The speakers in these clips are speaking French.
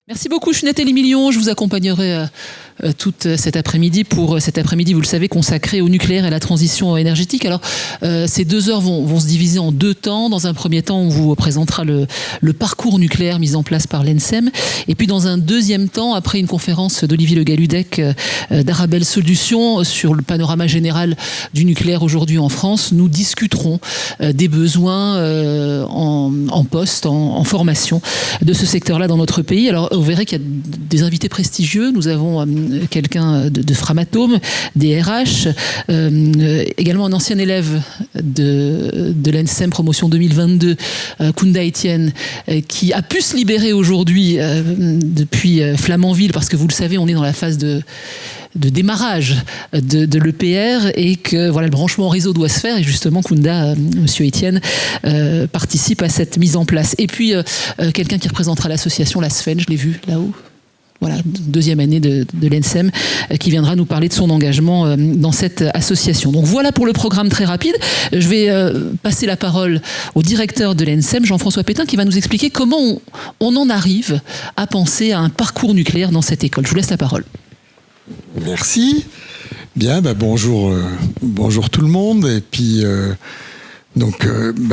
Merci beaucoup, je suis Nathalie Million, je vous accompagnerai toute cet après-midi pour cet après-midi, vous le savez, consacré au nucléaire et à la transition énergétique. Alors, ces 2 heures vont se diviser en 2 temps. Dans un premier temps, on vous présentera le parcours nucléaire mis en place par l'ENSEM. Et puis, dans un deuxième temps, après une conférence d'Olivier Le Galludec d'Arabelle Solutions sur le panorama général du nucléaire aujourd'hui en France, nous discuterons des besoins en poste, en formation de ce secteur-là dans notre pays. Alors, vous verrez qu'il y a des invités prestigieux. Nous avons quelqu'un de Framatome, des RH, également un ancien élève de l'ENSEM promotion 2022, Kounda Etienne, qui a pu se libérer aujourd'hui depuis Flamanville, parce que vous le savez, on est dans la phase de démarrage de l'EPR et que voilà, le branchement réseau doit se faire, et justement Kounda, monsieur Etienne, participe à cette mise en place. Et puis quelqu'un qui représentera l'association, la SFEN, je l'ai vu là-haut. Voilà, 2e année de l'ENSEM, qui viendra nous parler de son engagement dans cette association. Donc voilà pour le programme très rapide. Je vais passer la parole au directeur de l'ENSEM, Jean-François Pétain, qui va nous expliquer comment on en arrive à penser à un parcours nucléaire dans cette école. Je vous laisse la parole. Merci. Bien, bonjour tout le monde. Et puis,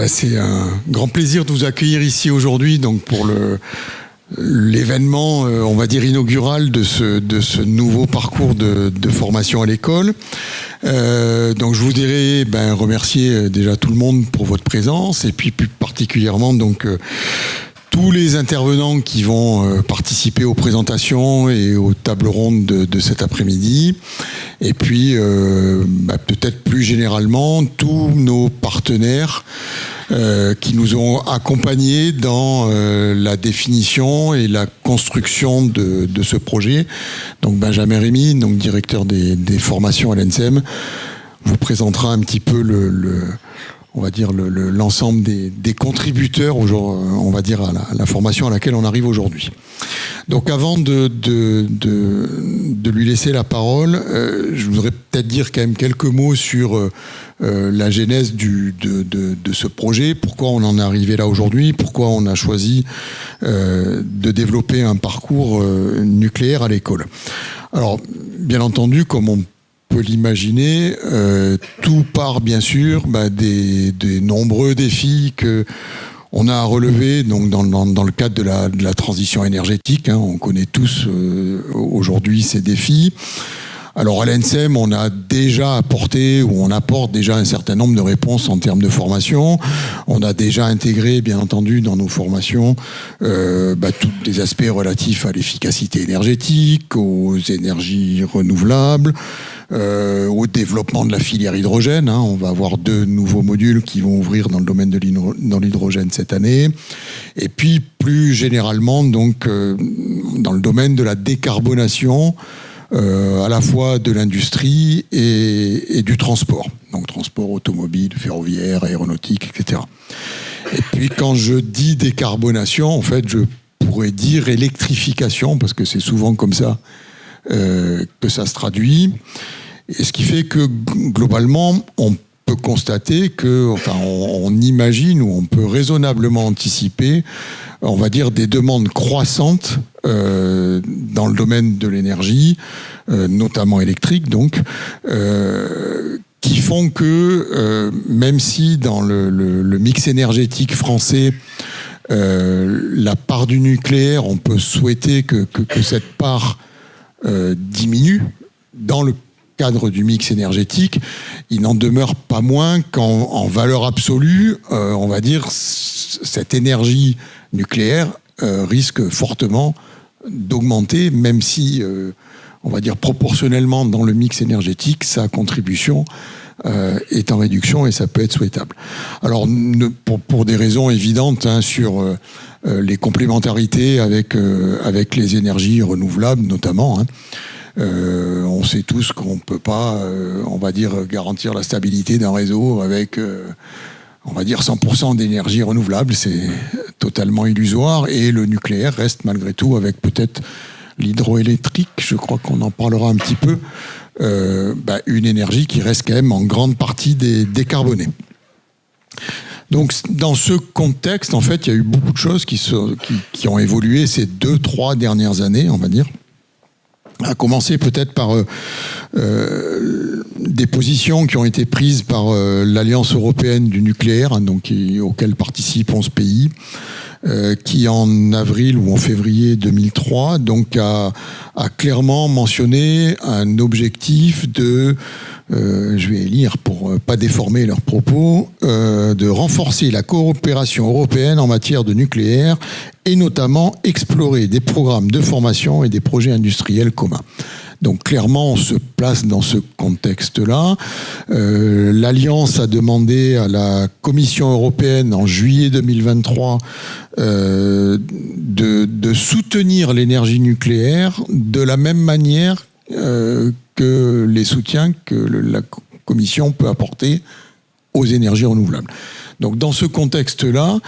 c'est un grand plaisir de vous accueillir ici aujourd'hui, donc pour l'événement, on va dire, inaugural de ce nouveau parcours de formation à l'école. Donc je voudrais remercier déjà tout le monde pour votre présence, et puis plus particulièrement tous les intervenants qui vont participer aux présentations et aux tables rondes de cet après-midi. Et puis, peut-être plus généralement, tous nos partenaires qui nous ont accompagnés dans la définition et la construction de ce projet. Donc Benjamin Rémy, donc directeur des formations à l'ENSEM, vous présentera un petit peu on va dire l'ensemble des contributeurs, on va dire, à la formation à laquelle on arrive aujourd'hui. Donc avant de lui laisser la parole, je voudrais peut-être dire quand même quelques mots sur la genèse de ce projet, pourquoi on en est arrivé là aujourd'hui, pourquoi on a choisi de développer un parcours nucléaire à l'école. Alors, bien entendu, comme on peut l'imaginer, tout part bien sûr des nombreux défis que on a à relever donc dans le cadre de la transition énergétique. On connaît tous aujourd'hui ces défis. Alors à l'ENSEM, on a déjà apporté, ou on apporte déjà un certain nombre de réponses en termes de formation. On a déjà intégré, bien entendu, dans nos formations, tous les aspects relatifs à l'efficacité énergétique, aux énergies renouvelables, au développement de la filière hydrogène. On va avoir 2 nouveaux modules qui vont ouvrir dans le domaine de l'hydrogène cette année. Et puis, plus généralement, donc, dans le domaine de la décarbonation, à la fois de l'industrie et du transport. Donc, transport automobile, ferroviaire, aéronautique, etc. Et puis, quand je dis décarbonation, en fait, je pourrais dire électrification, parce que c'est souvent comme ça que ça se traduit. Et ce qui fait que, globalement, on peut constater on imagine, ou on peut raisonnablement anticiper, on va dire, des demandes croissantes dans le domaine de l'énergie, notamment électrique, donc, qui font que, même si dans le mix énergétique français, la part du nucléaire, on peut souhaiter que cette part diminue dans le cadre du mix énergétique, il n'en demeure pas moins qu'en valeur absolue, on va dire, cette énergie nucléaire risque fortement d'augmenter, même si, on va dire, proportionnellement dans le mix énergétique, sa contribution est en réduction, et ça peut être souhaitable. Alors, pour des raisons évidentes, sur les complémentarités avec les énergies renouvelables notamment, on sait tous qu'on ne peut pas, on va dire, garantir la stabilité d'un réseau avec, on va dire, 100% d'énergie renouvelable. C'est totalement illusoire, et le nucléaire reste malgré tout, avec peut-être l'hydroélectrique, je crois qu'on en parlera un petit peu, une énergie qui reste quand même en grande partie décarbonée. Donc, dans ce contexte, en fait, il y a eu beaucoup de choses qui ont évolué ces 2-3 dernières années, on va dire. À commencer peut-être par des positions qui ont été prises par l'Alliance européenne du nucléaire, hein, donc auquel participent 11 pays, qui en avril ou en février 2003 donc a clairement mentionné un objectif de, je vais lire pour pas déformer leurs propos, de renforcer la coopération européenne en matière de nucléaire et notamment explorer des programmes de formation et des projets industriels communs. Donc clairement, on se place dans ce contexte-là. L'Alliance a demandé à la Commission européenne en juillet 2023 de soutenir l'énergie nucléaire de la même manière que les soutiens que la Commission peut apporter aux énergies renouvelables. Donc dans ce contexte-là,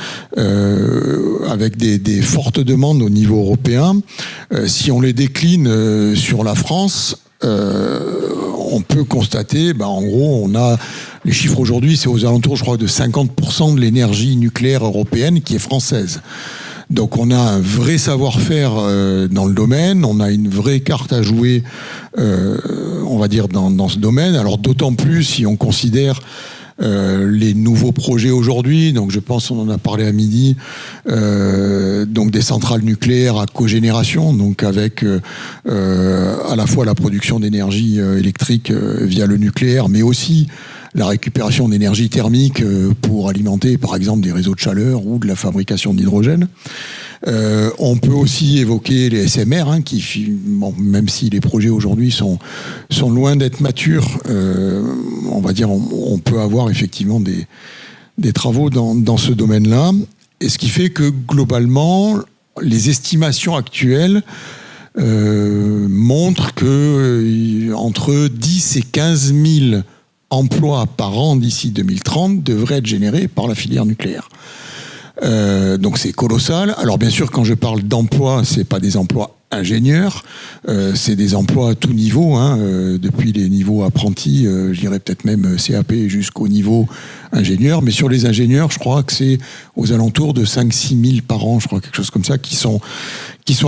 avec des fortes demandes au niveau européen, si on les décline sur la France, on peut constater, en gros, on a les chiffres aujourd'hui, c'est aux alentours, je crois, de 50% de l'énergie nucléaire européenne qui est française. Donc on a un vrai savoir-faire dans le domaine, on a une vraie carte à jouer, on va dire, dans ce domaine. Alors d'autant plus si on considère les nouveaux projets aujourd'hui, donc je pense on en a parlé à midi, donc des centrales nucléaires à cogénération, donc avec à la fois la production d'énergie électrique via le nucléaire, mais aussi la récupération d'énergie thermique pour alimenter par exemple des réseaux de chaleur ou de la fabrication d'hydrogène. On peut aussi évoquer les SMR, hein, même si les projets aujourd'hui sont loin d'être matures, on va dire on peut avoir effectivement des travaux dans ce domaine-là. Et ce qui fait que globalement, les estimations actuelles montrent que entre 10 et 15 000 emplois par an d'ici 2030 devraient être générés par la filière nucléaire. Donc c'est colossal. Alors bien sûr, quand je parle d'emploi, c'est pas des emplois ingénieurs, c'est des emplois à tout niveau, hein, depuis les niveaux apprentis, je dirais peut-être même CAP jusqu'au niveau ingénieur. Mais sur les ingénieurs, je crois que c'est aux alentours de 5-6 000 par an, je crois, quelque chose comme ça, qui sont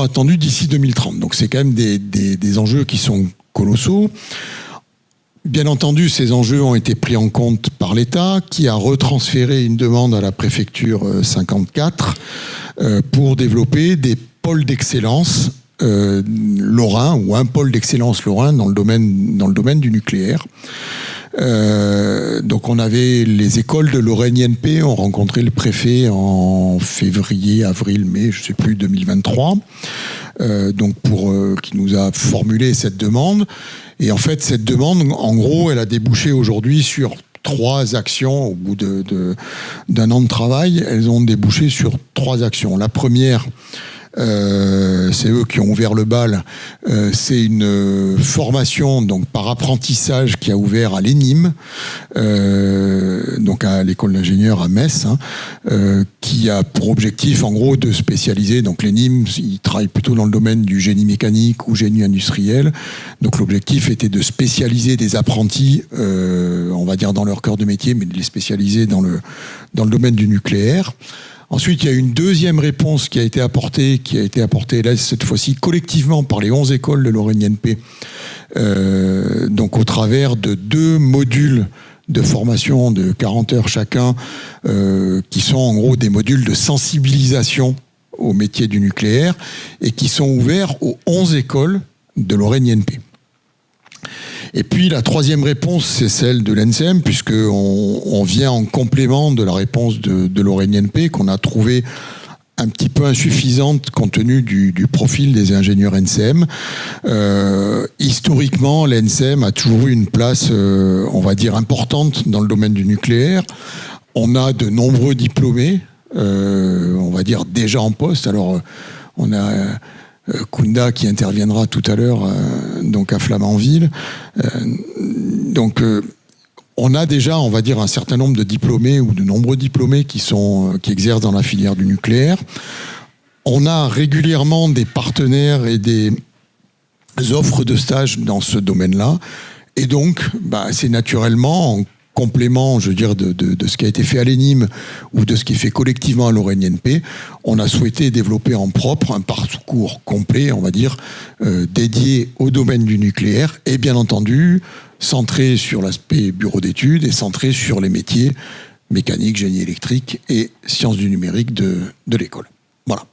attendus d'ici 2030. Donc c'est quand même des enjeux qui sont colossaux. Bien entendu, ces enjeux ont été pris en compte par l'État, qui a retransféré une demande à la préfecture 54 pour développer des pôles d'excellence lorrains, ou un pôle d'excellence lorrain dans le domaine du nucléaire. Donc on avait les écoles de Lorraine INP ont rencontré le préfet en février, avril, mai, je ne sais plus, 2023, donc qui nous a formulé cette demande. Et en fait, cette demande, en gros, elle a débouché aujourd'hui sur 3 actions. Au bout d'un an de travail, elles ont débouché sur 3 actions. La première, c'est eux qui ont ouvert le bal. C'est une formation donc par apprentissage qui a ouvert à l'ENIM, donc à l'école d'ingénieurs à Metz, hein, qui a pour objectif en gros de spécialiser. Donc l'ENIM, ils travaillent plutôt dans le domaine du génie mécanique ou génie industriel. Donc l'objectif était de spécialiser des apprentis, on va dire dans leur cœur de métier, mais de les spécialiser dans le domaine du nucléaire. Ensuite, il y a une deuxième réponse qui a été apportée là, cette fois-ci collectivement par les 11 écoles de Lorraine INP, donc au travers de 2 modules de formation de 40 heures chacun, qui sont en gros des modules de sensibilisation au métier du nucléaire et qui sont ouverts aux 11 écoles de Lorraine INP. Et puis la troisième réponse, c'est celle de l'ENSEM, puisqu'on vient en complément de la réponse de Lorraine INP, qu'on a trouvée un petit peu insuffisante compte tenu du profil des ingénieurs ENSEM. Historiquement, l'ENSEM a toujours eu une place, on va dire, importante dans le domaine du nucléaire. On a de nombreux diplômés, on va dire, déjà en poste. Alors, on a Kunda qui interviendra tout à l'heure, donc à Flamanville. Donc, on a déjà, on va dire, un certain nombre de diplômés ou de nombreux diplômés qui exercent dans la filière du nucléaire. On a régulièrement des partenaires et des offres de stage dans ce domaine-là. Et donc, c'est naturellement en complément, je veux dire, de ce qui a été fait à l'ENIM ou de ce qui est fait collectivement à Lorraine INP, on a souhaité développer en propre un parcours complet, on va dire, dédié au domaine du nucléaire et bien entendu centré sur l'aspect bureau d'études et centré sur les métiers mécanique, génie électrique et sciences du numérique de l'école. Voilà.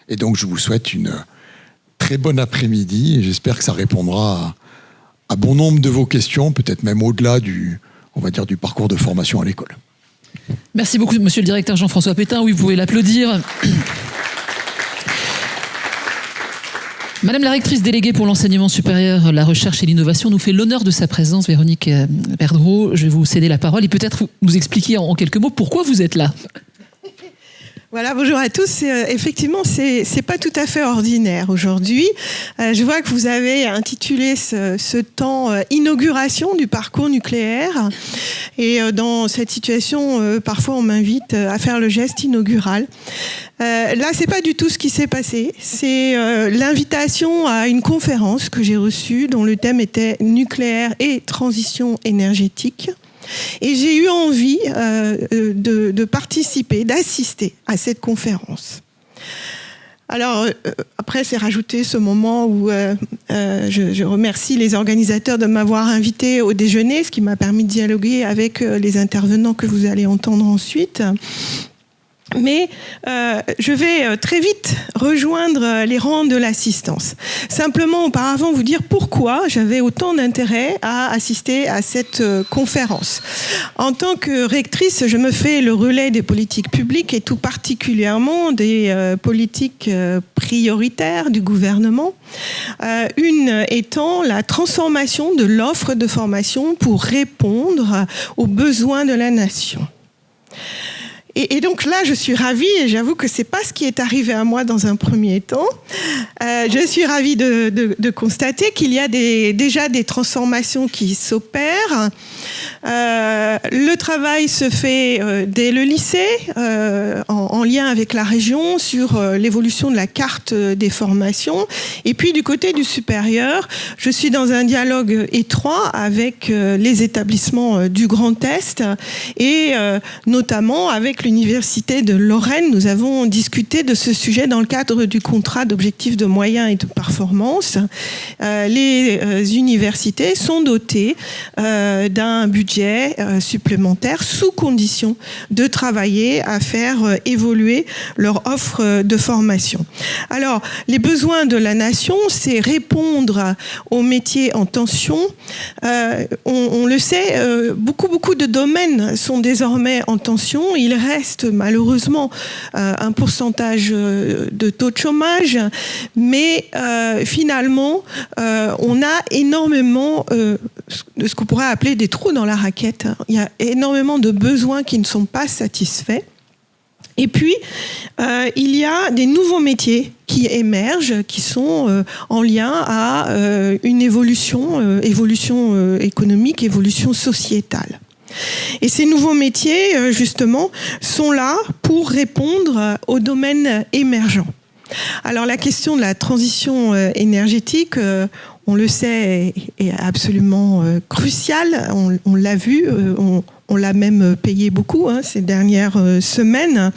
Et donc, je vous souhaite une très bonne après-midi et j'espère que ça répondra à bon nombre de vos questions, peut-être même au-delà du parcours de formation à l'école. Merci beaucoup, monsieur le directeur Jean-François Pétain. Oui, vous pouvez l'applaudir. Madame la rectrice déléguée pour l'enseignement supérieur, la recherche et l'innovation nous fait l'honneur de sa présence, Véronique Perdreau. Je vais vous céder la parole et peut-être nous expliquer en quelques mots pourquoi vous êtes là. Voilà, bonjour à tous. Effectivement, c'est pas tout à fait ordinaire aujourd'hui. Je vois que vous avez intitulé ce temps inauguration du parcours nucléaire. Et dans cette situation, parfois on m'invite à faire le geste inaugural. Là, c'est pas du tout ce qui s'est passé. C'est l'invitation à une conférence que j'ai reçue dont le thème était nucléaire et transition énergétique. Et j'ai eu envie de participer, d'assister à cette conférence. Alors, après, c'est rajouté ce moment où je remercie les organisateurs de m'avoir invité au déjeuner, ce qui m'a permis de dialoguer avec les intervenants que vous allez entendre ensuite. Mais je vais très vite rejoindre les rangs de l'assistance. Simplement, auparavant, vous dire pourquoi j'avais autant d'intérêt à assister à cette conférence. En tant que rectrice, je me fais le relais des politiques publiques et tout particulièrement des politiques prioritaires du gouvernement. Une étant la transformation de l'offre de formation pour répondre aux besoins de la nation. Et donc là, je suis ravie, et j'avoue que c'est pas ce qui est arrivé à moi dans un premier temps. Je suis ravie de constater qu'il y a déjà des transformations qui s'opèrent. Le travail se fait dès le lycée, en lien avec la région, sur l'évolution de la carte des formations. Et puis du côté du supérieur, je suis dans un dialogue étroit avec les établissements du Grand Est et notamment avec l'Université de Lorraine. Nous avons discuté de ce sujet dans le cadre du contrat d'objectifs de moyens et de performance. Les universités sont dotées d'un budget supplémentaire sous condition de travailler à faire évoluer leur offre de formation. Alors, les besoins de la nation, c'est répondre aux métiers en tension. On le sait, beaucoup de domaines sont désormais en tension. Il reste malheureusement un pourcentage de taux de chômage, mais finalement, on a énormément de ce qu'on pourrait appeler des trous dans la raquette. Il y a énormément de besoins qui ne sont pas satisfaits. Et puis, il y a des nouveaux métiers qui émergent, qui sont en lien à une évolution économique, évolution sociétale. Et ces nouveaux métiers, justement, sont là pour répondre aux domaines émergents. Alors, la question de la transition énergétique, on le sait, est absolument cruciale. On l'a vu, on l'a même payé beaucoup ces dernières semaines.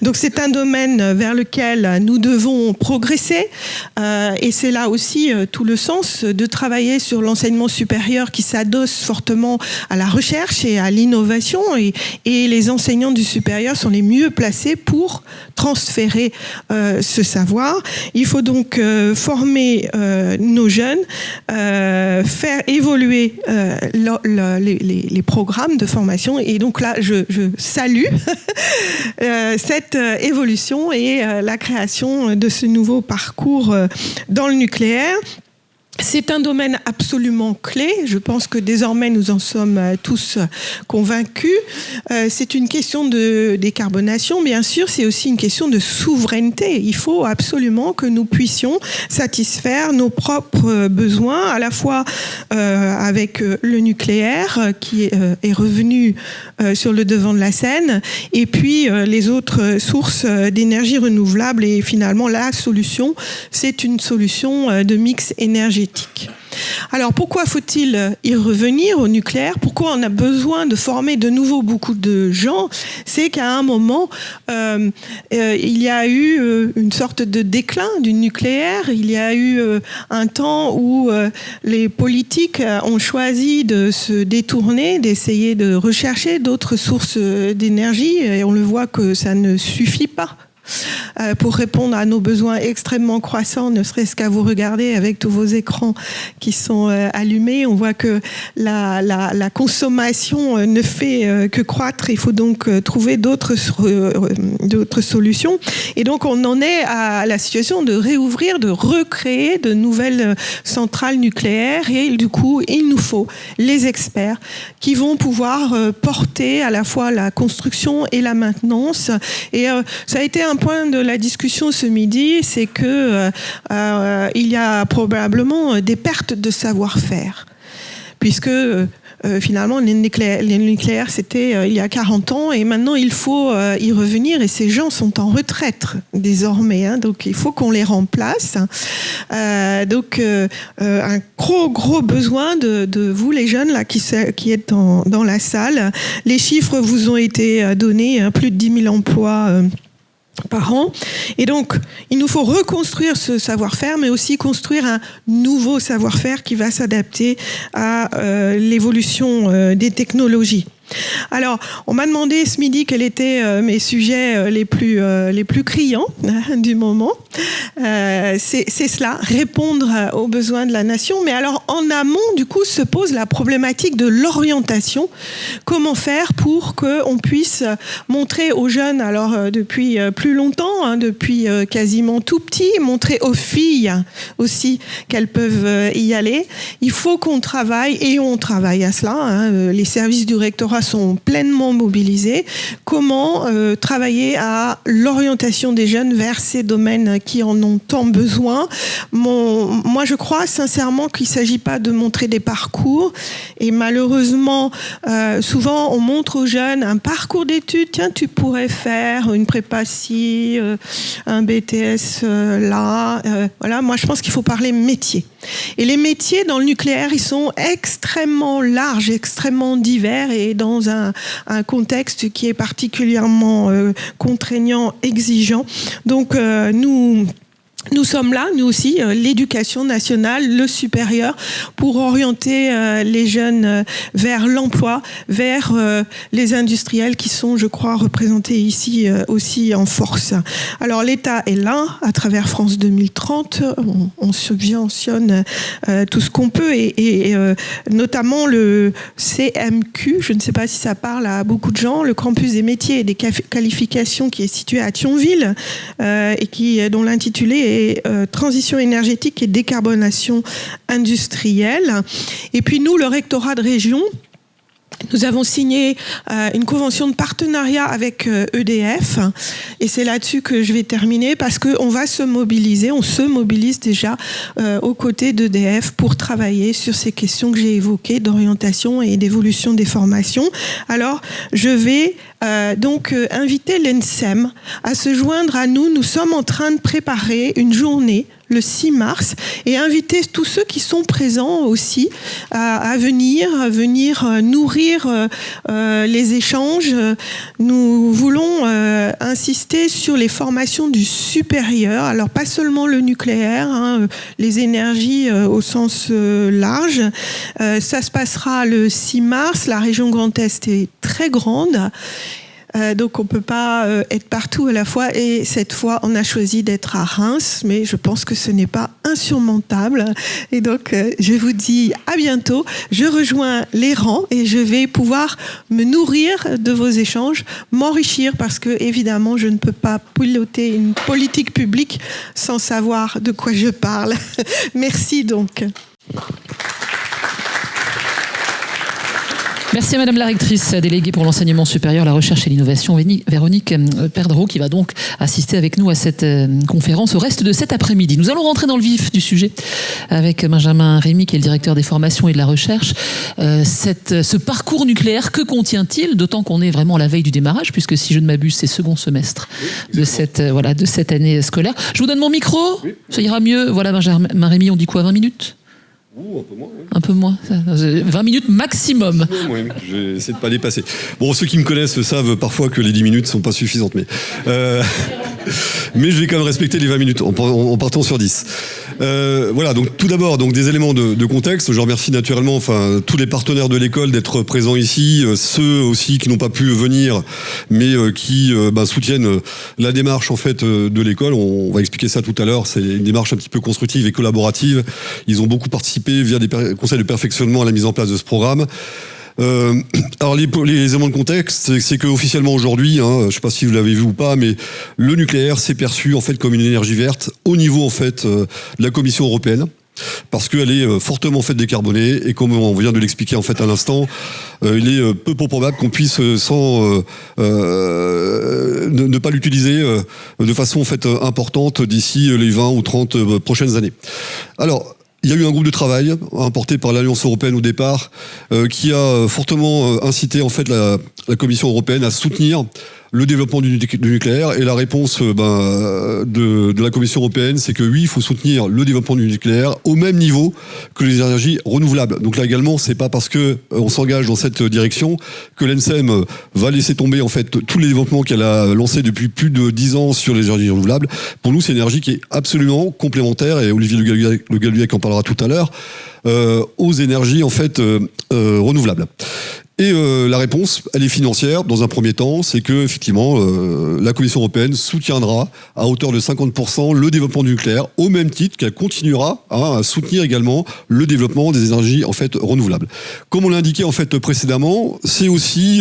Donc c'est un domaine vers lequel nous devons progresser et c'est là aussi tout le sens de travailler sur l'enseignement supérieur qui s'adosse fortement à la recherche et à l'innovation et les enseignants du supérieur sont les mieux placés pour transférer ce savoir. Il faut donc former nos jeunes, faire évoluer les programmes de formation. Et donc là, je salue cette évolution et la création de ce nouveau parcours dans le nucléaire. C'est un domaine absolument clé. Je pense que désormais, nous en sommes tous convaincus. C'est une question de décarbonation, bien sûr. C'est aussi une question de souveraineté. Il faut absolument que nous puissions satisfaire nos propres besoins, à la fois avec le nucléaire qui est revenu sur le devant de la scène, et puis les autres sources d'énergie renouvelable. Et finalement, la solution, c'est une solution de mix énergétique. Alors pourquoi faut-il y revenir au nucléaire? Pourquoi on a besoin de former de nouveau beaucoup de gens? C'est qu'à un moment, il y a eu une sorte de déclin du nucléaire. Il y a eu un temps où les politiques ont choisi de se détourner, d'essayer de rechercher d'autres sources d'énergie, et on le voit que ça ne suffit pas pour répondre à nos besoins extrêmement croissants, ne serait-ce qu'à vous regarder avec tous vos écrans qui sont allumés. On voit que la consommation ne fait que croître. Il faut donc trouver d'autres solutions. Et donc, on en est à la situation de réouvrir, de recréer de nouvelles centrales nucléaires. Et du coup, il nous faut les experts qui vont pouvoir porter à la fois la construction et la maintenance. Et ça a été un point de la discussion ce midi, c'est que il y a probablement des pertes de savoir-faire, puisque finalement les nucléaires c'était il y a 40 ans, et maintenant il faut y revenir, et ces gens sont en retraite désormais, hein, donc il faut qu'on les remplace. Donc un gros besoin de vous les jeunes là qui êtes dans la salle. Les chiffres vous ont été donnés, hein, plus de 10 000 emplois par an. Et donc, il nous faut reconstruire ce savoir-faire, mais aussi construire un nouveau savoir-faire qui va s'adapter à l'évolution des technologies. Alors, on m'a demandé ce midi quels étaient mes sujets les plus criants du moment. C'est cela, répondre aux besoins de la nation. Mais alors, en amont, du coup, se pose la problématique de l'orientation. Comment faire pour qu'on puisse montrer aux jeunes, alors depuis plus longtemps, hein, depuis quasiment tout petit, montrer aux filles aussi qu'elles peuvent y aller. Il faut qu'on travaille, et on travaille à cela, hein. Les services du rectorat sont pleinement mobilisés. Comment travailler à l'orientation des jeunes vers ces domaines qui en ont tant besoin. Moi, je crois sincèrement qu'il ne s'agit pas de montrer des parcours. Et malheureusement, souvent, on montre aux jeunes un parcours d'études. Tiens, tu pourrais faire une prépa ci, un BTS là. Voilà, moi, je pense qu'il faut parler métier. Et les métiers dans le nucléaire, ils sont extrêmement larges, extrêmement divers, et dans un contexte qui est particulièrement contraignant, exigeant. Donc, nous sommes là, nous aussi, l'éducation nationale, le supérieur, pour orienter les jeunes vers l'emploi, vers les industriels qui sont, je crois, représentés ici aussi en force. Alors l'État est là, à travers France 2030, on subventionne tout ce qu'on peut, et notamment le CMQ, je ne sais pas si ça parle à beaucoup de gens, le campus des métiers et des qualifications qui est situé à Thionville, et dont l'intitulé est transition énergétique et décarbonation industrielle. Et puis nous, le rectorat de région, nous avons signé une convention de partenariat avec EDF, et c'est là-dessus que je vais terminer, parce qu'on va se mobiliser, on se mobilise déjà aux côtés d'EDF pour travailler sur ces questions que j'ai évoquées d'orientation et d'évolution des formations. Alors, je vais donc inviter l'ENSEM à se joindre à nous. Nous sommes en train de préparer une journée le 6 mars, et inviter tous ceux qui sont présents aussi à venir nourrir les échanges. Nous voulons insister sur les formations du supérieur, alors pas seulement le nucléaire, hein, les énergies au sens large. Ça se passera le 6 mars, la région Grand Est est très grande. Donc on ne peut pas être partout à la fois, et cette fois on a choisi d'être à Reims, mais je pense que ce n'est pas insurmontable, et donc je vous dis à bientôt. Je rejoins les rangs et je vais pouvoir me nourrir de vos échanges, m'enrichir, parce que évidemment je ne peux pas piloter une politique publique sans savoir de quoi je parle. Merci donc. Merci à Madame la rectrice déléguée pour l'enseignement supérieur, la recherche et l'innovation, Véronique Perdreau, qui va donc assister avec nous à cette conférence au reste de cet après-midi. Nous allons rentrer dans le vif du sujet avec Benjamin Rémy, qui est le directeur des formations et de la recherche. Ce parcours nucléaire, que contient-il? D'autant qu'on est vraiment à la veille du démarrage, puisque si je ne m'abuse, c'est second semestre de cette année scolaire. Je vous donne mon micro, ça ira mieux. Voilà, Benjamin Rémy, on dit quoi, 20 minutes? Un peu moins. Oui. Un peu moins. 20 minutes maximum. Oui, je vais essayer de ne pas dépasser. Bon, ceux qui me connaissent savent parfois que les 10 minutes ne sont pas suffisantes, mais je vais quand même respecter les 20 minutes en partant sur 10. Voilà, donc tout d'abord, donc des éléments de contexte. Je remercie naturellement tous les partenaires de l'école d'être présents ici, ceux aussi qui n'ont pas pu venir, mais qui soutiennent la démarche en fait de l'école. On va expliquer ça tout à l'heure. C'est une démarche un petit peu constructive et collaborative. Ils ont beaucoup participé via des conseils de perfectionnement à la mise en place de ce programme. Alors les éléments de contexte, c'est que officiellement aujourd'hui, je ne sais pas si vous l'avez vu ou pas, mais le nucléaire s'est perçu en fait comme une énergie verte au niveau en fait de la Commission européenne. Parce qu'elle est fortement fait décarbonée et comme on vient de l'expliquer en fait à l'instant, il est peu probable qu'on puisse ne pas l'utiliser de façon en fait importante d'ici les 20 ou 30 prochaines années. Alors, il y a eu un groupe de travail porté par l'Alliance européenne au départ qui a fortement incité en fait la Commission européenne à soutenir le développement du nucléaire. Et la réponse de la Commission européenne, c'est que oui, il faut soutenir le développement du nucléaire au même niveau que les énergies renouvelables. Donc là également, c'est pas parce que on s'engage dans cette direction que l'ENSEM va laisser tomber en fait tous les développements qu'elle a lancés depuis plus de 10 ans sur les énergies renouvelables. Pour nous, c'est une énergie qui est absolument complémentaire, et Olivier Le Galuec en parlera tout à l'heure, aux énergies en fait renouvelables. Et la réponse, elle est financière dans un premier temps, c'est que effectivement la Commission européenne soutiendra à hauteur de 50% le développement du nucléaire, au même titre qu'elle continuera à soutenir également le développement des énergies en fait renouvelables. Comme on l'a indiqué en fait précédemment, c'est aussi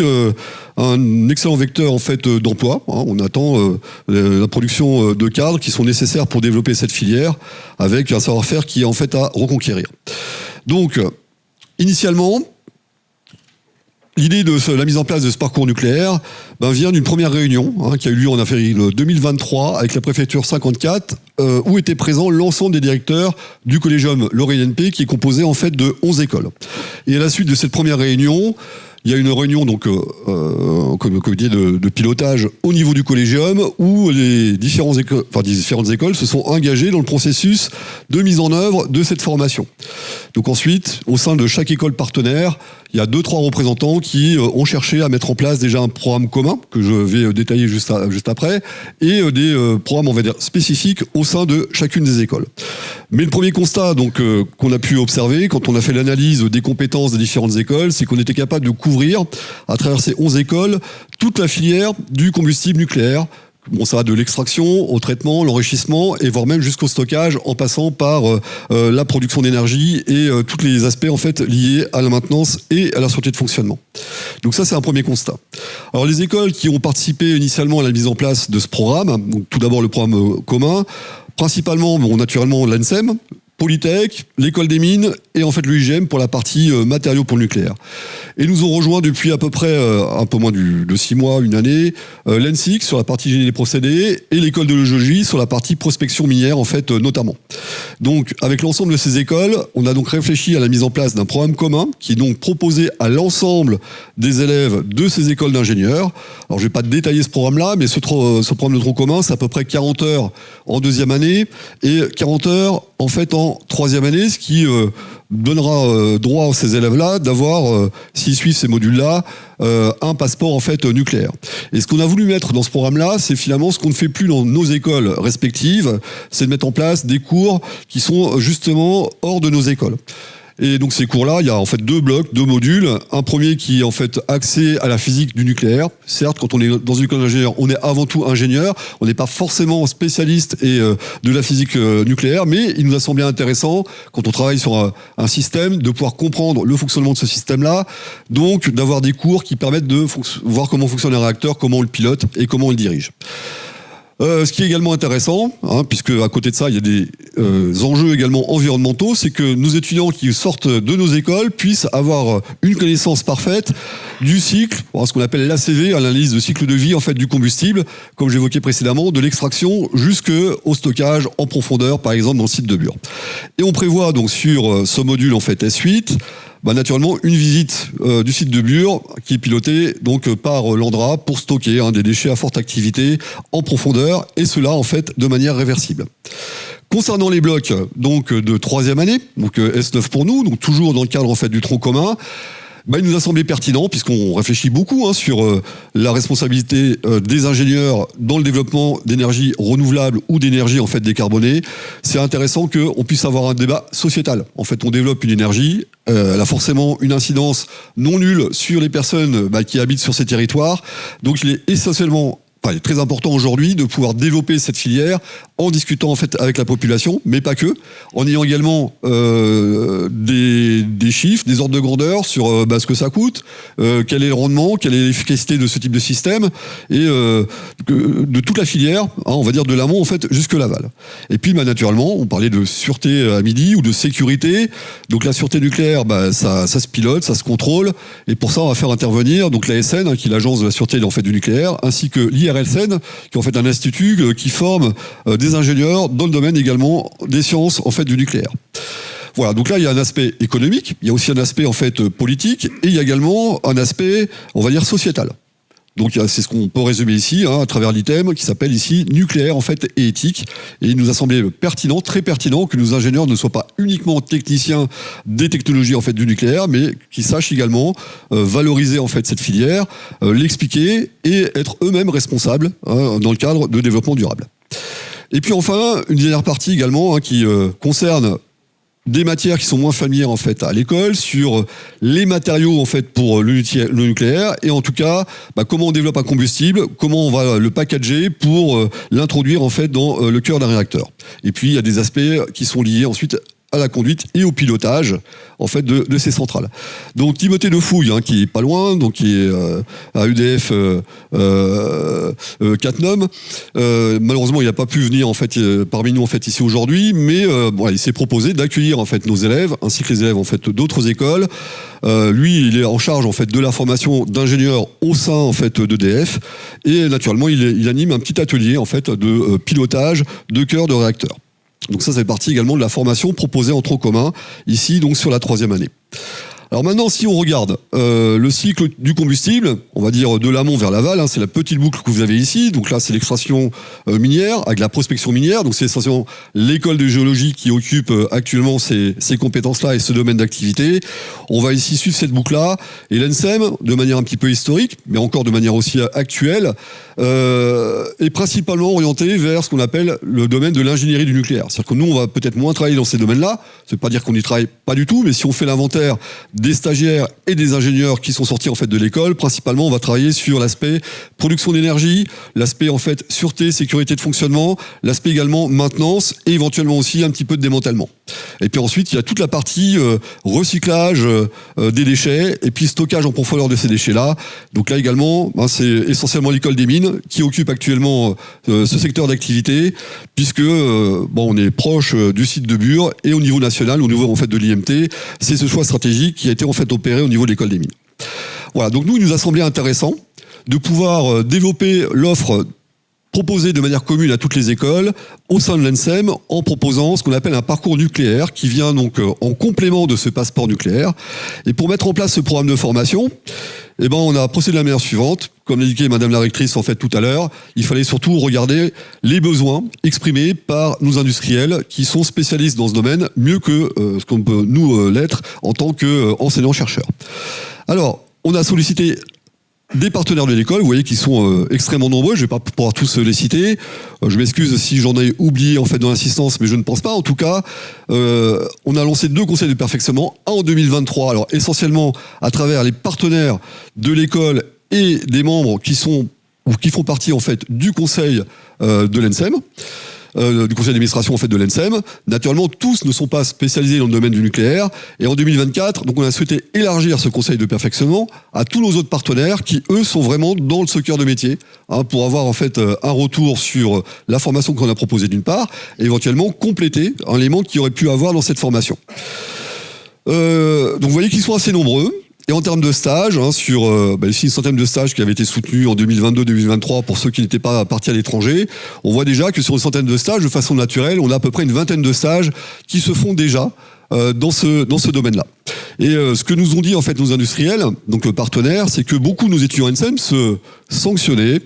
un excellent vecteur en fait d'emploi. On attend la production de cadres qui sont nécessaires pour développer cette filière, avec un savoir-faire qui est en fait à reconquérir. Donc, initialement, l'idée de la mise en place de ce parcours nucléaire vient d'une première réunion qui a eu lieu en avril 2023 avec la préfecture 54 où étaient présents l'ensemble des directeurs du collégium Lorraine-NP qui est composé en fait de 11 écoles. Et à la suite de cette première réunion, il y a une réunion donc comme comité de pilotage au niveau du collégium où les différentes écoles se sont engagées dans le processus de mise en œuvre de cette formation. Donc ensuite, au sein de chaque école partenaire, il y a 2-3 représentants qui ont cherché à mettre en place déjà un programme commun, que je vais détailler juste après, et des programmes, on va dire, spécifiques au sein de chacune des écoles. Mais le premier constat donc qu'on a pu observer quand on a fait l'analyse des compétences des différentes écoles, c'est qu'on était capable de couvrir, à travers ces 11 écoles, toute la filière du combustible nucléaire. Bon, ça va de l'extraction au traitement, l'enrichissement et voire même jusqu'au stockage en passant par la production d'énergie et tous les aspects en fait liés à la maintenance et à la sûreté de fonctionnement. Donc ça, c'est un premier constat. Alors les écoles qui ont participé initialement à la mise en place de ce programme, donc tout d'abord le programme commun, principalement, naturellement l'ANSEM, Polytech, l'école des mines et en fait l'UIGM pour la partie matériaux pour le nucléaire. Et nous ont rejoint depuis à peu près un peu moins de 6 mois, une année, l'ENSIC sur la partie génie des procédés et l'école de géologie sur la partie prospection minière en fait notamment. Donc avec l'ensemble de ces écoles, on a donc réfléchi à la mise en place d'un programme commun qui est donc proposé à l'ensemble des élèves de ces écoles d'ingénieurs. Alors je vais pas détailler ce programme-là, mais ce programme de tronc commun, c'est à peu près 40 heures en deuxième année et 40 heures en fait en troisième année, ce qui donnera droit à ces élèves-là d'avoir, s'ils suivent ces modules-là, un passeport en fait nucléaire. Et ce qu'on a voulu mettre dans ce programme-là, c'est finalement ce qu'on ne fait plus dans nos écoles respectives, c'est de mettre en place des cours qui sont justement hors de nos écoles. Et donc ces cours-là, il y a en fait 2 blocs, 2 modules. Un premier qui est en fait axé à la physique du nucléaire. Certes, quand on est dans une école d'ingénieur, on est avant tout ingénieur. On n'est pas forcément spécialiste de la physique nucléaire, mais il nous a semblé intéressant, quand on travaille sur un système, de pouvoir comprendre le fonctionnement de ce système-là. Donc d'avoir des cours qui permettent de voir comment fonctionne un réacteur, comment on le pilote et comment on le dirige. Ce qui est également intéressant, puisque à côté de ça, il y a des enjeux également environnementaux, c'est que nos étudiants qui sortent de nos écoles puissent avoir une connaissance parfaite du cycle, ce qu'on appelle l'ACV, l'analyse de cycle de vie en fait du combustible, comme j'évoquais précédemment, de l'extraction jusqu'au stockage en profondeur, par exemple dans le site de Bure. Et on prévoit donc sur ce module en fait S8, naturellement une visite du site de Bure qui est pilotée donc par l'ANDRA pour stocker des déchets à forte activité en profondeur et cela en fait de manière réversible. Concernant les blocs donc de 3e année, donc S9 pour nous, donc toujours dans le cadre en fait du tronc commun, il nous a semblé pertinent, puisqu'on réfléchit beaucoup sur la responsabilité des ingénieurs dans le développement d'énergie renouvelable ou d'énergie en fait décarbonée. C'est intéressant qu'on puisse avoir un débat sociétal. En fait, on développe une énergie, elle a forcément une incidence non nulle sur les personnes qui habitent sur ces territoires. Donc, il est essentiellement il est très important aujourd'hui de pouvoir développer cette filière en discutant en fait avec la population, mais pas que, en ayant également des chiffres, des ordres de grandeur sur ce que ça coûte, quel est le rendement, quelle est l'efficacité de ce type de système, et de toute la filière, on va dire de l'amont en fait jusque l'aval. Et puis naturellement, on parlait de sûreté à midi ou de sécurité. Donc la sûreté nucléaire, ça se pilote, ça se contrôle, et pour ça on va faire intervenir donc l'ASN, qui est l'agence de la sûreté en fait du nucléaire, ainsi que l'IRLCN, qui est en fait un institut qui forme des ingénieurs dans le domaine également des sciences en fait du nucléaire. Voilà, donc là il y a un aspect économique, il y a aussi un aspect en fait politique, et il y a également un aspect, on va dire, sociétal. Donc c'est ce qu'on peut résumer ici à travers l'item qui s'appelle ici nucléaire en fait et éthique. Et il nous a semblé pertinent, très pertinent, que nos ingénieurs ne soient pas uniquement techniciens des technologies en fait du nucléaire, mais qui sachent également valoriser en fait cette filière, l'expliquer et être eux-mêmes responsables dans le cadre de développement durable. Et puis enfin une dernière partie également qui concerne des matières qui sont moins familières en fait à l'école, sur les matériaux en fait pour le nucléaire, et en tout cas comment on développe un combustible, comment on va le packager pour l'introduire en fait dans le cœur d'un réacteur. Et puis il y a des aspects qui sont liés ensuite à la conduite et au pilotage en fait de ces centrales. Donc Timothée Defouille, qui est pas loin, donc qui est à EDF Cattenom. Malheureusement, il n'a pas pu venir en fait parmi nous en fait ici aujourd'hui, mais il s'est proposé d'accueillir en fait nos élèves ainsi que les élèves en fait d'autres écoles. Lui, il est en charge en fait de la formation d'ingénieurs au sein en fait d'EDF, et naturellement, il anime un petit atelier en fait de pilotage de cœur de réacteur. Donc ça fait partie également de la formation proposée en tronc commun, ici donc sur la 3e année. Alors maintenant, si on regarde le cycle du combustible, on va dire de l'amont vers l'aval, c'est la petite boucle que vous avez ici. Donc là, c'est l'extraction minière avec la prospection minière. Donc c'est essentiellement l'école de géologie qui occupe actuellement ces compétences-là et ce domaine d'activité. On va ici suivre cette boucle-là. Et l'ENSEM, de manière un petit peu historique, mais encore de manière aussi actuelle, est principalement orienté vers ce qu'on appelle le domaine de l'ingénierie du nucléaire. C'est-à-dire que nous, on va peut-être moins travailler dans ces domaines-là. Ça ne veut pas dire qu'on n'y travaille pas du tout, mais si on fait l'inventaire des stagiaires et des ingénieurs qui sont sortis en fait de l'école, principalement on va travailler sur l'aspect production d'énergie, l'aspect en fait sûreté, sécurité de fonctionnement, l'aspect également maintenance et éventuellement aussi un petit peu de démantèlement. Et puis ensuite il y a toute la partie recyclage des déchets et puis stockage en profondeur de ces déchets-là. Donc là également, c'est essentiellement l'école des mines qui occupe actuellement ce secteur d'activité, puisque on est proche du site de Bure, et au niveau national, au niveau en fait de l'IMT, c'est ce choix stratégique qui a été en fait opéré au niveau de l'école des mines. Voilà, donc nous, il nous a semblé intéressant de pouvoir développer l'offre proposée de manière commune à toutes les écoles au sein de l'ENSEM, en proposant ce qu'on appelle un parcours nucléaire qui vient donc en complément de ce passeport nucléaire. Et pour mettre en place ce programme de formation, on a procédé de la manière suivante. Comme l'indiquait Madame la rectrice en fait tout à l'heure, il fallait surtout regarder les besoins exprimés par nos industriels qui sont spécialistes dans ce domaine, mieux que ce qu'on peut nous l'être en tant qu'enseignants-chercheurs. Alors, on a sollicité des partenaires de l'école, vous voyez qu'ils sont extrêmement nombreux, je ne vais pas pouvoir tous les citer, je m'excuse si j'en ai oublié en fait dans l'assistance, mais je ne pense pas. En tout cas, on a lancé 2 conseils de perfectionnement, un en 2023, alors essentiellement à travers les partenaires de l'école et des membres qui font partie en fait du conseil de l'ENSEM, du conseil d'administration en fait de l'ENSEM. Naturellement, tous ne sont pas spécialisés dans le domaine du nucléaire. Et en 2024, donc on a souhaité élargir ce conseil de perfectionnement à tous nos autres partenaires qui, eux, sont vraiment dans ce cœur de métier, pour avoir en fait un retour sur la formation qu'on a proposée d'une part, et éventuellement compléter un élément qu'ils auraient pu avoir dans cette formation. Donc vous voyez qu'ils sont assez nombreux. Et en termes de stages, sur ici une centaine de stages qui avaient été soutenus en 2022-2023 pour ceux qui n'étaient pas partis à l'étranger, on voit déjà que sur une centaine de stages, de façon naturelle, on a à peu près une vingtaine de stages qui se font déjà dans ce domaine-là. Et ce que nous ont dit en fait nos industriels, donc le partenaire, c'est que beaucoup de nos étudiants ENSEM se sanctionnaient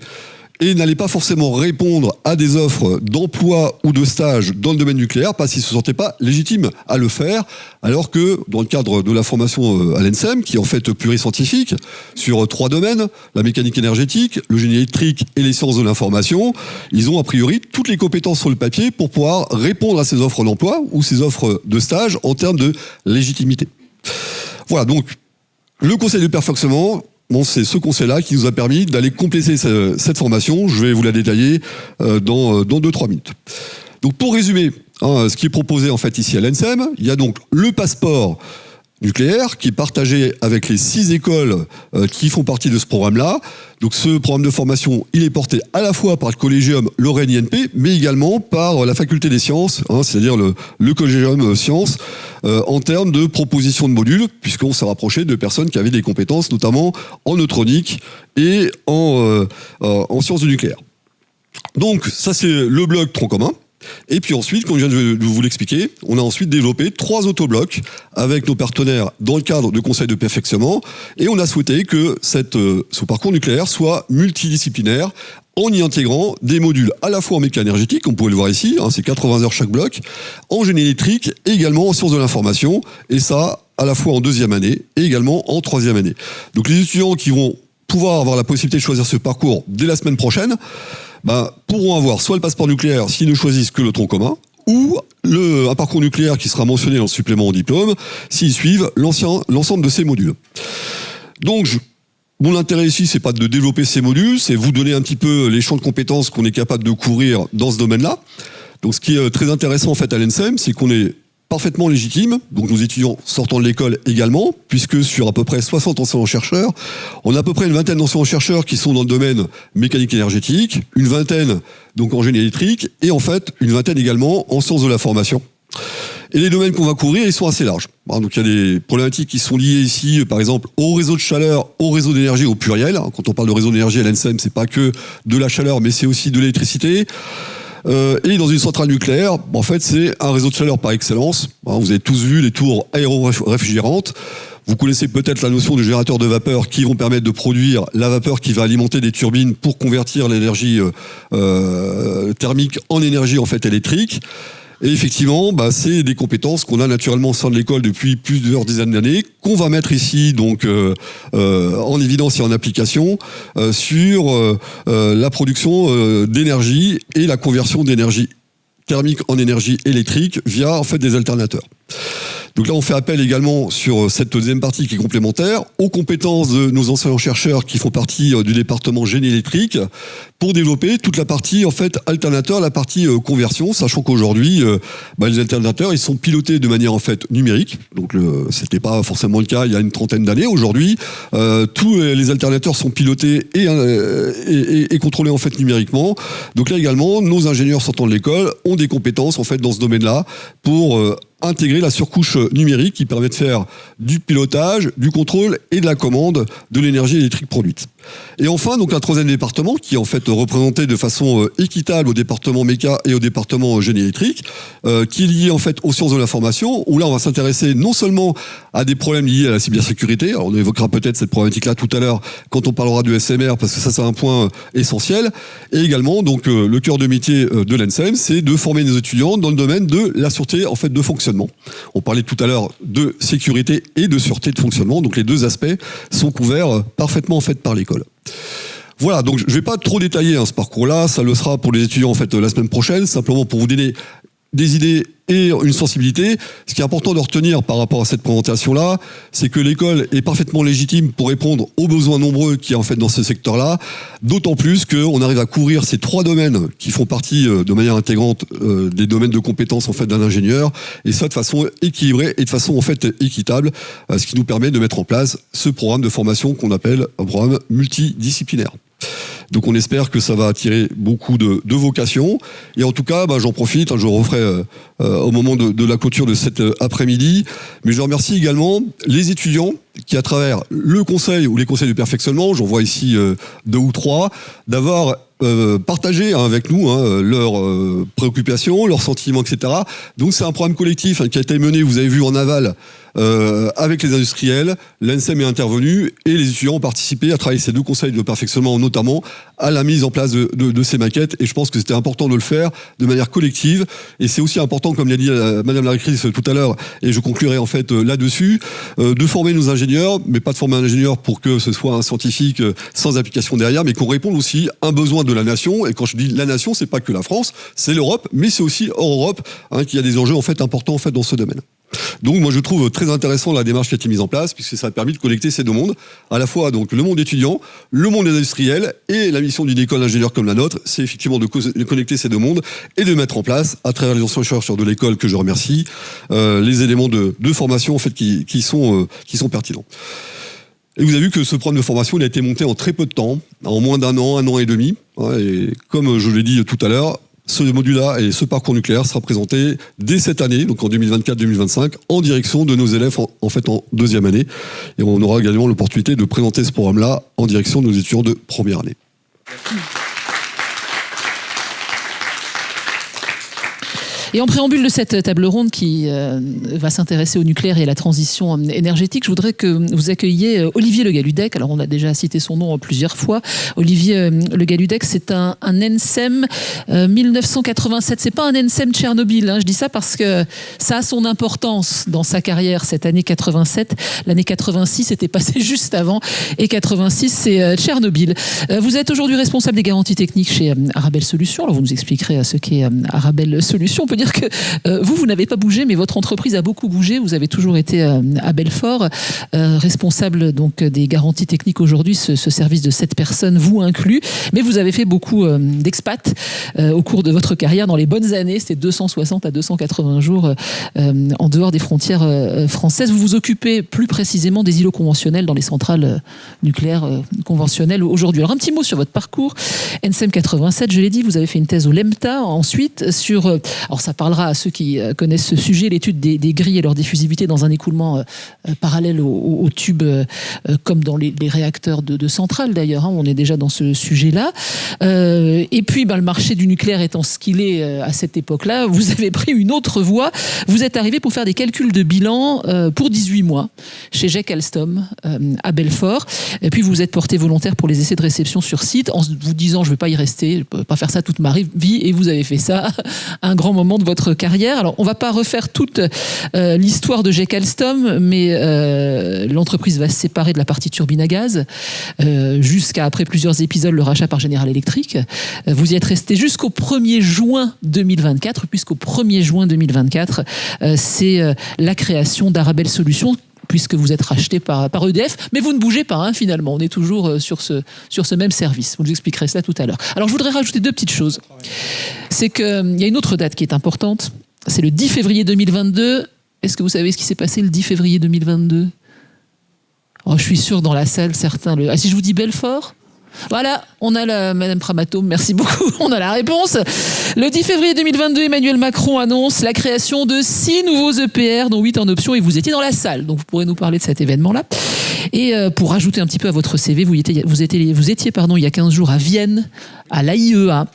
et n'allaient pas forcément répondre à des offres d'emploi ou de stage dans le domaine nucléaire parce qu'ils ne se sentaient pas légitimes à le faire, alors que dans le cadre de la formation à l'ENSEM, qui est en fait pluriscientifique, sur 3 domaines, la mécanique énergétique, le génie électrique et les sciences de l'information, ils ont a priori toutes les compétences sur le papier pour pouvoir répondre à ces offres d'emploi ou ces offres de stage en termes de légitimité. Voilà, donc le conseil de perfectionnement, c'est ce conseil-là qui nous a permis d'aller compléter cette formation. Je vais vous la détailler dans 2-3 minutes. Donc pour résumer, ce qui est proposé en fait ici à l'ENSEM, il y a donc le passeport nucléaire qui est partagé avec les 6 écoles qui font partie de ce programme-là. Donc ce programme de formation, il est porté à la fois par le collégium Lorraine INP, mais également par la faculté des sciences, c'est-à-dire le collégium sciences, en termes de proposition de modules, puisqu'on s'est rapproché de personnes qui avaient des compétences, notamment en neutronique et en sciences du nucléaire. Donc ça c'est le bloc tronc commun. Et puis ensuite, comme je viens de vous l'expliquer, on a ensuite développé 3 autoblocs avec nos partenaires dans le cadre de conseils de perfectionnement. Et on a souhaité que ce parcours nucléaire soit multidisciplinaire en y intégrant des modules à la fois en mécanique énergétique, on pouvait le voir ici, c'est 80 heures chaque bloc, en génie électrique et également en sciences de l'information. Et ça, à la fois en 2e année et également en 3e année. Donc les étudiants qui vont pouvoir avoir la possibilité de choisir ce parcours dès la semaine prochaine, pourront avoir soit le passeport nucléaire s'ils ne choisissent que le tronc commun, ou un parcours nucléaire qui sera mentionné dans le supplément au diplôme s'ils suivent l'ensemble de ces modules. Donc, mon intérêt ici, c'est pas de développer ces modules, c'est vous donner un petit peu les champs de compétences qu'on est capable de couvrir dans ce domaine-là. Donc, ce qui est très intéressant en fait à l'ENSEM, c'est qu'on est parfaitement légitime, donc nos étudiants sortant de l'école également, puisque sur à peu près 60 enseignants-chercheurs, on a à peu près une vingtaine d'enseignants-chercheurs qui sont dans le domaine mécanique énergétique, une vingtaine donc en génie électrique, et en fait une vingtaine également en sciences de la formation. Et les domaines qu'on va couvrir, ils sont assez larges. Donc il y a des problématiques qui sont liées ici, par exemple, au réseau de chaleur, au réseau d'énergie au pluriel. Quand on parle de réseau d'énergie à l'ENSEM, c'est pas que de la chaleur, mais c'est aussi de l'électricité. Et dans une centrale nucléaire, en fait, c'est un réseau de chaleur par excellence. Vous avez tous vu les tours aéro-réfrigérantes. Vous connaissez peut-être la notion de générateurs de vapeur qui vont permettre de produire la vapeur qui va alimenter des turbines pour convertir l'énergie thermique en énergie en fait électrique. Et effectivement, c'est des compétences qu'on a naturellement au sein de l'école depuis plusieurs dizaines d'années, qu'on va mettre ici donc en évidence et en application sur la production d'énergie et la conversion d'énergie thermique en énergie électrique via en fait des alternateurs. Donc là, on fait appel également sur cette deuxième partie qui est complémentaire aux compétences de nos enseignants-chercheurs qui font partie du département génie électrique pour développer toute la partie en fait alternateur, la partie conversion, sachant qu'aujourd'hui, les alternateurs ils sont pilotés de manière en fait numérique. Donc c'était pas forcément le cas il y a une trentaine d'années. Aujourd'hui, tous les alternateurs sont pilotés et contrôlés en fait numériquement. Donc là également, nos ingénieurs sortant de l'école ont des compétences en fait dans ce domaine-là pour intégrer la surcouche numérique qui permet de faire du pilotage, du contrôle et de la commande de l'énergie électrique produite. Et enfin, donc un troisième département qui est en fait représenté de façon équitable au département méca et au département génie électrique, qui est lié en fait aux sciences de l'information, où là on va s'intéresser non seulement à des problèmes liés à la cybersécurité, alors on évoquera peut-être cette problématique-là tout à l'heure quand on parlera du SMR, parce que ça c'est un point essentiel, et également donc le cœur de métier de l'ENSEM, c'est de former nos étudiants dans le domaine de la sûreté en fait de fonctionnement. On parlait tout à l'heure de sécurité et de sûreté de fonctionnement, donc les deux aspects sont couverts parfaitement en fait par l'école. Voilà, donc je ne vais pas trop détailler ce parcours-là, ça le sera pour les étudiants en fait la semaine prochaine, simplement pour vous donner des idées et une sensibilité. Ce qui est important de retenir par rapport à cette présentation-là, c'est que l'école est parfaitement légitime pour répondre aux besoins nombreux qu'il y a en fait dans ce secteur-là, d'autant plus qu'on arrive à couvrir ces 3 domaines qui font partie de manière intégrante des domaines de compétences en fait d'un ingénieur, et ça de façon équilibrée et de façon en fait équitable, ce qui nous permet de mettre en place ce programme de formation qu'on appelle un programme multidisciplinaire. Donc on espère que ça va attirer beaucoup de vocations. Et en tout cas, j'en profite, je referai au moment de la clôture de cet après-midi. Mais je remercie également les étudiants qui à travers le conseil ou les conseils de perfectionnement, j'en vois ici 2 ou 3, d'avoir partagé avec nous leurs préoccupations, leurs sentiments, etc. Donc c'est un programme collectif qui a été mené, vous avez vu en aval, avec les industriels. L'ANSEM est intervenu et les étudiants ont participé à travailler ces 2 conseils de perfectionnement, notamment à la mise en place de ces maquettes. Et je pense que c'était important de le faire de manière collective. Et c'est aussi important, comme l'a dit Madame la rectrice tout à l'heure, et je conclurai en fait là-dessus, de former nos ingénieurs, mais pas de former un ingénieur pour que ce soit un scientifique sans application derrière, mais qu'on réponde aussi à un besoin de la nation. Et quand je dis la nation, c'est pas que la France, c'est l'Europe, mais c'est aussi hors Europe qu'il y a des enjeux en fait importants en fait dans ce domaine. Donc moi je trouve très intéressant la démarche qui a été mise en place, puisque ça a permis de connecter ces 2 mondes, à la fois donc le monde étudiant, le monde industriel, et la mission d'une école d'ingénieurs comme la nôtre, c'est effectivement de connecter ces 2 mondes et de mettre en place, à travers les anciens chercheurs de l'école que je remercie, les éléments de formation en fait qui sont pertinents. Et vous avez vu que ce programme de formation, il a été monté en très peu de temps, en moins d'1 an, 1 an et demi. Et comme je l'ai dit tout à l'heure, ce module-là et ce parcours nucléaire sera présenté dès cette année, donc en 2024-2025, en direction de nos élèves en fait en 2e année. Et on aura également l'opportunité de présenter ce programme-là en direction de nos étudiants de 1re année. Et en préambule de cette table ronde qui va s'intéresser au nucléaire et à la transition énergétique, je voudrais que vous accueilliez Olivier Le Galludec. Alors on a déjà cité son nom plusieurs fois. Olivier Le Galludec, c'est un NSEM 1987. C'est pas un NSEM Tchernobyl, hein. Je dis ça parce que ça a son importance dans sa carrière, cette année 87. L'année 86 était passée juste avant, et 86 c'est Tchernobyl. Vous êtes aujourd'hui responsable des garanties techniques chez Arabelle Solutions. Alors vous nous expliquerez ce qu'est Arabelle Solutions. On peut dire que vous n'avez pas bougé, mais votre entreprise a beaucoup bougé. Vous avez toujours été à Belfort, responsable donc des garanties techniques aujourd'hui, ce service de 7 personnes, vous inclus. Mais vous avez fait beaucoup d'expats au cours de votre carrière dans les bonnes années. C'était 260 à 280 jours en dehors des frontières françaises. Vous vous occupez plus précisément des îlots conventionnels dans les centrales nucléaires conventionnelles aujourd'hui. Alors un petit mot sur votre parcours. NSEM 87, je l'ai dit, vous avez fait une thèse au LEMTA. Ensuite, sur... Alors ça parlera à ceux qui connaissent ce sujet, l'étude des grilles et leur diffusivité dans un écoulement parallèle au tube, comme dans les réacteurs de centrales d'ailleurs, hein, on est déjà dans ce sujet-là. Et puis le marché du nucléaire étant ce qu'il est à cette époque-là, vous avez pris une autre voie. Vous êtes arrivé pour faire des calculs de bilan pour 18 mois chez GEC Alstom à Belfort. Et puis vous vous êtes porté volontaire pour les essais de réception sur site en vous disant je ne vais pas y rester, je ne peux pas faire ça toute ma vie, et vous avez fait ça un grand moment de votre carrière. Alors, on ne va pas refaire toute l'histoire de GEC Alstom, mais l'entreprise va se séparer de la partie turbine à gaz jusqu'à, après plusieurs épisodes, le rachat par General Electric. Vous y êtes resté jusqu'au 1er juin 2024, puisqu'au 1er juin 2024, c'est la création d'Arabelle Solutions, puisque vous êtes racheté par EDF, mais vous ne bougez pas, hein, finalement. On est toujours sur ce même service. Vous nous expliquerez ça tout à l'heure. Alors, je voudrais rajouter 2 petites choses. C'est qu'il y a une autre date qui est importante. C'est le 10 février 2022. Est-ce que vous savez ce qui s'est passé le 10 février 2022 ? Je suis sûr que dans la salle, certains... si je vous dis Belfort ? Voilà, on a Madame Pramatome, merci beaucoup, on a la réponse. Le 10 février 2022, Emmanuel Macron annonce la création de 6 nouveaux EPR, dont 8 en option, et vous étiez dans la salle, donc vous pourrez nous parler de cet événement-là. Et pour rajouter un petit peu à votre CV, vous étiez il y a 15 jours à Vienne, à l'AIEA,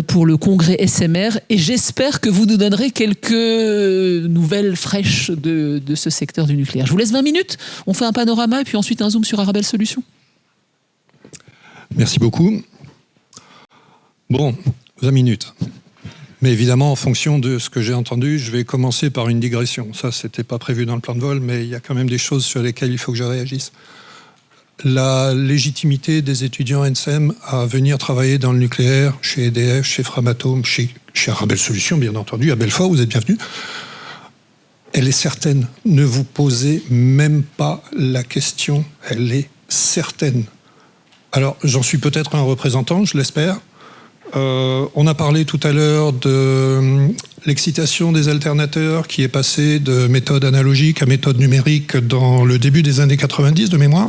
pour le congrès SMR, et j'espère que vous nous donnerez quelques nouvelles fraîches de ce secteur du nucléaire. Je vous laisse 20 minutes, on fait un panorama, et puis ensuite un zoom sur Arabelle Solutions. Merci beaucoup. Bon, 20 minutes. Mais évidemment, en fonction de ce que j'ai entendu, je vais commencer par une digression. Ça, c'était pas prévu dans le plan de vol, mais il y a quand même des choses sur lesquelles il faut que je réagisse. La légitimité des étudiants NSEM à venir travailler dans le nucléaire, chez EDF, chez Framatome, chez Arabelle Solutions, bien entendu, à Belfort, vous êtes bienvenus. Elle est certaine. Ne vous posez même pas la question. Elle est certaine. Alors, j'en suis peut-être un représentant, je l'espère. On a parlé tout à l'heure de l'excitation des alternateurs qui est passée de méthode analogique à méthode numérique dans le début des années 90 de mémoire.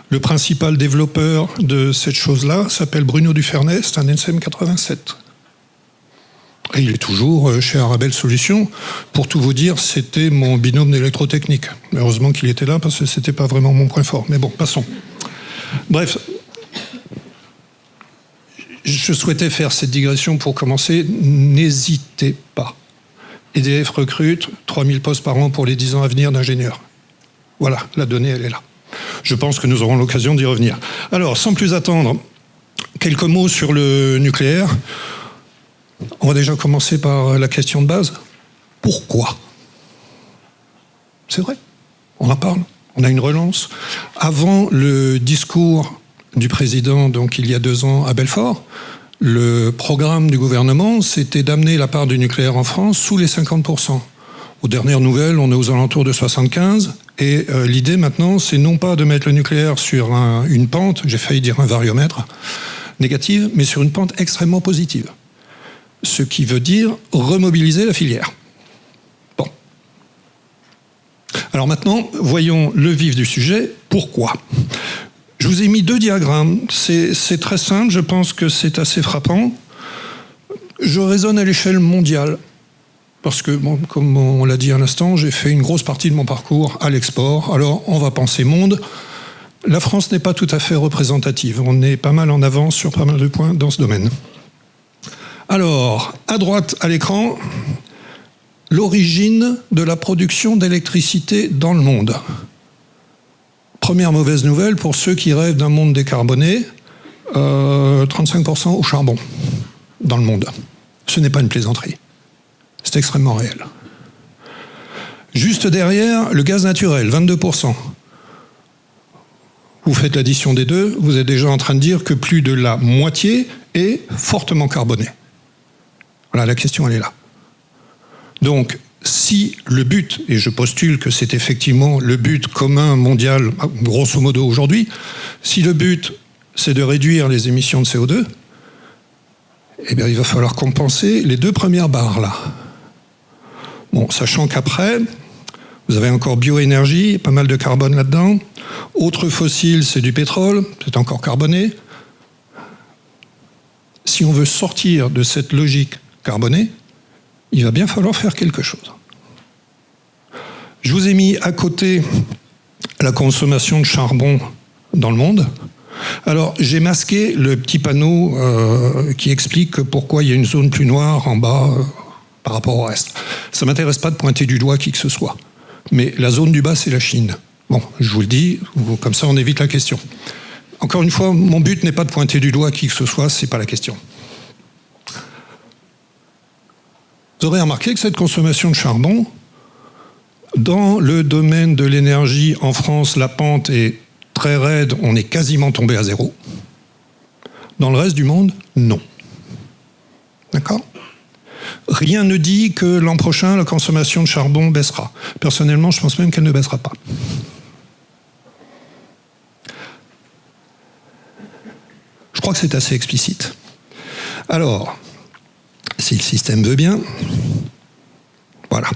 Le principal développeur de cette chose-là s'appelle Bruno Dufernay, c'est un NSEM 87. Et il est toujours chez Arabelle Solutions. Pour tout vous dire, c'était mon binôme d'électrotechnique. Heureusement qu'il était là, parce que c'était pas vraiment mon point fort. Mais bon, passons. Bref, je souhaitais faire cette digression pour commencer. N'hésitez pas. EDF recrute 3000 postes par an pour les 10 ans à venir d'ingénieurs. Voilà, la donnée, elle est là. Je pense que nous aurons l'occasion d'y revenir. Alors, sans plus attendre, quelques mots sur le nucléaire. On va déjà commencer par la question de base. Pourquoi ? C'est vrai, on en parle, on a une relance. Avant le discours du président, donc il y a 2 ans à Belfort, le programme du gouvernement, c'était d'amener la part du nucléaire en France sous les 50%. Aux dernières nouvelles, on est aux alentours de 75%. Et l'idée maintenant, c'est non pas de mettre le nucléaire sur une pente, j'ai failli dire un variomètre, négative, mais sur une pente extrêmement positive. Ce qui veut dire remobiliser la filière. Bon. Alors maintenant, voyons le vif du sujet. Pourquoi ? Je vous ai mis 2 diagrammes. C'est très simple, je pense que c'est assez frappant. Je raisonne à l'échelle mondiale. Parce que, bon, comme on l'a dit à l'instant, j'ai fait une grosse partie de mon parcours à l'export. Alors, on va penser monde. La France n'est pas tout à fait représentative. On est pas mal en avance sur pas mal de points dans ce domaine. Alors, à droite à l'écran, l'origine de la production d'électricité dans le monde. Première mauvaise nouvelle pour ceux qui rêvent d'un monde décarboné, 35% au charbon dans le monde. Ce n'est pas une plaisanterie. C'est extrêmement réel. Juste derrière, le gaz naturel, 22%. Vous faites l'addition des deux, vous êtes déjà en train de dire que plus de la moitié est fortement carboné. Voilà, la question, elle est là. Donc, si le but, et je postule que c'est effectivement le but commun mondial, grosso modo aujourd'hui, si le but, c'est de réduire les émissions de CO2, eh bien, il va falloir compenser les 2 premières barres, là. Bon, sachant qu'après, vous avez encore bioénergie, pas mal de carbone là-dedans. Autre fossile, c'est du pétrole, c'est encore carboné. Si on veut sortir de cette logique carbonée, il va bien falloir faire quelque chose. Je vous ai mis à côté la consommation de charbon dans le monde. Alors, j'ai masqué le petit panneau qui explique pourquoi il y a une zone plus noire en bas par rapport au reste. Ça ne m'intéresse pas de pointer du doigt qui que ce soit. Mais la zone du bas, c'est la Chine. Bon, je vous le dis, comme ça on évite la question. Encore une fois, mon but n'est pas de pointer du doigt qui que ce soit, c'est pas la question. Vous aurez remarqué que cette consommation de charbon, dans le domaine de l'énergie en France, la pente est très raide, on est quasiment tombé à 0. Dans le reste du monde, non. D'accord ? Rien ne dit que l'an prochain, la consommation de charbon baissera. Personnellement, je pense même qu'elle ne baissera pas. Je crois que c'est assez explicite. Alors, si le système veut bien, voilà.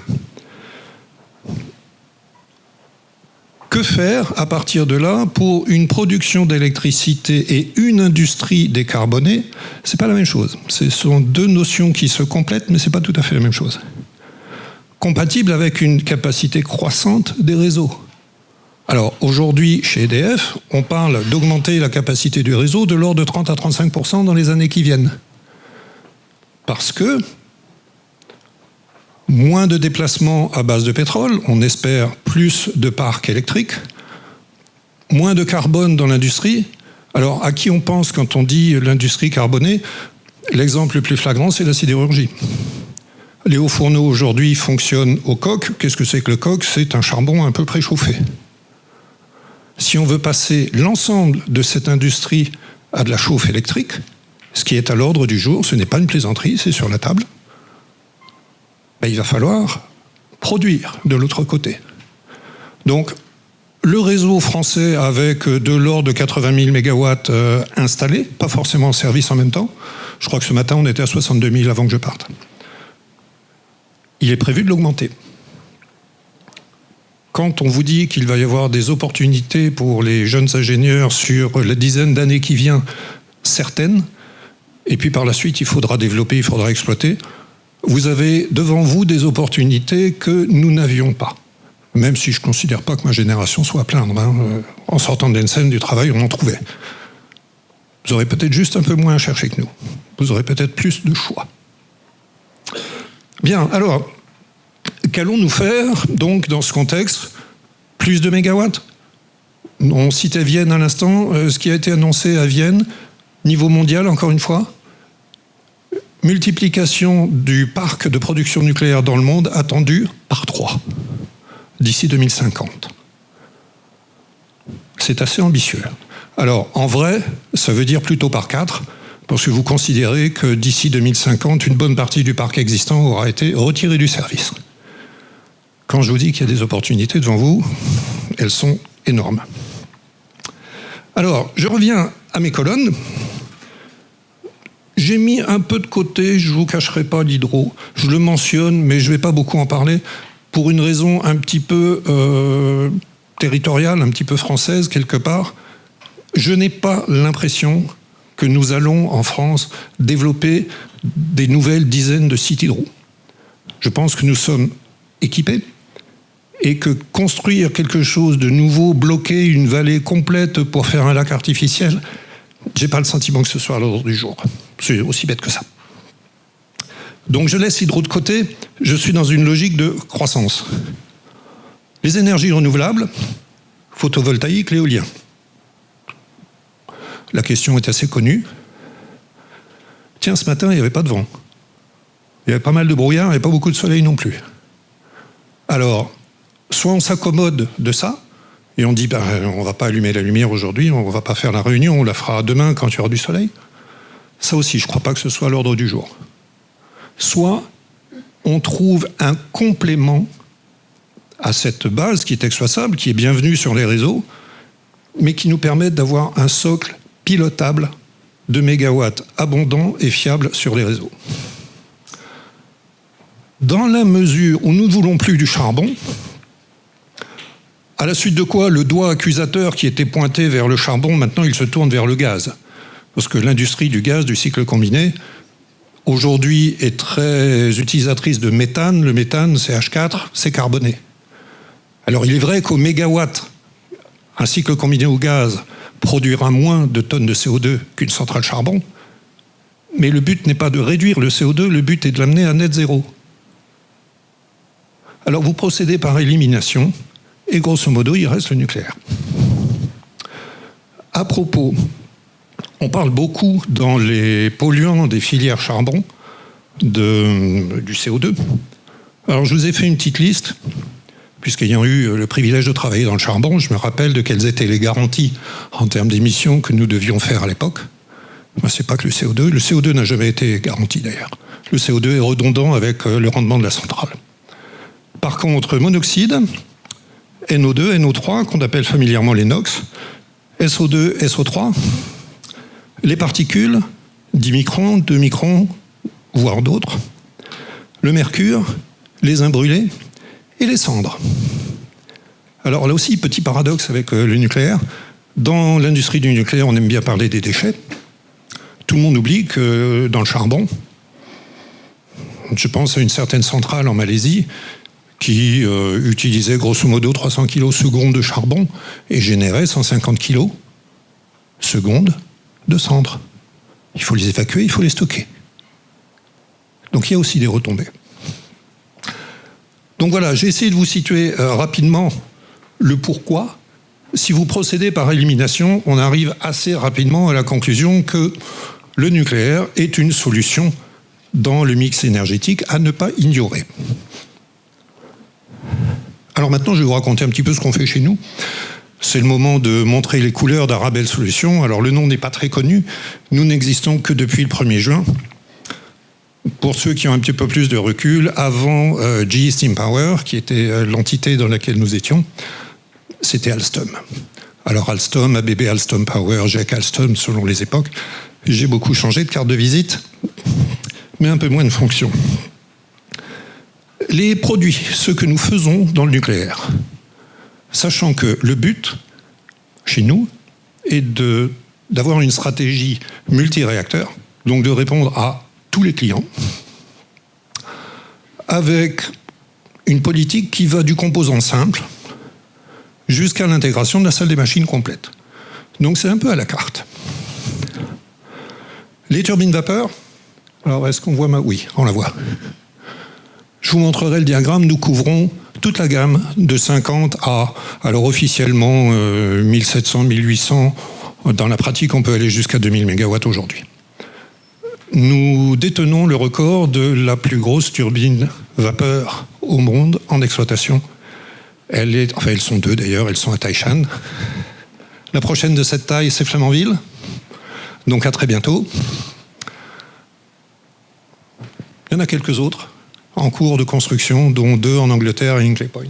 Que faire à partir de là pour une production d'électricité et une industrie décarbonée? C'est pas la même chose. Ce sont 2 notions qui se complètent, mais c'est pas tout à fait la même chose. Compatible avec une capacité croissante des réseaux. Alors aujourd'hui, chez EDF, on parle d'augmenter la capacité du réseau de l'ordre de 30 à 35% dans les années qui viennent. Parce que moins de déplacements à base de pétrole, on espère plus de parcs électriques, moins de carbone dans l'industrie. Alors, à qui on pense quand on dit l'industrie carbonée? L'exemple le plus flagrant, c'est la sidérurgie. Les hauts fourneaux aujourd'hui fonctionnent au coke. Qu'est-ce que c'est que le coke? C'est un charbon un peu préchauffé. Si on veut passer l'ensemble de cette industrie à de la chauffe électrique, ce qui est à l'ordre du jour, ce n'est pas une plaisanterie, c'est sur la table, ben, il va falloir produire de l'autre côté. Donc, le réseau français avec de l'ordre de 80 000 mégawatts installés, pas forcément en service en même temps, je crois que ce matin on était à 62 000 avant que je parte. Il est prévu de l'augmenter. Quand on vous dit qu'il va y avoir des opportunités pour les jeunes ingénieurs sur la dizaine d'années qui vient, certaines, et puis par la suite il faudra développer, il faudra exploiter, vous avez devant vous des opportunités que nous n'avions pas. Même si je ne considère pas que ma génération soit à plaindre. En sortant de l'ENSEM, du travail, on en trouvait. Vous aurez peut-être juste un peu moins à chercher que nous. Vous aurez peut-être plus de choix. Bien, alors, qu'allons-nous faire, donc, dans ce contexte? Plus de mégawatts? On citait Vienne à l'instant. Ce qui a été annoncé à Vienne, niveau mondial, encore une fois, multiplication du parc de production nucléaire dans le monde attendue par 3 d'ici 2050. C'est assez ambitieux. Alors, en vrai, ça veut dire plutôt par 4, parce que vous considérez que d'ici 2050, une bonne partie du parc existant aura été retirée du service. Quand je vous dis qu'il y a des opportunités devant vous, elles sont énormes. Alors, je reviens à mes colonnes. J'ai mis un peu de côté, je ne vous cacherai pas, l'hydro. Je le mentionne, mais je ne vais pas beaucoup en parler, pour une raison un petit peu territoriale, un petit peu française, quelque part. Je n'ai pas l'impression que nous allons, en France, développer des nouvelles dizaines de sites hydro. Je pense que nous sommes équipés et que construire quelque chose de nouveau, bloquer une vallée complète pour faire un lac artificiel, j'ai pas le sentiment que ce soit à l'ordre du jour. C'est aussi bête que ça. Donc je laisse l'hydro de côté, je suis dans une logique de croissance. Les énergies renouvelables, photovoltaïque, l'éolien. La question est assez connue. Tiens, ce matin, il n'y avait pas de vent. Il y avait pas mal de brouillard, il n'y avait pas beaucoup de soleil non plus. Alors, soit on s'accommode de ça, et on dit, on ne va pas allumer la lumière aujourd'hui, on ne va pas faire la réunion, on la fera demain quand il y aura du soleil. Ça aussi, je ne crois pas que ce soit à l'ordre du jour. Soit on trouve un complément à cette base qui est exploitable, qui est bienvenue sur les réseaux, mais qui nous permet d'avoir un socle pilotable de mégawatts abondants et fiables sur les réseaux. Dans la mesure où nous ne voulons plus du charbon, à la suite de quoi le doigt accusateur qui était pointé vers le charbon, maintenant il se tourne vers le gaz. Parce que l'industrie du gaz, du cycle combiné, aujourd'hui est très utilisatrice de méthane. Le méthane, CH4, c'est carboné. Alors il est vrai qu'au mégawatt, un cycle combiné au gaz produira moins de tonnes de CO2 qu'une centrale charbon, mais le but n'est pas de réduire le CO2, le but est de l'amener à net zéro. Alors vous procédez par élimination, et grosso modo, il reste le nucléaire. À propos, on parle beaucoup dans les polluants des filières charbon du CO2. Alors je vous ai fait une petite liste, puisqu'ayant eu le privilège de travailler dans le charbon, je me rappelle de quelles étaient les garanties en termes d'émissions que nous devions faire à l'époque. Moi, c'est pas que le CO2. Le CO2 n'a jamais été garanti d'ailleurs. Le CO2 est redondant avec le rendement de la centrale. Par contre, monoxyde, NO2, NO3, qu'on appelle familièrement les NOx, SO2, SO3, les particules, 10 microns, 2 microns, voire d'autres, le mercure, les imbrûlés et les cendres. Alors là aussi, petit paradoxe avec le nucléaire. Dans l'industrie du nucléaire, on aime bien parler des déchets. Tout le monde oublie que dans le charbon, je pense à une certaine centrale en Malaisie qui utilisait grosso modo 300 kg secondes de charbon et générait 150 kg secondes de cendres. Il faut les évacuer, il faut les stocker. Donc il y a aussi des retombées. Donc voilà, j'ai essayé de vous situer rapidement le pourquoi. Si vous procédez par élimination, on arrive assez rapidement à la conclusion que le nucléaire est une solution dans le mix énergétique à ne pas ignorer. Alors maintenant, je vais vous raconter un petit peu ce qu'on fait chez nous. C'est le moment de montrer les couleurs d'Arabelle Solutions. Alors le nom n'est pas très connu. Nous n'existons que depuis le 1er juin. Pour ceux qui ont un petit peu plus de recul, avant GE Steam Power, qui était l'entité dans laquelle nous étions, c'était Alstom. Alors Alstom, ABB Alstom Power, GEC Alstom, selon les époques. J'ai beaucoup changé de carte de visite, mais un peu moins de fonctions. Les produits, ce que nous faisons dans le nucléaire, sachant que le but, chez nous, est d'avoir une stratégie multiréacteur, donc de répondre à tous les clients. avec une politique qui va du composant simple jusqu'à l'intégration de la salle des machines complète. Donc c'est un peu à la carte. Les turbines vapeur, alors est-ce qu'on voit Oui, on la voit. Je vous montrerai le diagramme, nous couvrons toute la gamme de 50 à, alors officiellement 1700, 1800, dans la pratique on peut aller jusqu'à 2000 MW aujourd'hui. Nous détenons le record de la plus grosse turbine vapeur au monde en exploitation. Elles sont deux d'ailleurs, elles sont à Taishan. La prochaine de cette taille, c'est Flamanville. Donc à très bientôt. Il y en a quelques autres en cours de construction, dont 2 en Angleterre et Hinkley Point.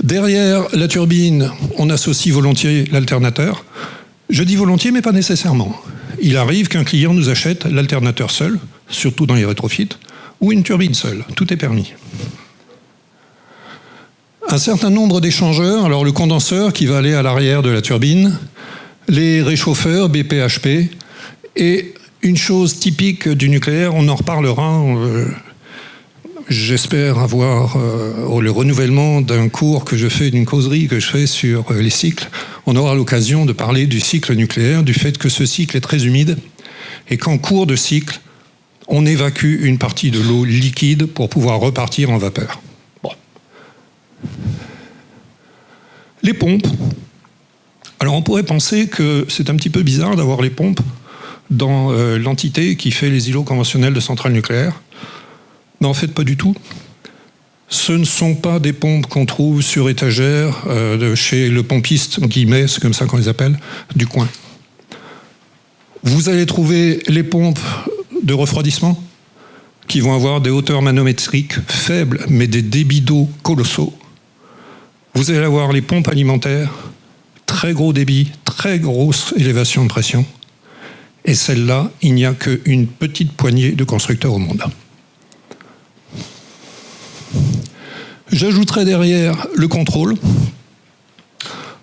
Derrière la turbine, on associe volontiers l'alternateur. Je dis volontiers, mais pas nécessairement. Il arrive qu'un client nous achète l'alternateur seul, surtout dans les rétrofits, ou une turbine seule. Tout est permis. Un certain nombre d'échangeurs, alors le condenseur qui va aller à l'arrière de la turbine, les réchauffeurs BPHP, et une chose typique du nucléaire, on en reparlera, j'espère avoir le renouvellement d'un cours que je fais, d'une causerie que je fais sur les cycles. On aura l'occasion de parler du cycle nucléaire, du fait que ce cycle est très humide et qu'en cours de cycle, on évacue une partie de l'eau liquide pour pouvoir repartir en vapeur. Bon. Les pompes. Alors on pourrait penser que c'est un petit peu bizarre d'avoir les pompes dans l'entité qui fait les îlots conventionnels de centrales nucléaires. Mais en fait, pas du tout. Ce ne sont pas des pompes qu'on trouve sur étagère chez le pompiste, guillemets, c'est comme ça qu'on les appelle, du coin. Vous allez trouver les pompes de refroidissement qui vont avoir des hauteurs manométriques faibles, mais des débits d'eau colossaux. Vous allez avoir les pompes alimentaires, très gros débit, très grosse élévation de pression. Et celle-là, il n'y a qu'une petite poignée de constructeurs au monde. J'ajouterai derrière le contrôle.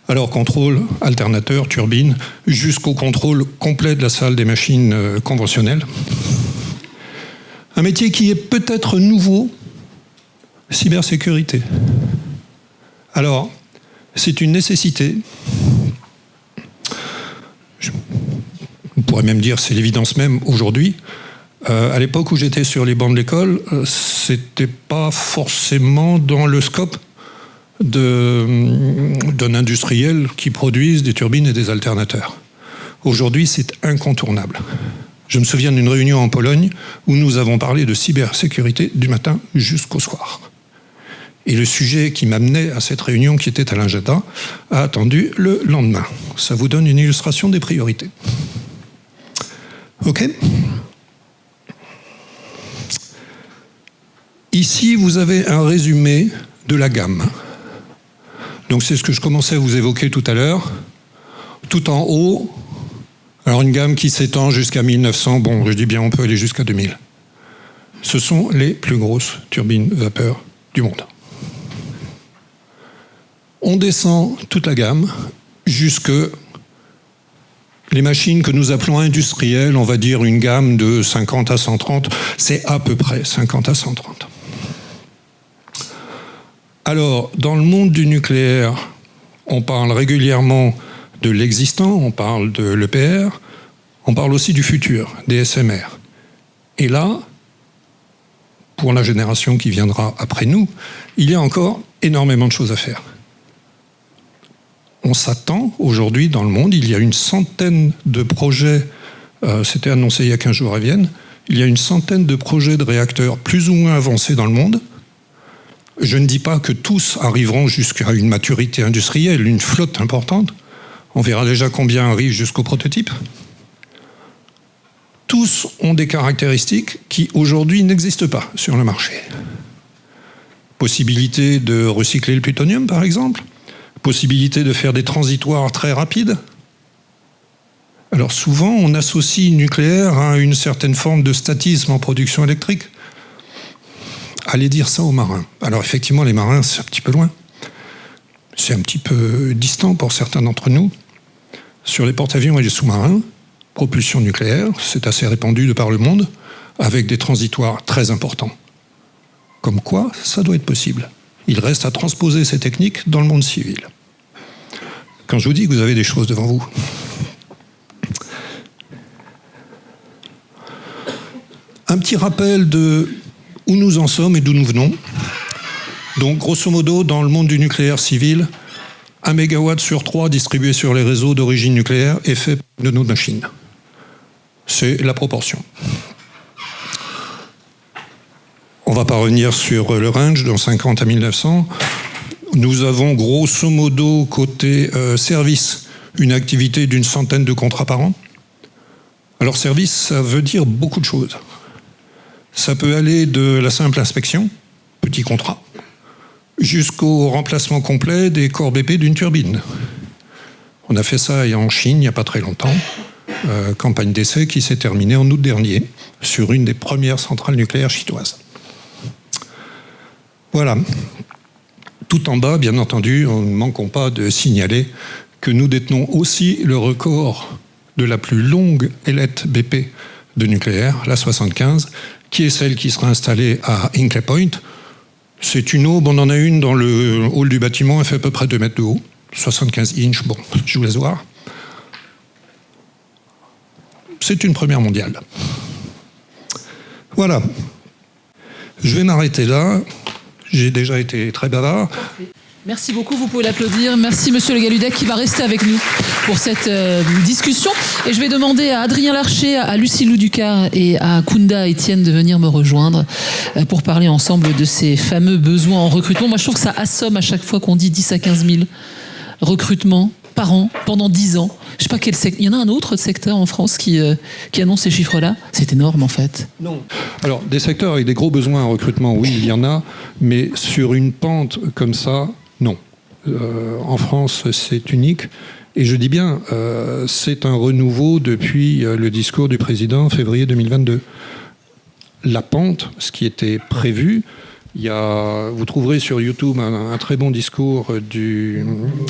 Alors contrôle, alternateur, turbine, jusqu'au contrôle complet de la salle des machines conventionnelles. Un métier qui est peut-être nouveau, cybersécurité. Alors, c'est une nécessité. On pourrait même dire c'est l'évidence même aujourd'hui. À l'époque où j'étais sur les bancs de l'école, c'était pas forcément dans le scope d'un industriel qui produise des turbines et des alternateurs. Aujourd'hui, c'est incontournable. Je me souviens d'une réunion en Pologne où nous avons parlé de cybersécurité du matin jusqu'au soir. Et le sujet qui m'amenait à cette réunion, qui était à l'agenda, a attendu le lendemain. Ça vous donne une illustration des priorités. OK ? Ici, vous avez un résumé de la gamme. Donc c'est ce que je commençais à vous évoquer tout à l'heure. Tout en haut, alors une gamme qui s'étend jusqu'à 1900, bon, je dis bien on peut aller jusqu'à 2000. Ce sont les plus grosses turbines vapeur du monde. On descend toute la gamme jusque les machines que nous appelons industrielles, on va dire une gamme de 50 à 130, c'est à peu près 50 à 130. Alors, dans le monde du nucléaire, on parle régulièrement de l'existant, on parle de l'EPR, on parle aussi du futur, des SMR. Et là, pour la génération qui viendra après nous, il y a encore énormément de choses à faire. On s'attend aujourd'hui dans le monde, il y a une centaine de projets, c'était annoncé il y a 15 jours à Vienne, il y a une centaine de projets de réacteurs plus ou moins avancés dans le monde. Je ne dis pas que tous arriveront jusqu'à une maturité industrielle, une flotte importante. On verra déjà combien arrivent jusqu'au prototype. Tous ont des caractéristiques qui aujourd'hui n'existent pas sur le marché. Possibilité de recycler le plutonium, par exemple. Possibilité de faire des transitoires très rapides. Alors souvent, on associe le nucléaire à une certaine forme de statisme en production électrique. Allez dire ça aux marins. Alors effectivement, les marins, c'est un petit peu loin. C'est un petit peu distant pour certains d'entre nous. Sur les porte-avions et les sous-marins, propulsion nucléaire, c'est assez répandu de par le monde. avec des transitoires très importants. Comme quoi, ça doit être possible. Il reste à transposer ces techniques dans le monde civil. Quand je vous dis que vous avez des choses devant vous, un petit rappel de où nous en sommes et d'où nous venons. Donc, grosso modo, dans le monde du nucléaire civil, 1 mégawatt sur 3 distribué sur les réseaux d'origine nucléaire est fait de nos machines. C'est la proportion. On ne va pas revenir sur le range, dans 50 à 1900. Nous avons grosso modo, côté service, une activité d'une centaine de contrats par an. Alors service, ça veut dire beaucoup de choses. Ça peut aller de la simple inspection, petit contrat, jusqu'au remplacement complet des corps BP d'une turbine. On a fait ça en Chine il n'y a pas très longtemps. Campagne d'essai qui s'est terminée en août dernier sur une des premières centrales nucléaires chinoises. Voilà. Tout en bas, bien entendu, nous ne manquons pas de signaler que nous détenons aussi le record de la plus longue ailette BP de nucléaire, la 75, qui est celle qui sera installée à Hinkley Point. C'est une aube, on en a une dans le hall du bâtiment, elle fait à peu près 2 mètres de haut, 75 inches, bon, je vous laisse voir. C'est une première mondiale. Voilà. Je vais m'arrêter là. J'ai déjà été très bavard. Merci beaucoup, vous pouvez l'applaudir. Merci Monsieur Le Galludec qui va rester avec nous pour cette discussion. Et je vais demander à Adrien Larcher, à Lucie Ducard et à Kounda Etienne de venir me rejoindre pour parler ensemble de ces fameux besoins en recrutement. Moi, je trouve que ça assomme à chaque fois qu'on dit 10 à 15 000 recrutements par an pendant 10 ans. Je sais pas quel secteur. Il y en a un autre secteur en France qui annonce ces chiffres-là. C'est énorme en fait. Non. Alors des secteurs avec des gros besoins en recrutement, oui, il y en a, mais sur une pente comme ça, non. En France, c'est unique. Et je dis bien, c'est un renouveau depuis le discours du président en février 2022. La pente, ce qui était prévu, vous trouverez sur YouTube un très bon discours du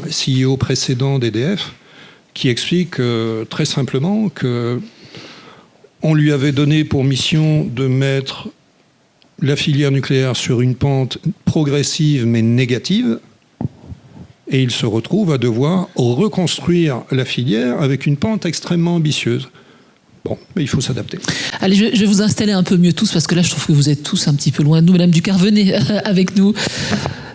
CEO précédent d'EDF qui explique très simplement qu'on lui avait donné pour mission de mettre la filière nucléaire sur une pente progressive mais négative, et il se retrouve à devoir reconstruire la filière avec une pente extrêmement ambitieuse. Bon, mais il faut s'adapter. Allez, je vais vous installer un peu mieux tous, parce que là, je trouve que vous êtes tous un petit peu loin de nous. Madame Ducard, venez avec nous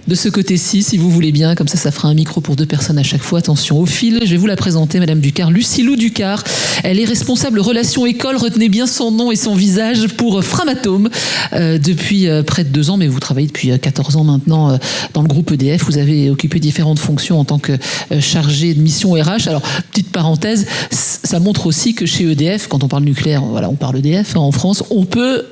de ce côté-ci, si vous voulez bien. Comme ça fera un micro pour 2 personnes à chaque fois. Attention au fil. Je vais vous la présenter, Madame Ducard. Lucie Ducard. Elle est responsable relations école. Retenez bien son nom et son visage pour Framatome depuis près de 2 ans. Mais vous travaillez depuis 14 ans maintenant dans le groupe EDF. Vous avez occupé différentes fonctions en tant que chargée de mission RH. Alors, petite parenthèse, ça montre aussi que chez EDF, quand on parle nucléaire, voilà, on parle EDF en France, on peut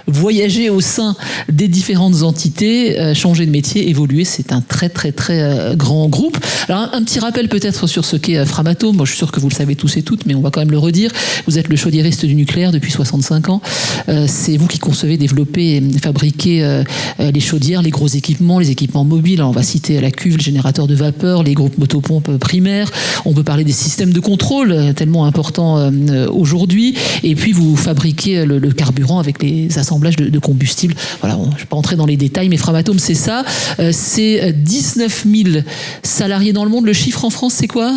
voyager au sein des différentes entités, changer de métier, évoluer. C'est un très très très grand groupe. Alors un petit rappel peut-être sur ce qu'est Framatome. Moi je suis sûr que vous le savez tous et toutes, mais on va quand même le redire. Vous êtes le chaudiériste du nucléaire depuis 65 ans. C'est vous qui concevez, développez et fabriquez les chaudières, les gros équipements, les équipements mobiles. Alors, on va citer la cuve, le générateur de vapeur, les groupes motopompes primaires. On peut parler des systèmes de contrôle tellement importants aujourd'hui. Et puis vous fabriquez le carburant avec les assemblages de combustible. Voilà, je ne vais pas entrer dans les détails, mais Framatome c'est ça. C'est 19 000 salariés dans le monde. Le chiffre en France, c'est quoi ?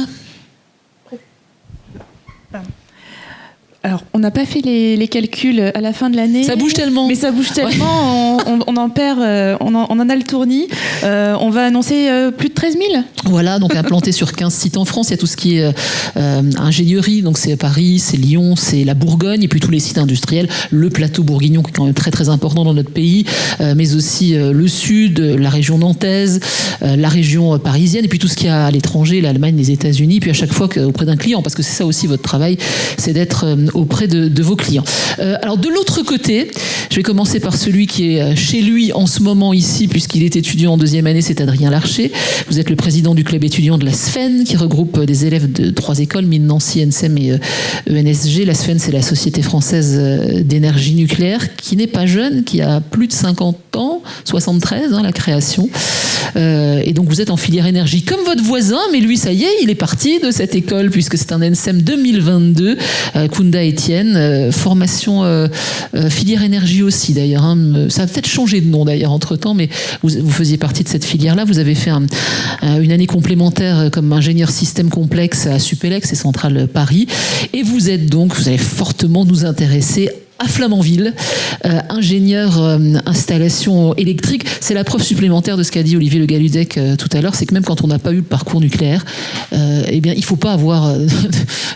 Alors, on n'a pas fait les calculs à la fin de l'année. Ça bouge tellement. Mais ça bouge tellement, ouais. on en perd, on en a le tournis. On va annoncer plus de 13 000. Voilà, donc implanté sur 15 sites en France. Il y a tout ce qui est ingénierie, donc c'est Paris, c'est Lyon, c'est la Bourgogne, et puis tous les sites industriels, le plateau bourguignon qui est quand même très très important dans notre pays, mais aussi le sud, la région nantaise, la région parisienne, et puis tout ce qu'il y a à l'étranger, l'Allemagne, les États-Unis, puis à chaque fois auprès d'un client, parce que c'est ça aussi votre travail, c'est d'être auprès de vos clients. Alors de l'autre côté, je vais commencer par celui qui est chez lui en ce moment ici, puisqu'il est étudiant en 2e année, c'est Adrien Larcher. Vous êtes le président du club étudiant de la SFEN, qui regroupe des élèves de 3 écoles, Mines Nancy, NSEM et ENSG. La SFEN, c'est la Société Française d'Énergie Nucléaire, qui n'est pas jeune, qui a plus de 50 ans, 73, la création. Et donc vous êtes en filière énergie comme votre voisin, mais lui, ça y est, il est parti de cette école, puisque c'est un NSEM 2022. Kounda Reda Etienne, formation filière énergie aussi d'ailleurs. Hein. Ça a peut-être changé de nom d'ailleurs entre-temps, mais vous faisiez partie de cette filière-là. Vous avez fait une année complémentaire comme ingénieur système complexe à Supélec, c'est Centrale Paris. Et vous allez fortement nous intéresser à Flamanville, ingénieur installation électrique. C'est la preuve supplémentaire de ce qu'a dit Olivier Le Galludec tout à l'heure, c'est que même quand on n'a pas eu le parcours nucléaire, eh bien, il ne faut pas avoir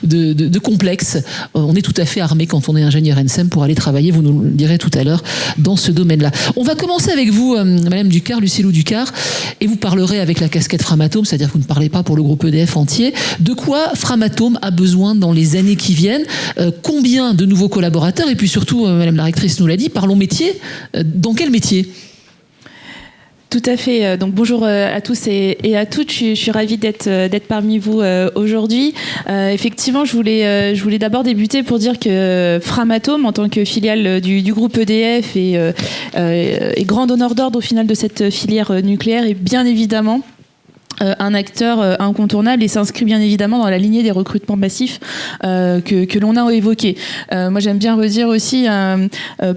de complexe. On est tout à fait armé quand on est ingénieur NSEM pour aller travailler, vous nous le direz tout à l'heure, dans ce domaine-là. On va commencer avec vous, Madame Ducard, Lucilou Ducard, et vous parlerez avec la casquette Framatome, c'est-à-dire que vous ne parlez pas pour le groupe EDF entier. De quoi Framatome a besoin dans les années qui viennent? Combien de nouveaux collaborateurs? Et puis surtout, Madame la rectrice nous l'a dit, parlons métier. Dans quel métier? Tout à fait. Donc bonjour à tous et à toutes. Je suis ravie d'être parmi vous aujourd'hui. Effectivement, je voulais d'abord débuter pour dire que Framatome, en tant que filiale du groupe EDF, est grand donneur d'ordre au final de cette filière nucléaire, et bien évidemment un acteur incontournable, et s'inscrit bien évidemment dans la lignée des recrutements massifs que l'on a évoqués. Moi, j'aime bien redire aussi,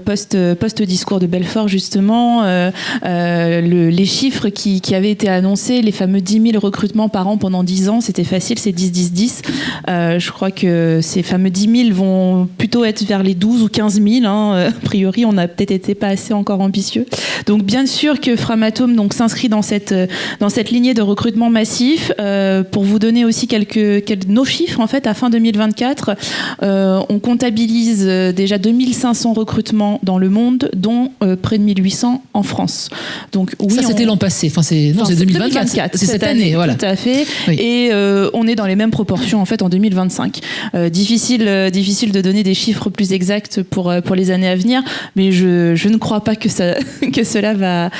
post-discours de Belfort, justement, les chiffres qui avaient été annoncés, les fameux 10 000 recrutements par an pendant 10 ans, c'était facile, c'est 10-10-10. Je crois que ces fameux 10 000 vont plutôt être vers les 12 ou 15 000. A priori, on n'a peut-être été pas assez encore ambitieux. Donc, bien sûr que Framatome s'inscrit dans cette lignée de recrutement massif. Pour vous donner aussi nos chiffres, en fait, à fin 2024, on comptabilise déjà 2500 recrutements dans le monde, dont près de 1800 en France. Donc, oui, ça, c'était l'an passé. C'est 2024. C'est cette année. Voilà. Tout à fait. Oui. Et on est dans les mêmes proportions, en fait, en 2025. Difficile de donner des chiffres plus exacts pour les années à venir, mais je ne crois pas que cela va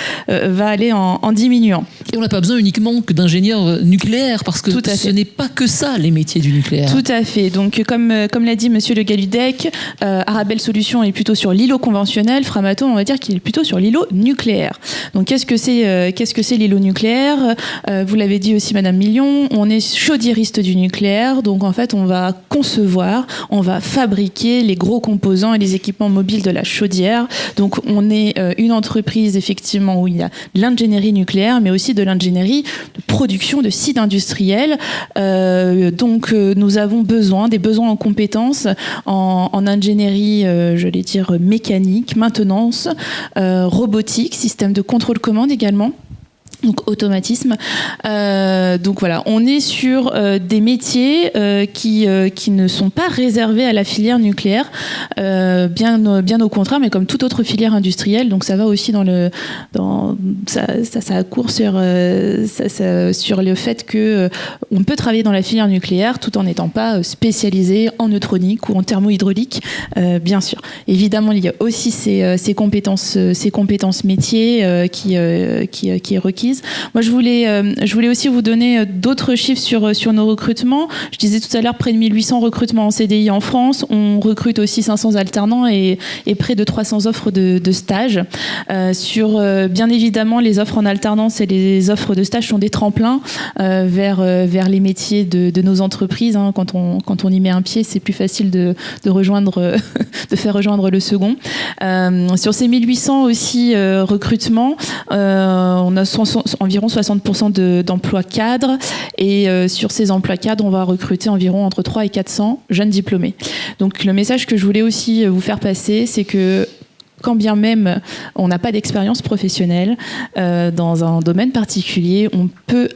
aller en diminuant. Et on n'a pas besoin uniquement que d'ingénieurs nucléaires, parce que ce n'est pas que ça, les métiers du nucléaire. Tout à fait. Donc, comme l'a dit Monsieur Le Galludec, Arabelle Solutions est plutôt sur l'îlot conventionnel. Framatome, on va dire qu'il est plutôt sur l'îlot nucléaire. Donc, qu'est-ce que c'est l'îlot nucléaire? Vous l'avez dit aussi, Madame Million, on est chaudiériste du nucléaire. Donc, en fait, on va concevoir, on va fabriquer les gros composants et les équipements mobiles de la chaudière. Donc, on est une entreprise, effectivement, où il y a de l'ingénierie nucléaire, mais aussi de l'ingénierie de production de sites industriels. Donc, nous avons des besoins en compétences en ingénierie, j'allais dire mécanique, maintenance, robotique, système de contrôle-commande également. Donc automatisme. Donc voilà, on est sur des métiers qui ne sont pas réservés à la filière nucléaire, bien au contraire, mais comme toute autre filière industrielle. Donc ça va aussi ça accourt sur le fait que on peut travailler dans la filière nucléaire tout en n'étant pas spécialisé en neutronique ou en thermohydraulique, bien sûr. Évidemment, il y a aussi ces compétences métiers qui est requise. Moi, je voulais aussi vous donner d'autres chiffres sur nos recrutements. Je disais tout à l'heure, près de 1800 recrutements en CDI en France. On recrute aussi 500 alternants et près de 300 offres de stage. Bien évidemment, les offres en alternance et les offres de stage sont des tremplins vers les métiers de nos entreprises. Hein. Quand on y met un pied, c'est plus facile de faire rejoindre le second. Sur ces 1800 aussi recrutements, on a environ 60% d'emplois cadres, et sur ces emplois cadres, on va recruter environ entre 300 et 400 jeunes diplômés. Donc le message que je voulais aussi vous faire passer, c'est que quand bien même on n'a pas d'expérience professionnelle dans un domaine particulier, on peut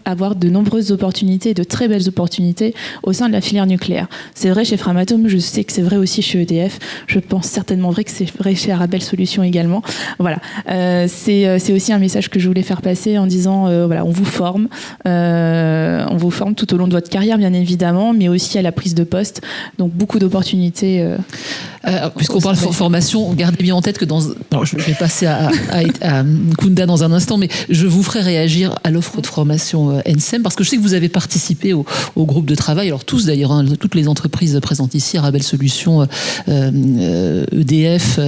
avoir de nombreuses opportunités, de très belles opportunités au sein de la filière nucléaire. C'est vrai chez Framatome, je sais que c'est vrai aussi chez EDF, je pense certainement vrai que c'est vrai chez Arabelle Solutions également. Voilà, c'est aussi un message que je voulais faire passer en disant, voilà, on vous forme tout au long de votre carrière, bien évidemment, mais aussi à la prise de poste, donc beaucoup d'opportunités. Puisqu'on parle formation, gardez bien en tête que alors je vais passer à Kunda dans un instant, mais je vous ferai réagir à l'offre de formation NSEM, parce que je sais que vous avez participé au groupe de travail, alors tous d'ailleurs, hein, toutes les entreprises présentes ici, Arabel Solutions, EDF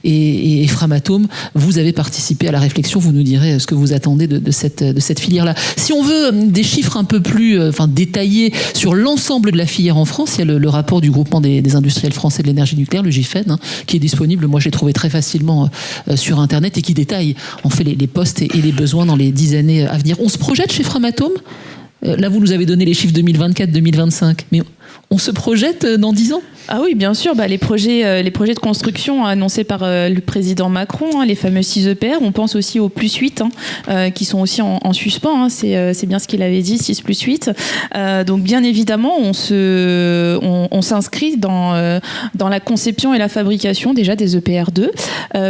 et Framatome, vous avez participé à la réflexion, vous nous direz ce que vous attendez de cette filière-là. Si on veut des chiffres un peu plus détaillés sur l'ensemble de la filière en France, il y a le rapport du groupement des industriels français de l'énergie nucléaire, le GIFEN, hein, qui est disponible, moi je l'ai trouvé très facilement sur Internet, et qui détaille en fait les postes et les besoins dans les 10 années à venir. On se projette chez Framatome ? Là, vous nous avez donné les chiffres 2024-2025, mais on se projette dans 10 ans ? Ah oui, bien sûr. Les projets de construction annoncés par le président Macron, hein, les fameux 6 EPR, on pense aussi aux plus 8, qui sont aussi en suspens. Hein, c'est bien ce qu'il avait dit, 6 plus 8. Donc bien évidemment, on s'inscrit dans la conception et la fabrication déjà des EPR2.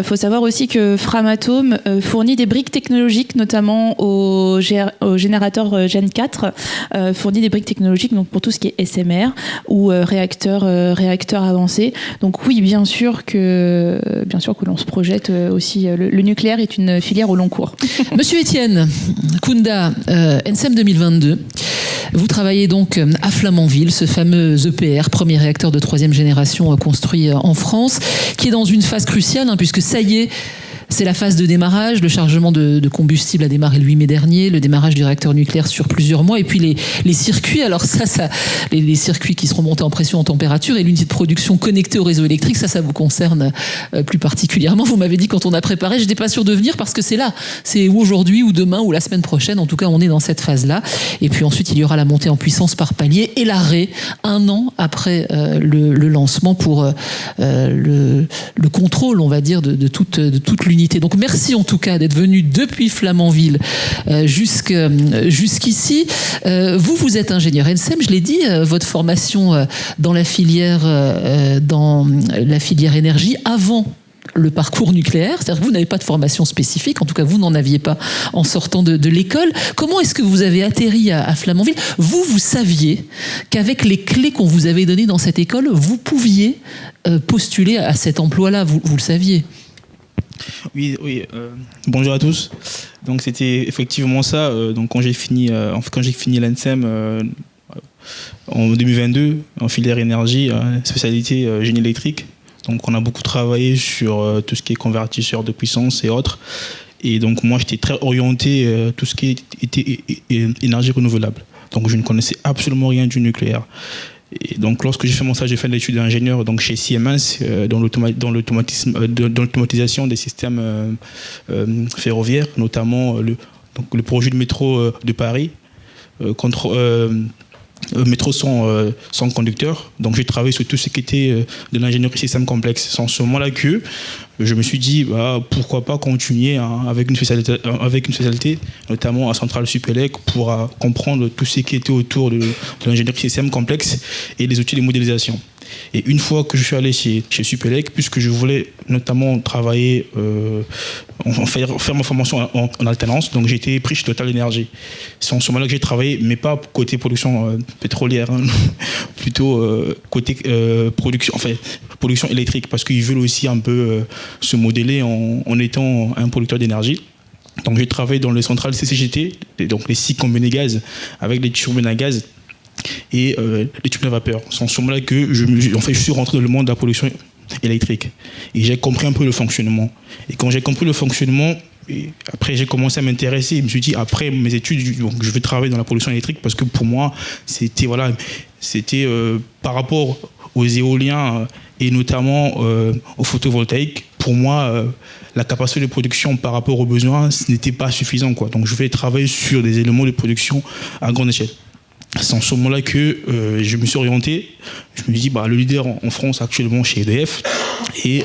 Faut savoir aussi que Framatome fournit des briques technologiques, notamment au générateur Gen 4, fournit des briques technologiques donc pour tout ce qui est SMR ou réacteurs avancés. Donc oui, bien sûr que l'on se projette aussi. Le nucléaire est une filière au long cours. Monsieur Étienne, Kunda, NSEM 2022, vous travaillez donc à Flamanville, ce fameux EPR, premier réacteur de 3e génération construit en France, qui est dans une phase cruciale, hein, puisque ça y est, c'est la phase de démarrage. Le chargement de combustible a démarré le 8 mai dernier, le démarrage du réacteur nucléaire sur plusieurs mois, et puis les circuits, alors les circuits qui seront montés en pression, en température, et l'unité de production connectée au réseau électrique, ça vous concerne plus particulièrement. Vous m'avez dit quand on a préparé, je n'étais pas sûre de venir parce que c'est là, c'est aujourd'hui ou demain ou la semaine prochaine, en tout cas on est dans cette phase-là. Et puis ensuite il y aura la montée en puissance par palier et l'arrêt 1 an après le lancement pour le contrôle, on va dire, de toute l'unité. Donc merci en tout cas d'être venu depuis Flamanville jusqu'ici. Vous êtes ingénieur NSEM, je l'ai dit, votre formation dans la filière énergie avant le parcours nucléaire, c'est-à-dire que vous n'avez pas de formation spécifique, en tout cas vous n'en aviez pas en sortant de l'école. Comment est-ce que vous avez atterri à Flamanville ? Vous saviez qu'avec les clés qu'on vous avait données dans cette école, vous pouviez postuler à cet emploi-là, vous le saviez ? Oui. Bonjour à tous. Donc c'était effectivement ça. Donc quand j'ai fini l'ANSEM en 2022 en filière énergie, spécialité génie électrique. Donc on a beaucoup travaillé sur tout ce qui est convertisseur de puissance et autres. Et donc moi j'étais très orienté tout ce qui était énergie renouvelable. Donc je ne connaissais absolument rien du nucléaire. Et donc lorsque j'ai fait mon stage, j'ai fait l'étude d'ingénieur donc chez Siemens dans l'automatisation des systèmes ferroviaires, notamment le projet de métro de Paris, métro sans conducteur. Donc j'ai travaillé sur tout ce qui était de l'ingénierie système complexe. C'est en ce moment-là que je me suis dit pourquoi pas continuer avec une spécialité, notamment à Centrale Supélec, pour comprendre tout ce qui était autour de l'ingénierie système complexe et des outils de modélisation. Et une fois que je suis allé chez Supélec, puisque je voulais notamment travailler, faire ma formation en alternance, donc j'ai été pris chez Total Énergie. C'est en ce moment-là que j'ai travaillé, mais pas côté production pétrolière, hein, plutôt côté production électrique, parce qu'ils veulent aussi un peu se modeler en étant un producteur d'énergie. Donc j'ai travaillé dans les centrales CCGT, donc les cycles combinés gaz, avec des turbines à gaz et les turbines à vapeur. C'est en ce moment-là que je suis rentré dans le monde de la production électrique. Et j'ai compris un peu le fonctionnement. Et quand j'ai compris le fonctionnement, après j'ai commencé à m'intéresser. Je me suis dit, après mes études, donc, je vais travailler dans la production électrique, parce que pour moi, c'était par rapport aux éoliens et notamment au photovoltaïque, pour moi, la capacité de production par rapport aux besoins, ce n'était pas suffisant, quoi. Donc je vais travailler sur des éléments de production à grande échelle. C'est en ce moment-là que je me suis orienté. Je me dis, le leader en France actuellement chez EDF, et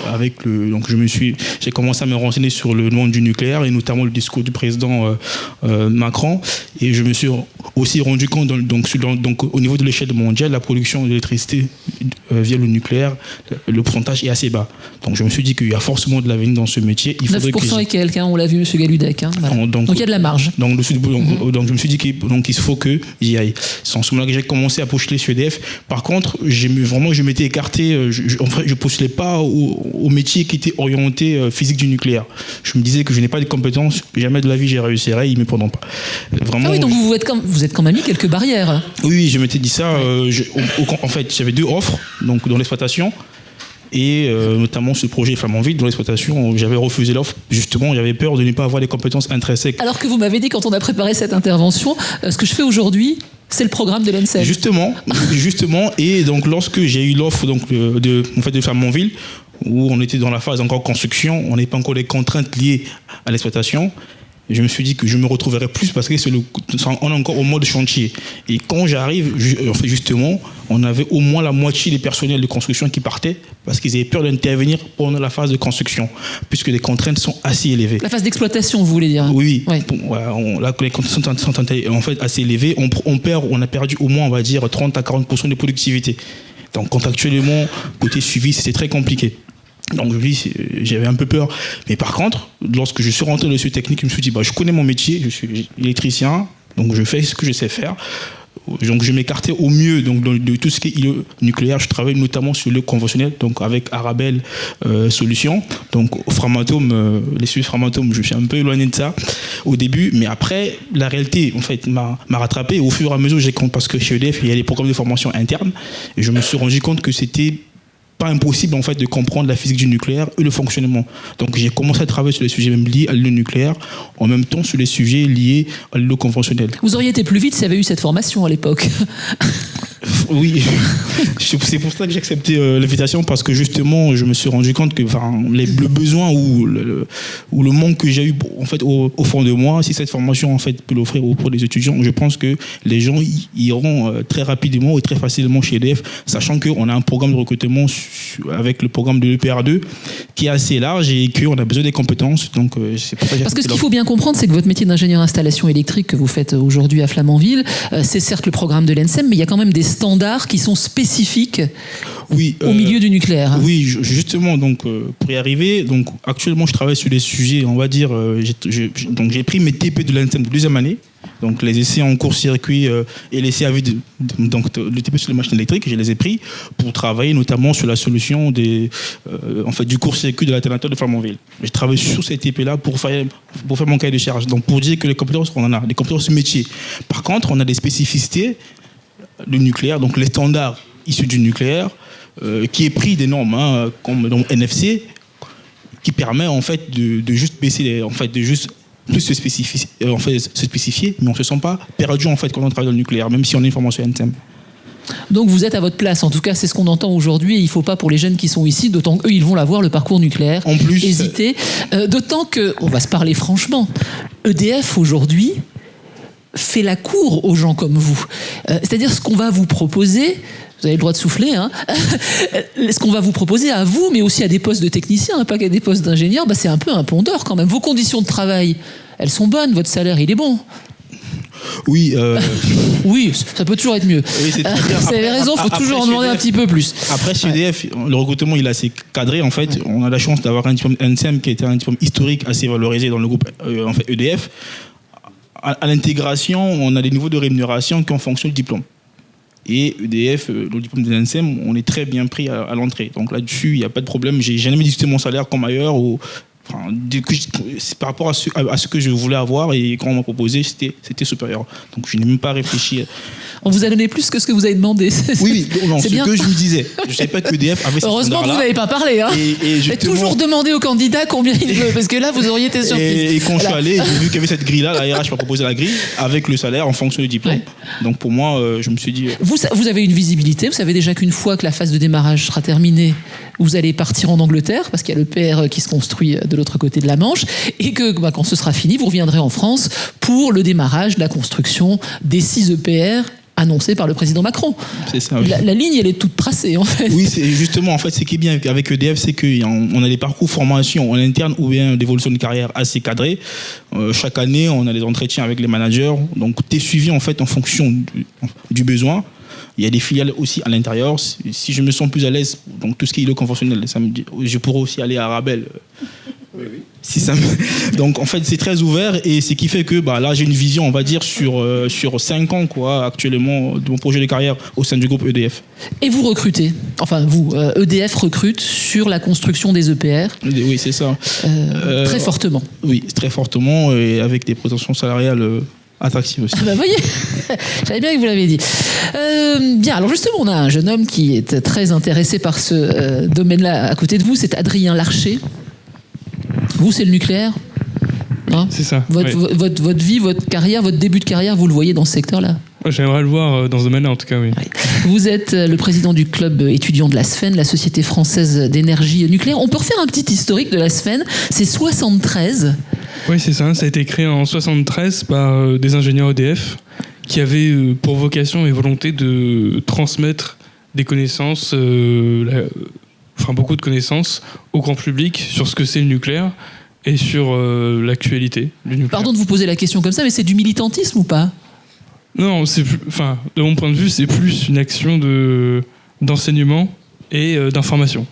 j'ai commencé à me renseigner sur le monde du nucléaire et notamment le discours du président Macron. Et je me suis aussi rendu compte, donc au niveau de l'échelle mondiale, la production d'électricité via le nucléaire, le pourcentage est assez bas. Donc je me suis dit qu'il y a forcément de l'avenir dans ce métier. 9% et quelques, on l'a vu, M. Galudec. Voilà. Donc il y a de la marge. Donc je me suis dit qu'il faut que j'y aille. C'est en ce moment-là que j'ai commencé à postuler sur EDF. Par contre, je m'étais écarté. Je postulais pas au métier qui était orienté physique du nucléaire. Je me disais que je n'ai pas de compétences, jamais de la vie j'y réussirais, ils ne me prendront pas. Vraiment, donc vous êtes quand même mis quelques barrières. Oui, je m'étais dit ça. En fait, j'avais 2 offres donc, dans l'exploitation. Et notamment ce projet Flamanville dans l'exploitation, j'avais refusé l'offre. Justement, j'avais peur de ne pas avoir les compétences intrinsèques. Alors que vous m'avez dit quand on a préparé cette intervention, ce que je fais aujourd'hui, c'est le programme de l'ENSEM. Justement. Et donc lorsque j'ai eu l'offre de Flamanville, où on était dans la phase encore construction, on n'est pas encore les contraintes liées à l'exploitation. Je me suis dit que je me retrouverais plus parce que on est encore au mode chantier. Et quand j'arrive, justement, on avait au moins la moitié des personnels de construction qui partaient parce qu'ils avaient peur d'intervenir pendant la phase de construction, puisque les contraintes sont assez élevées. La phase d'exploitation, vous voulez dire? Oui. Ouais. Les contraintes sont en fait assez élevées. On a perdu au moins, on va dire, 30 à 40% de productivité. Donc contractuellement, côté suivi, c'était très compliqué. Donc j'avais un peu peur. Mais par contre, lorsque je suis rentré dans le technique, je me suis dit, je connais mon métier, je suis électricien, donc je fais ce que je sais faire. Donc je m'écartais au mieux de tout ce qui est nucléaire. Je travaille notamment sur le conventionnel, donc avec Arabelle Solutions. Donc Framatome, les sujets Framatome, je suis un peu éloigné de ça au début. Mais après, la réalité, en fait, m'a rattrapé. Au fur et à mesure, parce que chez EDF, il y a des programmes de formation internes. Et je me suis rendu compte que c'était pas impossible en fait de comprendre la physique du nucléaire et le fonctionnement. Donc j'ai commencé à travailler sur les sujets même liés à l'îlot nucléaire, en même temps sur les sujets liés à l'îlot conventionnel. Vous auriez été plus vite s'il y avait eu cette formation à l'époque. Oui, c'est pour ça que j'ai accepté l'invitation, parce que justement je me suis rendu compte que le besoin ou le manque que j'ai eu en fait au fond de moi, si cette formation en fait peut l'offrir auprès des étudiants, je pense que les gens iront très rapidement et très facilement chez EDF, sachant qu'on a un programme de recrutement avec le programme de l'EPR2 qui est assez large et qu'on a besoin des compétences. Donc c'est pour ça que parce que ce qu'il faut bien comprendre, c'est que votre métier d'ingénieur installation électrique que vous faites aujourd'hui à Flamanville, c'est certes le programme de l'ENSEM, mais il y a quand même des standards qui sont spécifiques au milieu du nucléaire. Oui, justement, donc pour y arriver, donc actuellement je travaille sur des sujets, on va dire, donc j'ai pris mes TP de l'ENSEM de 2e année. Donc les essais en court-circuit et les CAV le TP sur les machines électriques, je les ai pris pour travailler notamment sur la solution du court-circuit de l'alternateur de Flamanville. J'ai travaillé sur ces TP-là pour faire mon cahier de charge. Donc pour dire que les compétences, on en a, des compétences métiers. Par contre, on a des spécificités du nucléaire, donc les standards issus du nucléaire, qui est pris des normes comme donc NFC, qui permet en fait de juste baisser, de juste plus se spécifier, mais on ne se sent pas perdu en fait quand on travaille dans le nucléaire, même si on a une formation NTM. Donc vous êtes à votre place, en tout cas c'est ce qu'on entend aujourd'hui, et il ne faut pas pour les jeunes qui sont ici, d'autant qu'eux ils vont l'avoir le parcours nucléaire, en plus, hésiter, d'autant que, on va se parler franchement, EDF aujourd'hui fait la cour aux gens comme vous. C'est-à-dire ce qu'on va vous proposer, vous avez le droit de souffler, ce qu'on va vous proposer à vous, mais aussi à des postes de techniciens, pas qu'à des postes d'ingénieurs, c'est un peu un pont d'or quand même. Vos conditions de travail, elles sont bonnes, votre salaire, il est bon. Oui. Oui, ça peut toujours être mieux. Oui, c'est très bien. Vous avez raison, il faut toujours en demander un petit peu plus. Après, chez EDF, le recrutement, il est assez cadré. En fait, on a la chance d'avoir un diplôme NSEM qui était un diplôme historique assez valorisé dans le groupe EDF. À l'intégration, on a des niveaux de rémunération qui ont fonction du diplôme. Et EDF, le diplôme de l'ENSEM, on est très bien pris à l'entrée. Donc là-dessus, il n'y a pas de problème. J'ai jamais discuté mon salaire comme ailleurs. C'est par rapport à ce que je voulais avoir, et quand on m'a proposé, c'était supérieur. Donc je n'ai même pas réfléchi. On vous a donné plus que ce que vous avez demandé. Oui, non, c'est ce bien. que je vous disais. Je ne savais pas que EDF avait ce heureusement que vous n'avez pas parlé. Et justement, toujours demander au candidat combien il veut, parce que là, vous auriez été surpris. Et quand je suis allé, j'ai vu qu'il y avait cette grille-là, la RH m'a proposé la grille, avec le salaire en fonction du diplôme. Ouais. Donc pour moi, je me suis dit... Vous avez une visibilité, vous savez déjà qu'une fois que la phase de démarrage sera terminée, vous allez partir en Angleterre, parce qu'il y a le PR qui se construit de l'autre côté de la Manche, et que quand ce sera fini, vous reviendrez en France pour le démarrage de la construction des 6 EPR annoncés par le président Macron. C'est ça, oui. La ligne, elle est toute tracée, en fait. Oui, c'est justement, en fait, ce qui est bien avec EDF, c'est qu'on a des parcours formation en interne ou bien d'évolution de carrière assez cadrés. Chaque année, on a des entretiens avec les managers. Donc, tu es suivi, en fait, en fonction du besoin. Il y a des filiales aussi à l'intérieur. Si je me sens plus à l'aise, donc tout ce qui est le conventionnel, je pourrais aussi aller à Arabelle. Oui. Donc en fait c'est très ouvert et ce qui fait que là j'ai une vision on va dire sur 5 ans quoi actuellement de mon projet de carrière au sein du groupe EDF. Et vous recrutez, enfin vous, EDF recrute sur la construction des EPR. Oui c'est ça. Très fortement. Oui très fortement et avec des prétentions salariales attractive aussi. Ah bah voyez, j'avais bien que vous l'avez dit. Bien, alors justement, on a un jeune homme qui est très intéressé par ce domaine-là à côté de vous, c'est Adrien Larcher. Vous, c'est le nucléaire, hein ? C'est ça. Votre vie, votre carrière, votre début de carrière, vous le voyez dans ce secteur-là ? J'aimerais le voir dans ce domaine-là, en tout cas, oui. Vous êtes le président du club étudiant de la SFEN, la Société française d'énergie nucléaire. On peut refaire un petit historique de la SFEN. C'est 73. Oui, c'est ça. Ça a été créé en 73 par des ingénieurs EDF qui avaient pour vocation et volonté de transmettre des connaissances, beaucoup de connaissances au grand public sur ce que c'est le nucléaire et sur l'actualité du nucléaire. Pardon de vous poser la question comme ça, mais c'est du militantisme ou pas ? Non, de mon point de vue, c'est plus une action d'enseignement et d'information.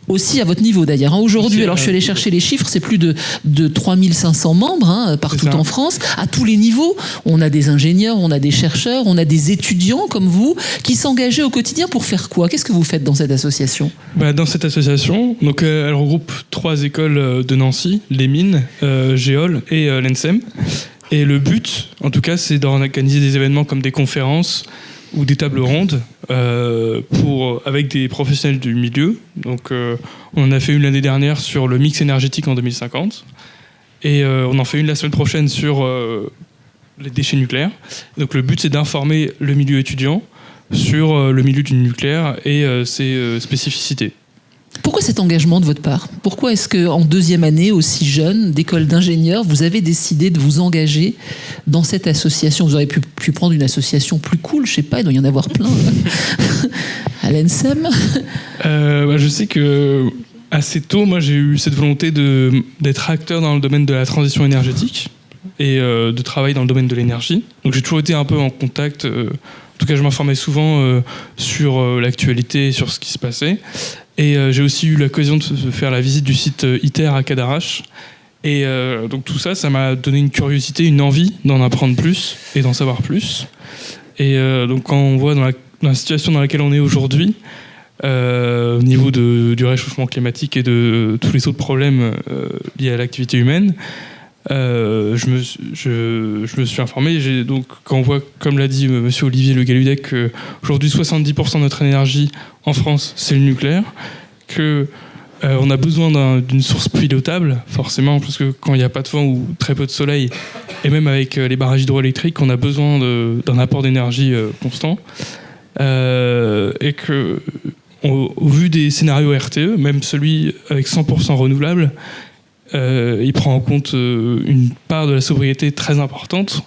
Aussi à votre niveau d'ailleurs. Aujourd'hui, alors je suis allé chercher les chiffres, c'est plus de 3500 membres partout en France, à tous les niveaux. On a des ingénieurs, on a des chercheurs, on a des étudiants comme vous qui s'engageaient au quotidien pour faire quoi ? Qu'est-ce que vous faites dans cette association ? Dans cette association, donc, elle regroupe 3 écoles de Nancy, les Mines, Géol et l'ENSEM. Et le but, en tout cas, c'est d'organiser des événements comme des conférences ou des tables rondes avec des professionnels du milieu. Donc, on en a fait une l'année dernière sur le mix énergétique en 2050. Et on en fait une la semaine prochaine sur les déchets nucléaires. Donc, le but, c'est d'informer le milieu étudiant sur le milieu du nucléaire et ses spécificités. Pourquoi cet engagement de votre part ? Pourquoi est-ce qu'en 2e année, aussi jeune, d'école d'ingénieur, vous avez décidé de vous engager dans cette association ? Vous auriez pu prendre une association plus cool, je sais pas, il doit y en avoir plein. À l'ENSEM. Je sais que assez tôt, moi, j'ai eu cette volonté d'être acteur dans le domaine de la transition énergétique et de travailler dans le domaine de l'énergie. Donc j'ai toujours été un peu en contact. En tout cas, je m'informais souvent sur l'actualité, sur ce qui se passait. Et j'ai aussi eu l'occasion de faire la visite du site ITER à Cadarache. Et donc tout ça, ça m'a donné une curiosité, une envie d'en apprendre plus et d'en savoir plus. Et donc quand on voit dans la situation dans laquelle on est aujourd'hui, au niveau du réchauffement climatique et de tous les autres problèmes liés à l'activité humaine, je me suis informé. Donc, quand on voit, comme l'a dit monsieur Olivier Le Galludec, qu'aujourd'hui 70% de notre énergie en France, c'est le nucléaire, qu'on a besoin d'une source pilotable, forcément, parce que quand il n'y a pas de vent ou très peu de soleil, et même avec les barrages hydroélectriques, on a besoin d'un apport d'énergie constant. Et que, au vu des scénarios RTE, même celui avec 100% renouvelable, il prend en compte une part de la sobriété très importante,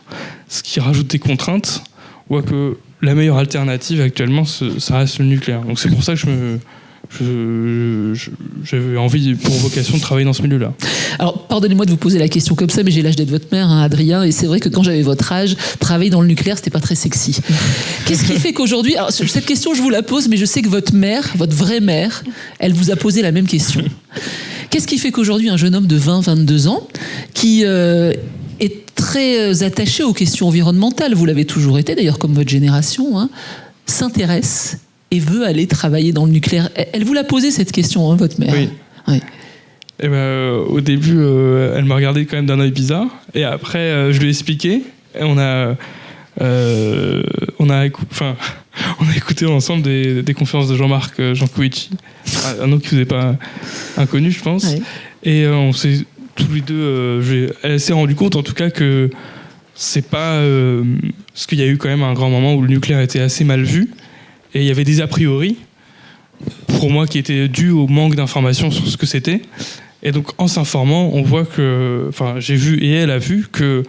ce qui rajoute des contraintes. On voit que la meilleure alternative actuellement, ça reste le nucléaire. Donc c'est pour ça que j'avais envie, pour vocation, de travailler dans ce milieu-là. Alors, pardonnez-moi de vous poser la question comme ça, mais j'ai l'âge d'être votre mère, Adrien, et c'est vrai que quand j'avais votre âge, travailler dans le nucléaire, c'était pas très sexy. Qu'est-ce qui fait qu'aujourd'hui... Alors, cette question, je vous la pose, mais je sais que votre mère, votre vraie mère, elle vous a posé la même question. Qu'est-ce qui fait qu'aujourd'hui, un jeune homme de 20-22 ans, qui est très attaché aux questions environnementales, vous l'avez toujours été, d'ailleurs, comme votre génération, s'intéresse et veut aller travailler dans le nucléaire. Elle vous l'a posé cette question, votre mère. Oui. Oui. Et au début, elle m'a regardé quand même d'un œil bizarre. Et après, je lui ai expliqué. Et on a écouté ensemble des conférences de Jean-Marc Jancovici, un nom qui vous est pas inconnu, je pense. Oui. Et on s'est tous les deux. Elle s'est rendue compte, en tout cas, que c'est pas parce qu'il y a eu quand même un grand moment où le nucléaire était assez mal vu. Et il y avait des a priori, pour moi, qui étaient dus au manque d'informations sur ce que c'était. Et donc, en s'informant, on voit que... Enfin, j'ai vu, et elle a vu, que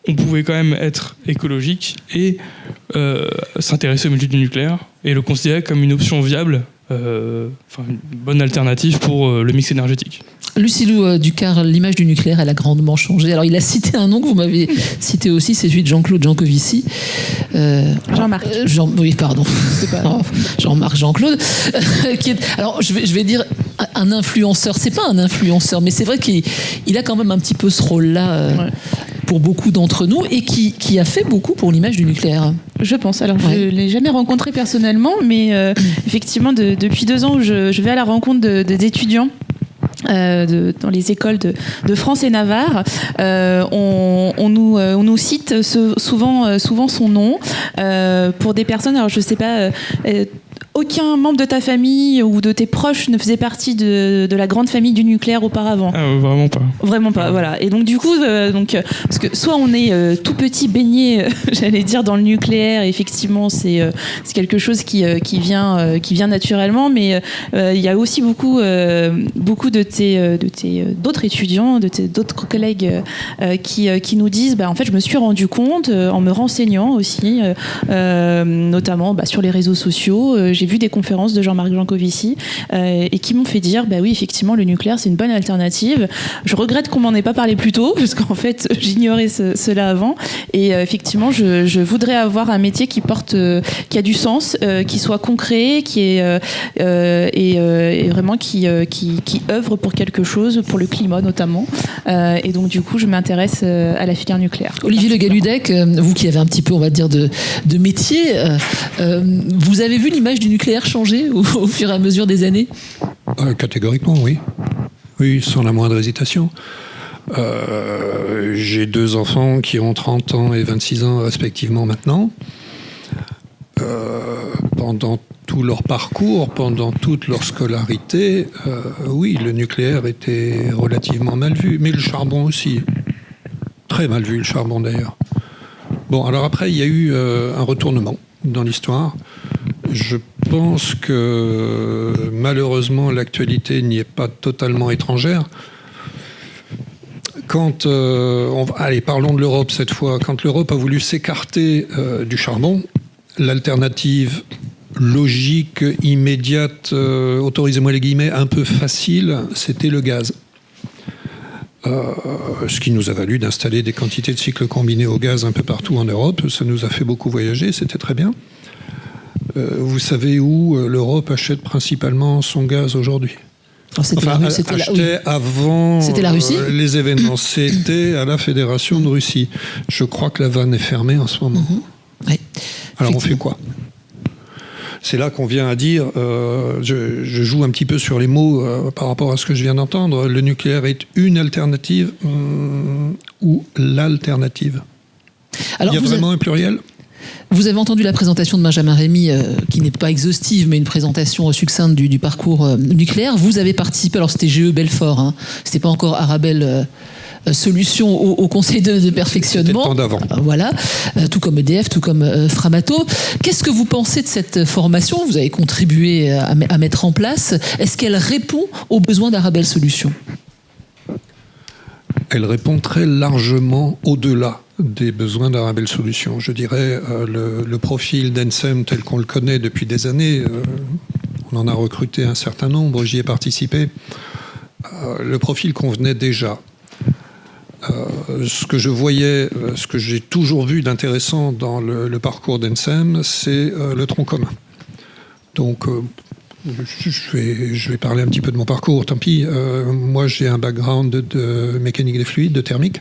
on pouvait quand même être écologique et s'intéresser au milieu du nucléaire et le considérer comme une option viable, une bonne alternative pour le mix énergétique. Lucilou Ducar, l'image du nucléaire, elle a grandement changé. Alors, il a cité un nom que vous m'avez cité aussi, c'est celui de Jean-Claude Jancovici. Jean-Marc. Oui, pardon. C'est pas grave. Jean-Marc Jean-Claude. Alors, je vais dire un influenceur. C'est pas un influenceur, mais c'est vrai qu'il a quand même un petit peu ce rôle-là pour beaucoup d'entre nous et qui a fait beaucoup pour l'image du nucléaire. Je pense. Alors, je ne l'ai jamais rencontré personnellement, mais effectivement, depuis 2 ans, je vais à la rencontre d'étudiants. Dans les écoles de France et Navarre, on nous cite souvent son nom pour des personnes. Alors je sais pas. Aucun membre de ta famille ou de tes proches ne faisait partie de la grande famille du nucléaire auparavant. Vraiment pas. Vraiment pas, voilà. Et donc du coup, parce que soit on est tout petit baigné, j'allais dire, dans le nucléaire, et effectivement c'est quelque chose qui vient naturellement, mais il y a aussi beaucoup d'autres étudiants, d'autres collègues qui nous disent, en fait, je me suis rendu compte en me renseignant aussi, notamment sur les réseaux sociaux. J'ai vu des conférences de Jean-Marc Jancovici et qui m'ont fait dire, oui, effectivement, le nucléaire, c'est une bonne alternative. Je regrette qu'on m'en ait pas parlé plus tôt, parce qu'en fait, j'ignorais cela avant. Et effectivement, je voudrais avoir un métier qui a du sens, qui soit concret, et vraiment qui œuvre pour quelque chose, pour le climat notamment. Et donc, du coup, je m'intéresse à la filière nucléaire. Olivier Le Galludec, vous qui avez un petit peu, on va dire, de métier, vous avez vu l'image du nucléaire changer au fur et à mesure des années ? Catégoriquement, oui. Oui, sans la moindre hésitation. J'ai 2 enfants qui ont 30 ans et 26 ans respectivement maintenant. Pendant tout leur parcours, pendant toute leur scolarité, oui, le nucléaire était relativement mal vu, mais le charbon aussi. Très mal vu, le charbon d'ailleurs. Bon, alors après, il y a eu un retournement dans l'histoire. Je pense que malheureusement, l'actualité n'y est pas totalement étrangère. Allez, parlons de l'Europe cette fois. Quand l'Europe a voulu s'écarter du charbon, l'alternative logique, immédiate, autorisez-moi les guillemets, un peu facile, c'était le gaz. Ce qui nous a valu d'installer des quantités de cycles combinés au gaz un peu partout en Europe. Ça nous a fait beaucoup voyager, c'était très bien. Vous savez où l'Europe achète principalement son gaz aujourd'hui ? Avant c'était la Russie. Les événements, c'était à la Fédération de Russie. Je crois que la vanne est fermée en ce moment. Oui. Alors on fait quoi ? C'est là qu'on vient à dire, je joue un petit peu sur les mots par rapport à ce que je viens d'entendre, le nucléaire est une alternative ou l'alternative ? Alors, il y a vraiment un pluriel ? Vous avez entendu la présentation de Benjamin Rémy, qui n'est pas exhaustive, mais une présentation succincte du parcours nucléaire. Vous avez participé, alors c'était GE Belfort, c'était pas encore Arabelle Solutions au conseil de perfectionnement. C'était le temps d'avant. Voilà, tout comme EDF, tout comme Framato. Qu'est-ce que vous pensez de cette formation ? Vous avez contribué à mettre en place. Est-ce qu'elle répond aux besoins d'Arabelle Solutions ? Elle répond très largement au-delà des besoins d'Arabelle Solutions. Je dirais le profil d'Ensem tel qu'on le connaît depuis des années, on en a recruté un certain nombre, j'y ai participé. Le profil convenait déjà. Ce que je voyais, ce que j'ai toujours vu d'intéressant dans le parcours d'Ensem, c'est le tronc commun. Donc, je vais parler un petit peu de mon parcours, tant pis. Moi, j'ai un background de mécanique des fluides, de thermique.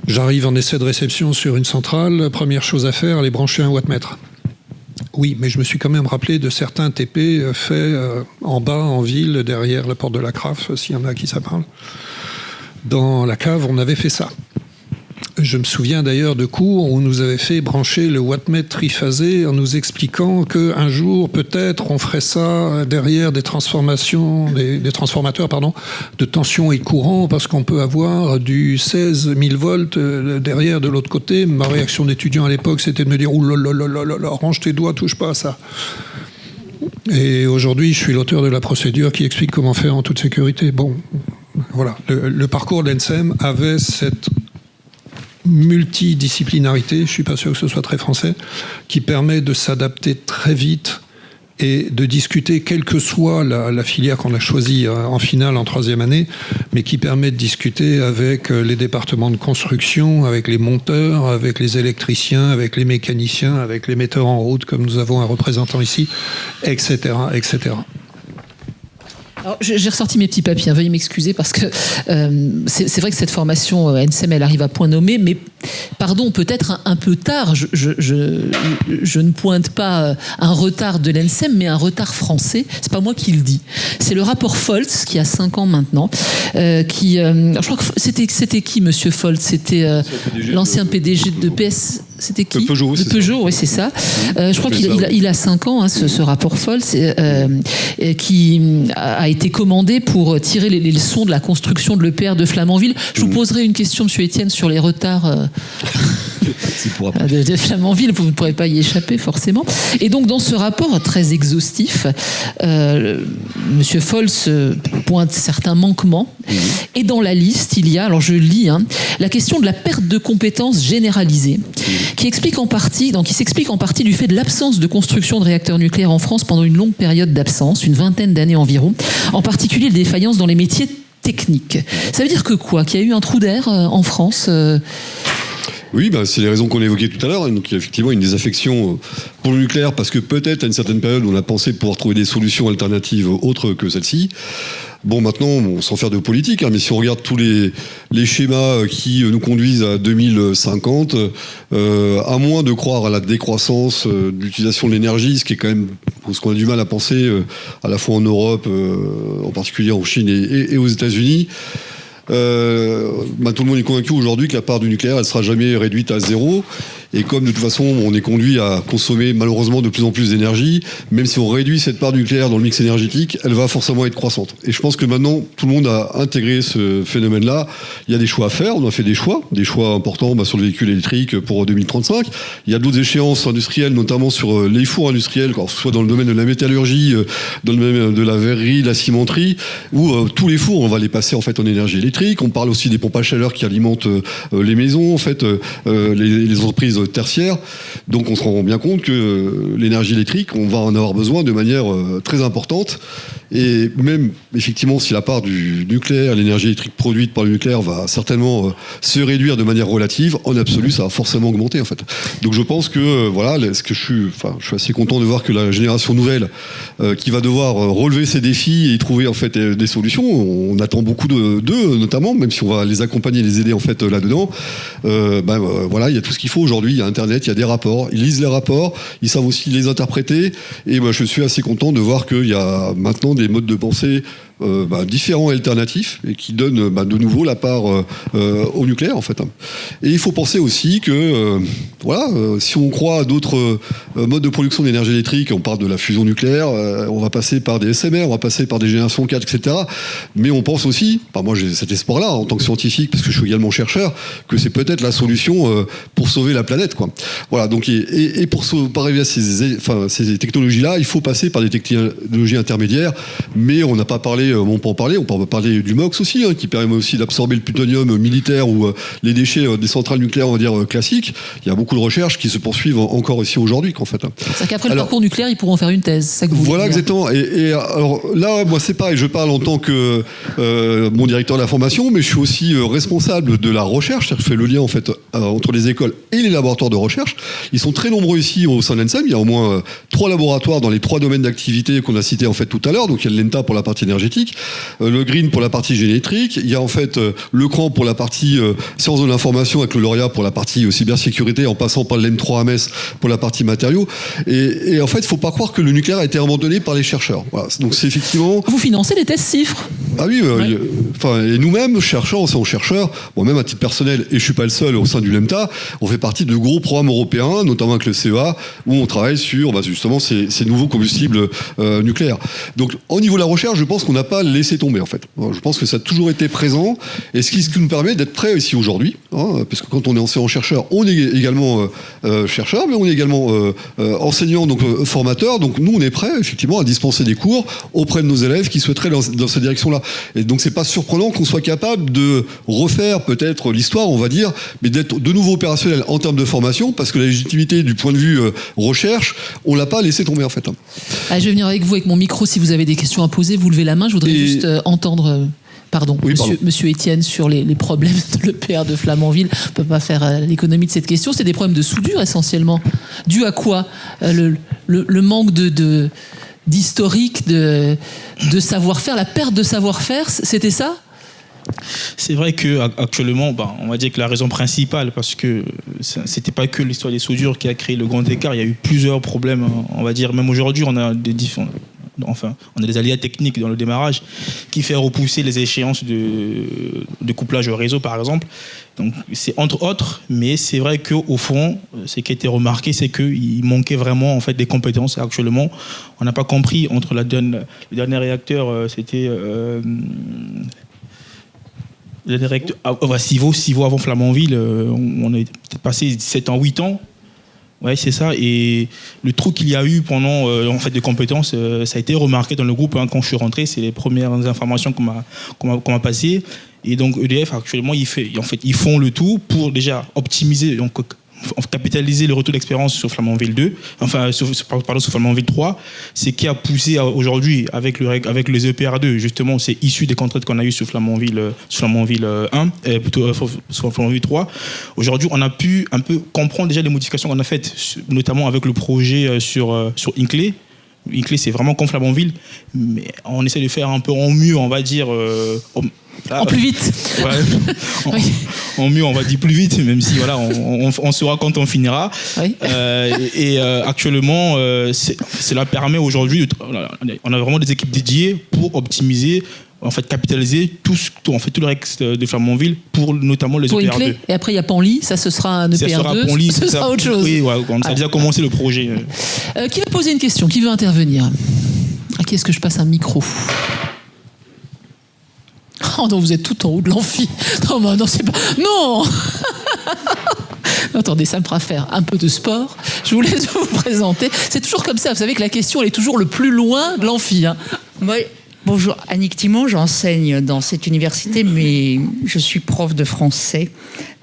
J'arrive en essai de réception sur une centrale. Première chose à faire, aller brancher un wattmètre. Oui, mais je me suis quand même rappelé de certains TP faits en bas, en ville, derrière la porte de la CRAF, s'il y en a qui ça parle. Dans la cave, on avait fait ça. Je me souviens d'ailleurs de cours où on nous avait fait brancher le wattmètre triphasé en nous expliquant qu'un jour, peut-être, on ferait ça derrière des transformateurs de tension et courant, parce qu'on peut avoir du 16 000 volts derrière de l'autre côté. Ma réaction d'étudiant à l'époque, c'était de me dire « Ouh là là là là là, range tes doigts, touche pas à ça ». Et aujourd'hui, je suis l'auteur de la procédure qui explique comment faire en toute sécurité. Bon, voilà. Le parcours d'Ensem avait cette multidisciplinarité, je ne suis pas sûr que ce soit très français, qui permet de s'adapter très vite et de discuter, quelle que soit la filière qu'on a choisie en finale en 3e année, mais qui permet de discuter avec les départements de construction, avec les monteurs, avec les électriciens, avec les mécaniciens, avec les metteurs en route, comme nous avons un représentant ici, etc., etc. Alors, j'ai ressorti mes petits papiers, veuillez m'excuser parce que c'est vrai que cette formation NSEM, elle arrive à point nommé, mais pardon, peut-être un peu tard. Je ne pointe pas un retard de l'NSEM, mais un retard français. C'est pas moi qui le dis. C'est le rapport Foltz, qui a 5 ans maintenant, je crois que c'était qui, Monsieur Foltz? C'était l'ancien PDG de PS. C'était qui? Peugeot, de Peugeot, oui, c'est ça. Je crois qu'il a 5 ans, hein, ce rapport Foltz, qui a été commandé pour tirer les leçons de la construction de l'EPR de Flamanville. Je vous poserai une question, Monsieur Étienne, sur les retards de Flamanville. Vous ne pourrez pas y échapper, forcément. Et donc, dans ce rapport très exhaustif, Monsieur Foltz pointe certains manquements. Et dans la liste, il y a, alors je lis, la question de la perte de compétences généralisée, qui s'explique en partie du fait de l'absence de construction de réacteurs nucléaires en France pendant une longue période d'absence, une vingtaine d'années environ, en particulier les défaillances dans les métiers techniques. Ça veut dire que quoi? Qu'il y a eu un trou d'air en France Oui, c'est les raisons qu'on a évoquées tout à l'heure. Donc, il y a effectivement une désaffection pour le nucléaire, parce que peut-être à une certaine période, on a pensé pouvoir trouver des solutions alternatives autres que celle-ci. Bon, maintenant, sans faire de politique, mais si on regarde tous les schémas qui nous conduisent à 2050, à moins de croire à la décroissance de l'utilisation de l'énergie, ce qui est quand même ce qu'on a du mal à penser, à la fois en Europe, en particulier en Chine et aux États-Unis, tout le monde est convaincu aujourd'hui que la part du nucléaire, elle sera jamais réduite à 0. Et comme de toute façon, on est conduit à consommer malheureusement de plus en plus d'énergie, même si on réduit cette part du nucléaire dans le mix énergétique, elle va forcément être croissante. Et je pense que maintenant, tout le monde a intégré ce phénomène-là. Il y a des choix à faire, on a fait des choix importants sur le véhicule électrique pour 2035. Il y a d'autres échéances industrielles, notamment sur les fours industriels, que ce soit dans le domaine de la métallurgie, dans le domaine de la verrerie, de la cimenterie, où tous les fours, on va les passer en fait en énergie électrique. On parle aussi des pompes à chaleur qui alimentent les maisons, en fait, les entreprises tertiaires. Donc on se rend bien compte que l'énergie électrique, on va en avoir besoin de manière très importante. Et même, effectivement, si la part du nucléaire, l'énergie électrique produite par le nucléaire va certainement se réduire de manière relative, en absolu, ça va forcément augmenter, en fait. Donc je pense que, je suis assez content de voir que la génération nouvelle, qui va devoir relever ces défis et y trouver, en fait, des solutions, on attend beaucoup d'eux, notamment, même si on va les accompagner, les aider, en fait, là-dedans. Il y a tout ce qu'il faut aujourd'hui. Il y a Internet, il y a des rapports. Ils lisent les rapports, ils savent aussi les interpréter. Et je suis assez content de voir qu'il y a maintenant des modes de pensée différents et alternatifs, et qui donnent de nouveau la part au nucléaire, en fait. Et il faut penser aussi que si on croit à d'autres modes de production d'énergie électrique, on parle de la fusion nucléaire, on va passer par des SMR, on va passer par des générations 4, etc. Mais on pense aussi, moi j'ai cet espoir-là en tant que scientifique, parce que je suis également chercheur, que c'est peut-être la solution pour sauver la planète, quoi. Voilà, donc, et pour arriver à ces technologies-là, il faut passer par des technologies intermédiaires, mais on n'a pas parlé, on peut en parler, on peut parler du MOX aussi, qui permet aussi d'absorber le plutonium militaire ou les déchets des centrales nucléaires, on va dire, classiques. Il y a beaucoup de recherches qui se poursuivent encore ici aujourd'hui, en fait. C'est-à-dire qu'après le parcours nucléaire, ils pourront faire une thèse, c'est ça que vous voulez dire. Exactement. Et alors là, moi, c'est pareil, je parle en tant que mon directeur de la formation, mais je suis aussi responsable de la recherche, c'est-à-dire que je fais le lien, en fait, entre les écoles et les laboratoires de recherche. Ils sont très nombreux ici au sein de l'ENSEM. Il y a au moins 3 laboratoires dans les 3 domaines d'activité qu'on a cités, en fait, tout à l'heure. Donc, il y a l'ENTA pour la partie énergétique, le GREEN pour la partie génétique, il y a en fait le CRAN pour la partie sciences de l'information, avec le lauréat pour la partie cybersécurité, en passant par l'M3 à Metz pour la partie matériaux. Et en fait, il ne faut pas croire que le nucléaire a été abandonné par les chercheurs. Voilà. Donc c'est effectivement... Vous financez des tests CIFRE. Ah oui, et nous-mêmes, chercheurs, moi-même à titre personnel, et je ne suis pas le seul au sein du LEMTA, on fait partie de gros programmes européens, notamment avec le CEA, où on travaille sur justement ces nouveaux combustibles nucléaires. Donc au niveau de la recherche, je pense qu'on n'a pas laissé tomber, en fait. Je pense que ça a toujours été présent, et ce qui nous permet d'être prêts ici aujourd'hui, parce que quand on est enseignant-chercheur, on est également chercheur, mais on est également enseignant, donc formateur, donc nous on est prêts effectivement à dispenser des cours auprès de nos élèves qui souhaiteraient dans cette direction-là. Et donc c'est pas surprenant qu'on soit capable de refaire peut-être l'histoire, on va dire, mais d'être de nouveau opérationnel en termes de formation, parce que la légitimité du point de vue recherche, on l'a pas laissé tomber, en fait. Je vais venir avec vous avec mon micro, si vous avez des questions à poser, vous levez la main, je voudrais juste entendre... Monsieur Étienne, sur les problèmes de l'EPR de Flamanville. On ne peut pas faire l'économie de cette question. C'est des problèmes de soudure, essentiellement. Dû à quoi ? Le manque d'historique, de savoir-faire, la perte de savoir-faire, c'était ça ? C'est vrai qu'actuellement, on va dire que la raison principale, parce que c'était pas que l'histoire des soudures qui a créé le grand écart, il y a eu plusieurs problèmes, on va dire. Même aujourd'hui, on a des aléas techniques dans le démarrage qui fait repousser les échéances de couplage au réseau, par exemple. Donc, c'est entre autres, mais c'est vrai qu'au fond, ce qui a été remarqué, c'est qu'il manquait vraiment en fait, des compétences. Actuellement, on n'a pas compris entre le dernier réacteur, c'était... Civaux avant Flamanville, on est peut-être passé 7 ans, 8 ans. Ouais, c'est ça. Et le trou qu'il y a eu pendant en fait, des compétences, ça a été remarqué dans le groupe quand je suis rentré. C'est les premières informations qu'on m'a passées. Et donc EDF, actuellement, ils font le tout pour déjà optimiser, donc capitaliser le retour d'expérience sur Flamanville 2, sur Flamanville 3, c'est qui a poussé aujourd'hui avec les EPR2, justement, c'est issu des contraintes qu'on a eues sur Flamanville 1, sur Flamanville 3. Aujourd'hui, on a pu un peu comprendre déjà les modifications qu'on a faites, notamment avec le projet sur Hinkley. Hinkley, c'est vraiment comme Flamanville, mais on essaie de faire un peu en mieux, on va dire... en plus vite. Ouais, en mieux, on va dire plus vite, même si voilà, on saura quand on finira. Oui. Actuellement, cela permet aujourd'hui, on a vraiment des équipes dédiées pour optimiser, en fait, capitaliser tout le reste de Flamanville pour notamment les EPR2. Et après, il y a Panly, ça ce sera un EPR2, ça sera Panly, ce sera autre chose. Oui, ouais, on a déjà commencé le projet. Qui va poser une question ? Qui veut intervenir ? À qui est-ce que je passe un micro ? Oh non, vous êtes tout en haut de l'amphi. Non, c'est pas... Non. Attendez, ça me fera faire un peu de sport. Je vous laisse vous présenter. C'est toujours comme ça. Vous savez que la question, elle est toujours le plus loin de l'amphi. Hein. Oui. Bonjour, Annick Timon, j'enseigne dans cette université, mais je suis prof de français.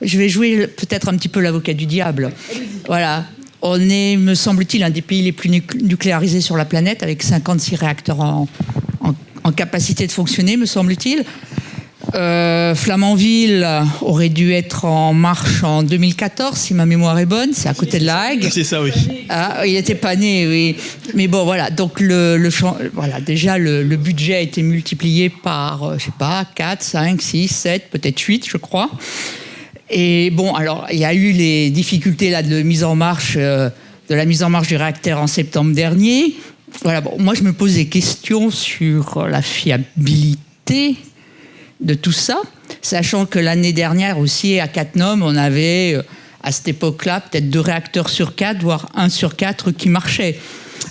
Je vais jouer peut-être un petit peu l'avocat du diable. Voilà. On est, me semble-t-il, un des pays les plus nucléarisés sur la planète, avec 56 réacteurs en capacité de fonctionner, me semble-t-il. Flamanville aurait dû être en marche en 2014, si ma mémoire est bonne. C'est à côté de La Hague. C'est ça, oui. Ah, il n'était pas né, oui. Mais bon, voilà. Donc, déjà, le budget a été multiplié par, 4, 5, 6, 7, peut-être 8, je crois. Et bon, alors, il y a eu les difficultés là, de la mise en marche du réacteur en septembre dernier. Voilà, bon, moi, je me pose des questions sur la fiabilité de tout ça, sachant que l'année dernière aussi, à Cattenom, on avait, à cette époque-là, peut-être 2 réacteurs sur 4, voire 1 sur 4 qui marchaient.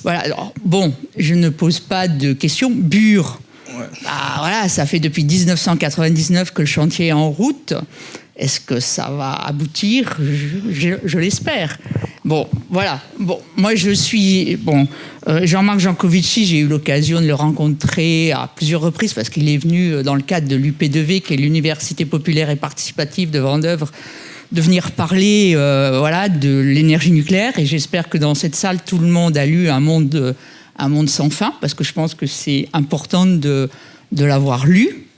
Voilà, alors, bon, je ne pose pas de questions. Bure, ouais. Voilà, ça fait depuis 1999 que le chantier est en route. Est-ce que ça va aboutir ? Je l'espère. Bon, voilà. Bon, moi, Jean-Marc Jancovici, j'ai eu l'occasion de le rencontrer à plusieurs reprises parce qu'il est venu dans le cadre de l'UP2V, qui est l'Université populaire et participative de Vendeuvre, de venir parler de l'énergie nucléaire. Et j'espère que dans cette salle, tout le monde a lu Un monde sans fin, parce que je pense que c'est important de l'avoir lu.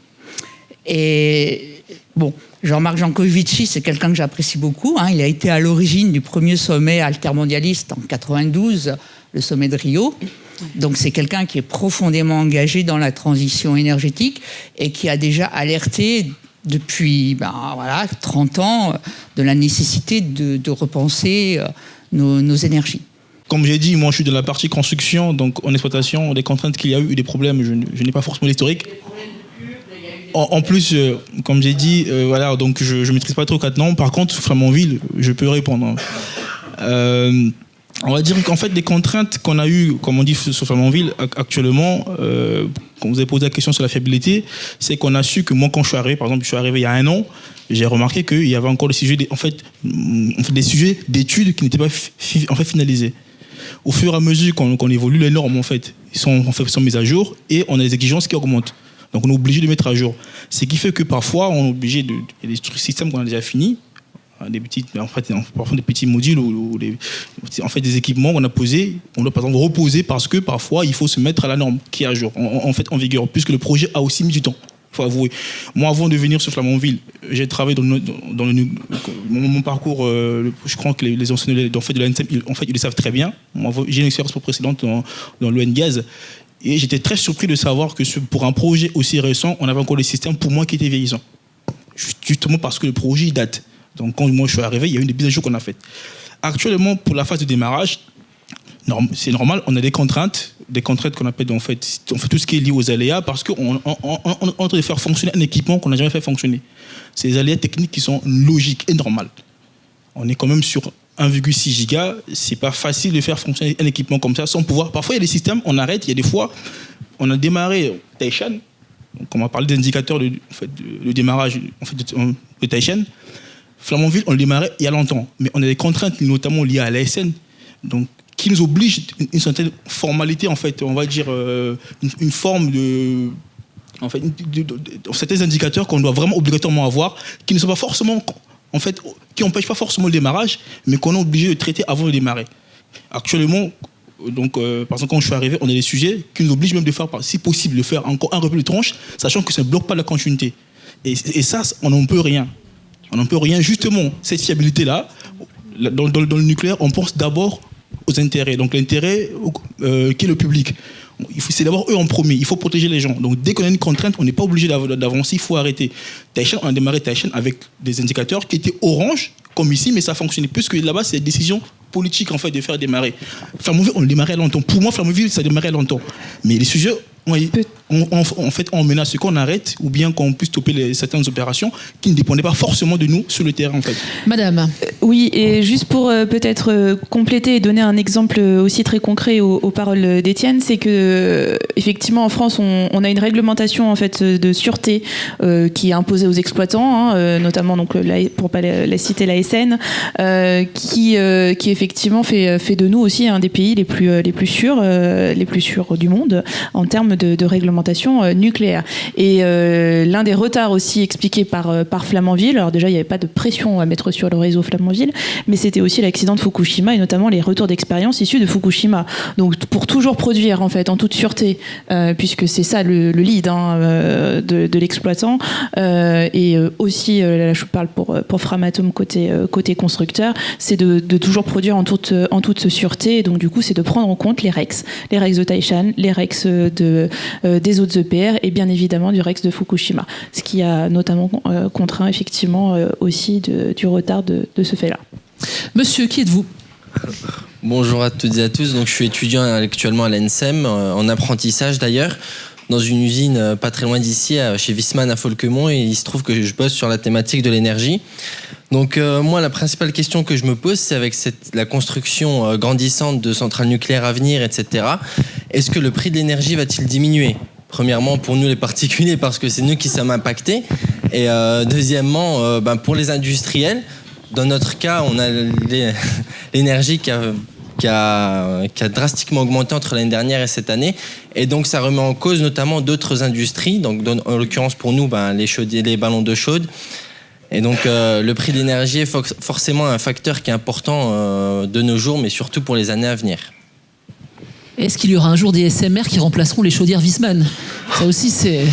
Et bon... Jean-Marc Jancovici, c'est quelqu'un que j'apprécie beaucoup. Hein. Il a été à l'origine du premier sommet altermondialiste en 92, le sommet de Rio. Donc c'est quelqu'un qui est profondément engagé dans la transition énergétique et qui a déjà alerté depuis 30 ans de la nécessité de repenser nos énergies. Comme j'ai dit, moi je suis de la partie construction, donc en exploitation, des contraintes qu'il y a eu, des problèmes, je n'ai pas forcément l'historique. En plus, comme j'ai dit, donc je ne maîtrise pas trop Cattenom. Par contre, sur Flamanville, je peux répondre. On va dire qu'en fait, des contraintes qu'on a eues, comme on dit sur Flamanville, actuellement, quand vous avez posé la question sur la fiabilité, c'est qu'on a su que moi, quand je suis arrivé, par exemple, je suis arrivé il y a 1 an, j'ai remarqué qu'il y avait encore des sujets d'études qui n'étaient pas finalisés. Au fur et à mesure qu'on évolue, les normes, sont mises à jour et on a des exigences qui augmentent. Donc on est obligé de mettre à jour. Ce qui fait que parfois, on est obligé il y a des systèmes qu'on a déjà finis, parfois des petits modules ou des équipements qu'on a posés, on doit par exemple reposer parce que parfois il faut se mettre à la norme qui est à jour, en vigueur, puisque le projet a aussi mis du temps. faut avouer. Moi, avant de venir sur Flamanville, j'ai travaillé dans mon parcours. Je crois que les enseignants de l'ANSEM, ils le savent très bien. Moi, j'ai une expérience précédente dans l'ON Gaz. Et j'étais très surpris de savoir que pour un projet aussi récent, on avait encore des systèmes, pour moi, qui étaient vieillissants. Justement parce que le projet il date. Donc quand moi je suis arrivé, il y a eu des mises à jour qu'on a faites. Actuellement, pour la phase de démarrage, c'est normal, on a des contraintes qu'on appelle on fait tout ce qui est lié aux aléas, parce qu'on est en train de faire fonctionner un équipement qu'on n'a jamais fait fonctionner. C'est des aléas techniques qui sont logiques et normales. On est quand même sur 1,6 giga, c'est pas facile de faire fonctionner un équipement comme ça sans pouvoir. Parfois il y a des systèmes, on arrête, il y a des fois, on a démarré Taishan, donc on va parler d'indicateurs de démarrage de Taishan. Flamanville, on le démarrait il y a longtemps, mais on a des contraintes notamment liées à l'ASN, donc qui nous obligent une certaine formalité, en fait, on va dire une forme de, en fait, certains indicateurs qu'on doit vraiment obligatoirement avoir, qui ne sont pas forcément, en fait, qui n'empêchent pas forcément le démarrage, mais qu'on est obligé de traiter avant de démarrer. Actuellement, donc, par exemple, quand je suis arrivé, on a des sujets qui nous obligent même de faire, si possible, de faire encore un repli de tronche, sachant que ça ne bloque pas la continuité. Et ça, on n'en peut rien. On n'en peut rien. Justement, cette fiabilité-là, dans le nucléaire, on pense d'abord aux intérêts. Donc l'intérêt qui est le public. C'est d'abord eux en premier. Il faut protéger les gens. Donc dès qu'on a une contrainte, on n'est pas obligé d'avancer, il faut arrêter. Taishan, on a démarré Taishan avec des indicateurs qui étaient orange, comme ici, mais ça fonctionnait. Puisque là-bas, c'est des décisions politiques en fait, de faire démarrer. Flamanville, on le démarrait longtemps. Pour moi, Flamanville, ça démarrait longtemps. Mais les sujets, en fait, on menace qu'on arrête ou bien qu'on puisse stopper certaines opérations qui ne dépendaient pas forcément de nous sur le terrain, en fait. Madame. Oui, et juste pour peut-être compléter et donner un exemple aussi très concret aux paroles d'Étienne, c'est que effectivement en France, on a une réglementation en fait de sûreté qui est imposée aux exploitants, notamment donc pour pas la citer l'ASN, qui effectivement fait de nous aussi un des pays les plus sûrs du monde en termes de réglementation nucléaire. Et l'un des retards aussi expliqués par Flamanville, alors déjà il n'y avait pas de pression à mettre sur le réseau Flamanville, mais c'était aussi l'accident de Fukushima et notamment les retours d'expérience issus de Fukushima. Donc pour toujours produire en fait en toute sûreté, puisque c'est ça le lead de l'exploitant, et aussi là je parle pour Framatome côté constructeur, c'est de toujours produire en toute sûreté, et donc du coup c'est de prendre en compte les REX de Taishan, les REX des autres EPR et bien évidemment du REX de Fukushima, ce qui a notamment contraint effectivement aussi du retard de ce fait-là. Monsieur, qui êtes-vous ? Bonjour à toutes et à tous. Donc, je suis étudiant actuellement à l'ANSEM, en apprentissage d'ailleurs, dans une usine pas très loin d'ici, chez Viessmann à Folquemont, et il se trouve que je bosse sur la thématique de l'énergie. Donc moi, la principale question que je me pose, c'est avec la construction grandissante de centrales nucléaires à venir, etc., est-ce que le prix de l'énergie va-t-il diminuer ? Premièrement, pour nous les particuliers, parce que c'est nous qui sommes impactés. Et deuxièmement, pour les industriels, dans notre cas, on a l'énergie qui a drastiquement augmenté entre l'année dernière et cette année. Et donc, ça remet en cause notamment d'autres industries. Donc, en l'occurrence, pour nous, les ballons d'eau chaude. Et donc, le prix de l'énergie est forcément un facteur qui est important de nos jours, mais surtout pour les années à venir. Est-ce qu'il y aura un jour des SMR qui remplaceront les chaudières Viessmann ? Ça aussi, c'est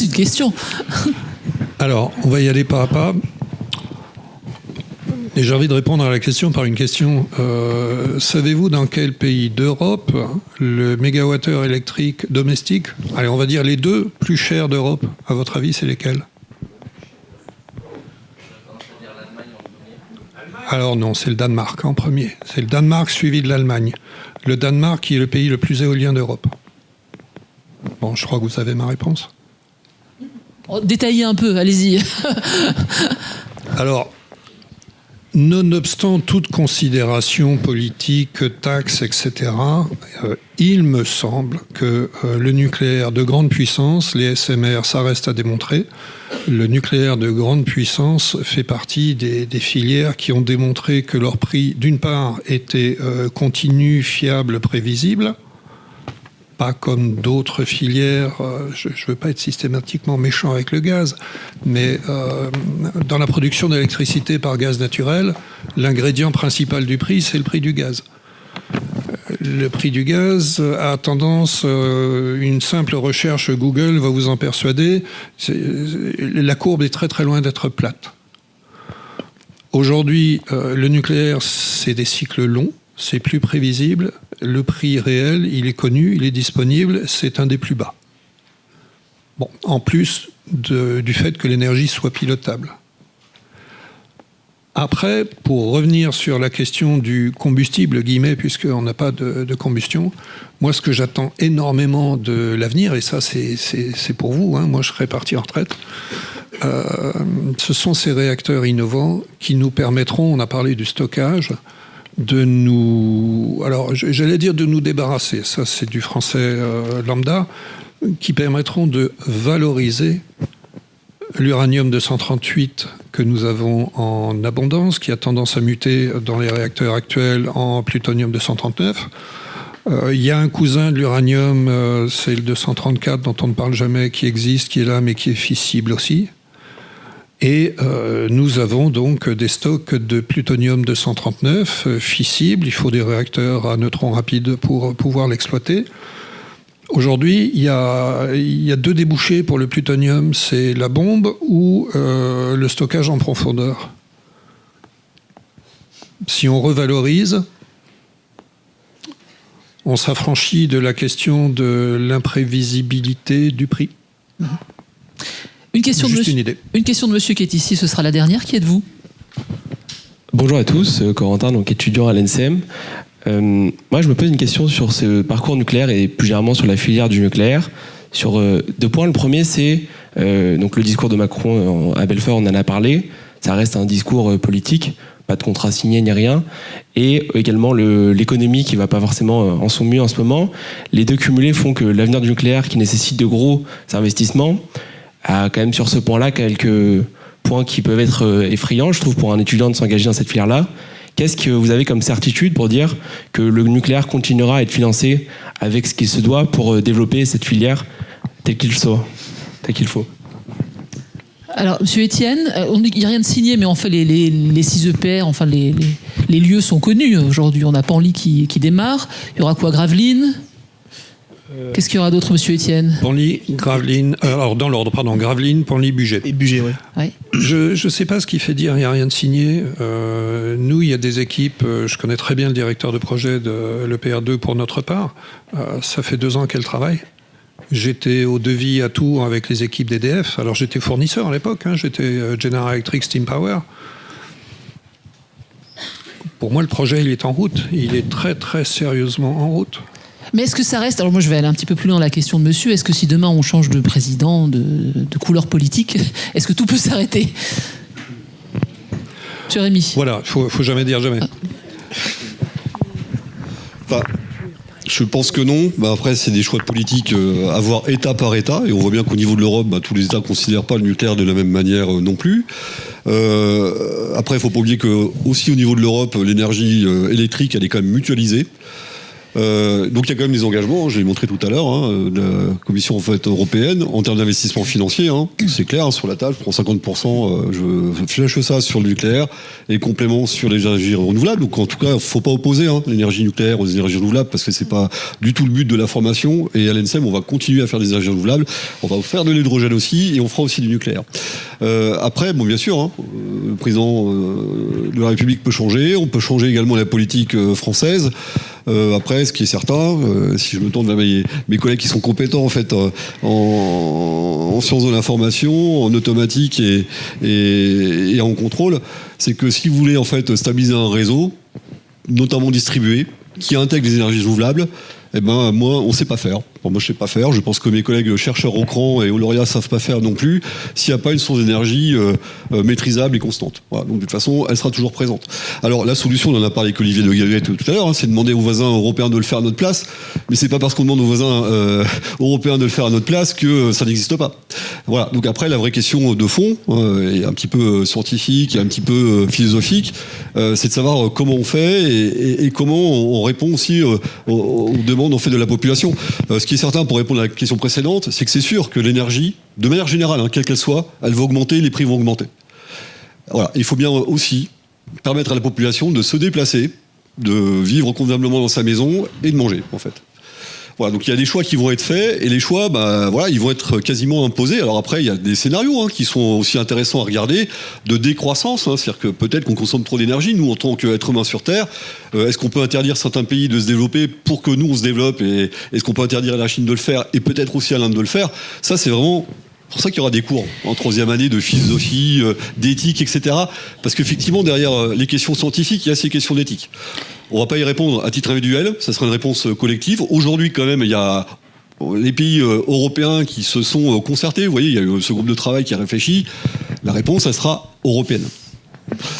une question. Alors, on va y aller pas à pas. Et j'ai envie de répondre à la question par une question. Savez-vous dans quel pays d'Europe le mégawattheure électrique domestique, allez, on va dire les deux plus chers d'Europe, à votre avis, c'est lesquels ? Alors non, c'est le Danemark en premier. C'est le Danemark suivi de l'Allemagne. Le Danemark qui est le pays le plus éolien d'Europe. Bon, je crois que vous savez ma réponse. Détaillez un peu, allez-y. Alors, nonobstant toute considération politique, taxes, etc., il me semble que le nucléaire de grande puissance, les SMR, ça reste à démontrer. Le nucléaire de grande puissance fait partie des filières qui ont démontré que leur prix, d'une part, était continu, fiable, prévisible. Pas comme d'autres filières, je ne veux pas être systématiquement méchant avec le gaz, mais dans la production d'électricité par gaz naturel, l'ingrédient principal du prix, c'est le prix du gaz. le prix du gaz a tendance, une simple recherche Google va vous en persuader, la courbe est très très loin d'être plate. Aujourd'hui, le nucléaire, c'est des cycles longs, c'est plus prévisible, le prix réel, il est connu, il est disponible, c'est un des plus bas. Bon, en plus du fait que l'énergie soit pilotable. Après, pour revenir sur la question du combustible, guillemets, puisqu'on n'a pas de combustion, moi, ce que j'attends énormément de l'avenir, et ça, c'est pour vous, hein, moi, je serai parti en retraite, ce sont ces réacteurs innovants qui nous permettront, on a parlé du stockage, de nous... Alors, j'allais dire de nous débarrasser, ça, c'est du français lambda, qui permettront de valoriser l'uranium 238 que nous avons en abondance, qui a tendance à muter dans les réacteurs actuels en plutonium 239. Il y a un cousin de l'uranium, c'est le 234 dont on ne parle jamais, qui existe, qui est là, mais qui est fissible aussi. Et nous avons donc des stocks de plutonium 239 fissibles. Il faut des réacteurs à neutrons rapides pour pouvoir l'exploiter. Aujourd'hui, il y a deux débouchés pour le plutonium, c'est la bombe ou le stockage en profondeur. Si on revalorise, on s'affranchit de la question de l'imprévisibilité du prix. Une question de monsieur qui est ici, ce sera la dernière. Qui êtes-vous ? Bonjour à tous, Corentin, donc étudiant à l'ENSEM. Moi, je me pose une question sur ce parcours nucléaire et plus généralement sur la filière du nucléaire. Sur deux points. Le premier, c'est donc le discours de Macron à Belfort, on en a parlé. Ça reste un discours politique, pas de contrat signé ni rien. Et également l'économie qui va pas forcément en son mieux en ce moment. Les deux cumulés font que l'avenir du nucléaire, qui nécessite de gros investissements, a quand même sur ce point-là quelques points qui peuvent être effrayants, je trouve, pour un étudiant de s'engager dans cette filière-là. Qu'est-ce que vous avez comme certitude pour dire que le nucléaire continuera à être financé avec ce qu'il se doit pour développer cette filière tel qu'il faut ? Alors, Monsieur Etienne, il n'y a rien de signé, mais en fait, les 6 EPR, enfin, les lieux sont connus aujourd'hui. On a Penly qui démarre. Il y aura quoi, Gravelines ? Qu'est-ce qu'il y aura d'autre, Monsieur Etienne ? Penly, Gravelines, alors dans l'ordre, pardon, Gravelines, Penly, Bugey. Et Bugey, oui. Ouais. Je ne sais pas ce qui fait dire il n'y a rien de signé. Nous, il y a des équipes, je connais très bien le directeur de projet de l'EPR2 pour notre part. Ça fait 2 ans qu'elle travaille. J'étais au devis à Tours avec les équipes d'EDF. Alors j'étais fournisseur à l'époque, hein, j'étais General Electric Steam Power. Pour moi, le projet, il est en route. Il est très, très sérieusement en route. Mais est-ce que ça reste... Alors moi, je vais aller un petit peu plus loin dans la question de monsieur. Est-ce que si demain, on change de président, de couleur politique, est-ce que tout peut s'arrêter ? Monsieur Rémy. Voilà, faut jamais dire jamais. Enfin, je pense que non. Après, c'est des choix de politique à voir État par État. Et on voit bien qu'au niveau de l'Europe, tous les États ne considèrent pas le nucléaire de la même manière non plus. Après, il ne faut pas oublier que aussi au niveau de l'Europe, l'énergie électrique, elle est quand même mutualisée. Donc il y a quand même des engagements, je l'ai montré tout à l'heure, de la Commission européenne en termes d'investissement financier. C'est clair, sur la table, je prends 50%, je flash ça sur le nucléaire et complément sur les énergies renouvelables. Donc en tout cas, il ne faut pas opposer l'énergie nucléaire aux énergies renouvelables parce que c'est pas du tout le but de la formation. Et à l'ENSEM, on va continuer à faire des énergies renouvelables, on va faire de l'hydrogène aussi et on fera aussi du nucléaire. Après, bon, bien sûr, le président de la République peut changer, on peut changer également la politique française. Après, ce qui est certain, si je me tourne vers mes collègues qui sont compétents en fait en sciences de l'information, en automatique et en contrôle, c'est que si vous voulez en fait stabiliser un réseau, notamment distribué, qui intègre les énergies renouvelables, eh ben moi on sait pas faire. Bon, moi je sais pas faire. Je pense que mes collègues chercheurs au CRAN et au lauréat savent pas faire non plus. S'il n'y a pas une source d'énergie maîtrisable et constante. Voilà. Donc de toute façon, elle sera toujours présente. Alors la solution, on en a parlé avec Olivier de Galuet tout à l'heure, c'est de demander aux voisins européens de le faire à notre place. Mais c'est pas parce qu'on demande aux voisins européens de le faire à notre place que ça n'existe pas. Voilà. Donc après la vraie question de fond et un petit peu scientifique et un petit peu philosophique, c'est de savoir comment on fait et comment on répond aussi aux demandes on fait de la population. Ce qui est certain, pour répondre à la question précédente, c'est que c'est sûr que l'énergie, de manière générale, quelle qu'elle soit, elle va augmenter, les prix vont augmenter. Voilà. Il faut bien aussi permettre à la population de se déplacer de vivre convenablement dans sa maison et de manger, en fait. Voilà, donc il y a des choix qui vont être faits, et les choix, ils vont être quasiment imposés. Alors après, il y a des scénarios qui sont aussi intéressants à regarder, de décroissance, c'est-à-dire que peut-être qu'on consomme trop d'énergie, nous, en tant qu'êtres humains sur Terre. Est-ce qu'on peut interdire certains pays de se développer pour que nous, on se développe, et est-ce qu'on peut interdire à la Chine de le faire, et peut-être aussi à l'Inde de le faire? Ça, c'est vraiment... C'est pour ça qu'il y aura des cours en 3e année de philosophie, d'éthique, etc. Parce qu'effectivement, derrière les questions scientifiques, il y a ces questions d'éthique. On ne va pas y répondre à titre individuel, ça sera une réponse collective. Aujourd'hui, quand même, il y a les pays européens qui se sont concertés. Vous voyez, il y a eu ce groupe de travail qui a réfléchi. La réponse, elle sera européenne.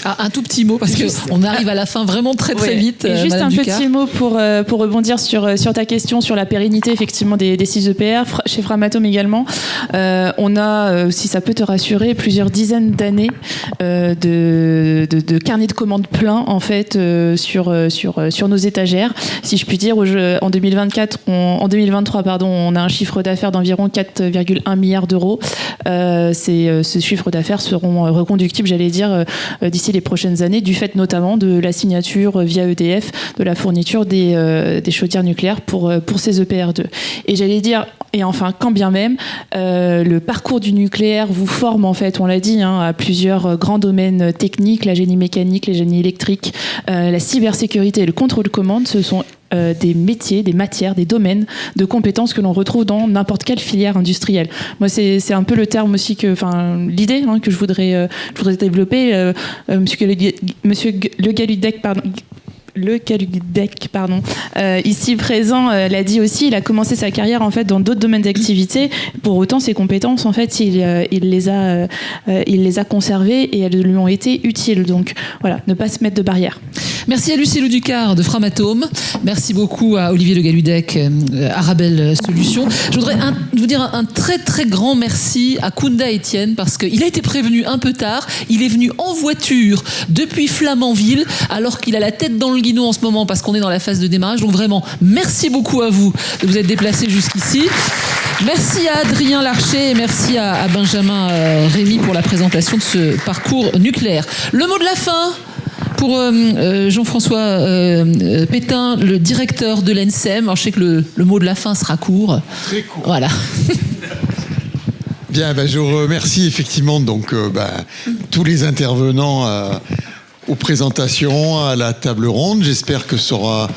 Ah, un tout petit mot, parce qu'on arrive à la fin vraiment très vite. Et juste Madame un Ducard. petit mot pour rebondir sur ta question sur la pérennité effectivement des 6 EPR. Chez Framatome également, on a, si ça peut te rassurer, plusieurs dizaines d'années de carnet de commandes plein en fait sur nos étagères. Si je puis dire, en 2023, on a un chiffre d'affaires d'environ 4,1 milliards d'euros. Ce chiffre d'affaires seront reconductibles, j'allais dire, d'ici les prochaines années, du fait notamment de la signature via EDF de la fourniture des chaudières nucléaires pour ces EPR2. Et j'allais dire, et enfin, quand bien même, le parcours du nucléaire vous forme, en fait, on l'a dit, à plusieurs grands domaines techniques, la génie mécanique, les génies électriques, la cybersécurité et le contrôle commande, ce sont des métiers, des matières, des domaines de compétences que l'on retrouve dans n'importe quelle filière industrielle. Moi, c'est un peu le terme aussi l'idée que je voudrais développer. Monsieur Le Galludec, ici présent, l'a dit aussi. Il a commencé sa carrière en fait dans d'autres domaines d'activité. Pour autant, ses compétences, en fait, il les a conservées et elles lui ont été utiles. Donc, voilà, ne pas se mettre de barrières. Merci à Lucille Ducard de Framatome. Merci beaucoup à Olivier Le Galludec, Arabelle Solutions. Je voudrais vous dire un très très grand merci à Kounda Etienne, parce qu'il a été prévenu un peu tard. Il est venu en voiture depuis Flamanville, alors qu'il a la tête dans le guidon en ce moment, parce qu'on est dans la phase de démarrage. Donc vraiment, merci beaucoup à vous de vous être déplacés jusqu'ici. Merci à Adrien Larcher et merci à Benjamin Rémy pour la présentation de ce parcours nucléaire. Le mot de la fin pour Jean-François Pétain, le directeur de l'ENSEM. Alors je sais que le mot de la fin sera court. Très court. Voilà. Bien, je remercie effectivement tous les intervenants aux présentations, à la table ronde. J'espère que ça aura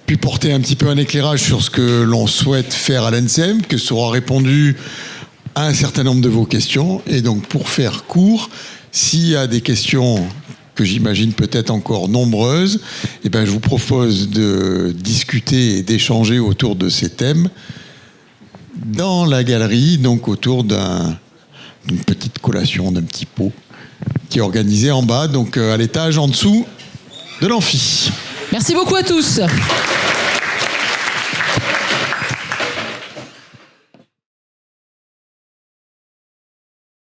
pu porter un petit peu un éclairage sur ce que l'on souhaite faire à l'ENSEM, que ça aura répondu à un certain nombre de vos questions. Et donc, pour faire court, s'il y a des questions que j'imagine peut-être encore nombreuses, je vous propose de discuter et d'échanger autour de ces thèmes dans la galerie, donc autour d'une petite collation, d'un petit pot qui est organisé en bas, donc à l'étage en dessous de l'amphi. Merci beaucoup à tous.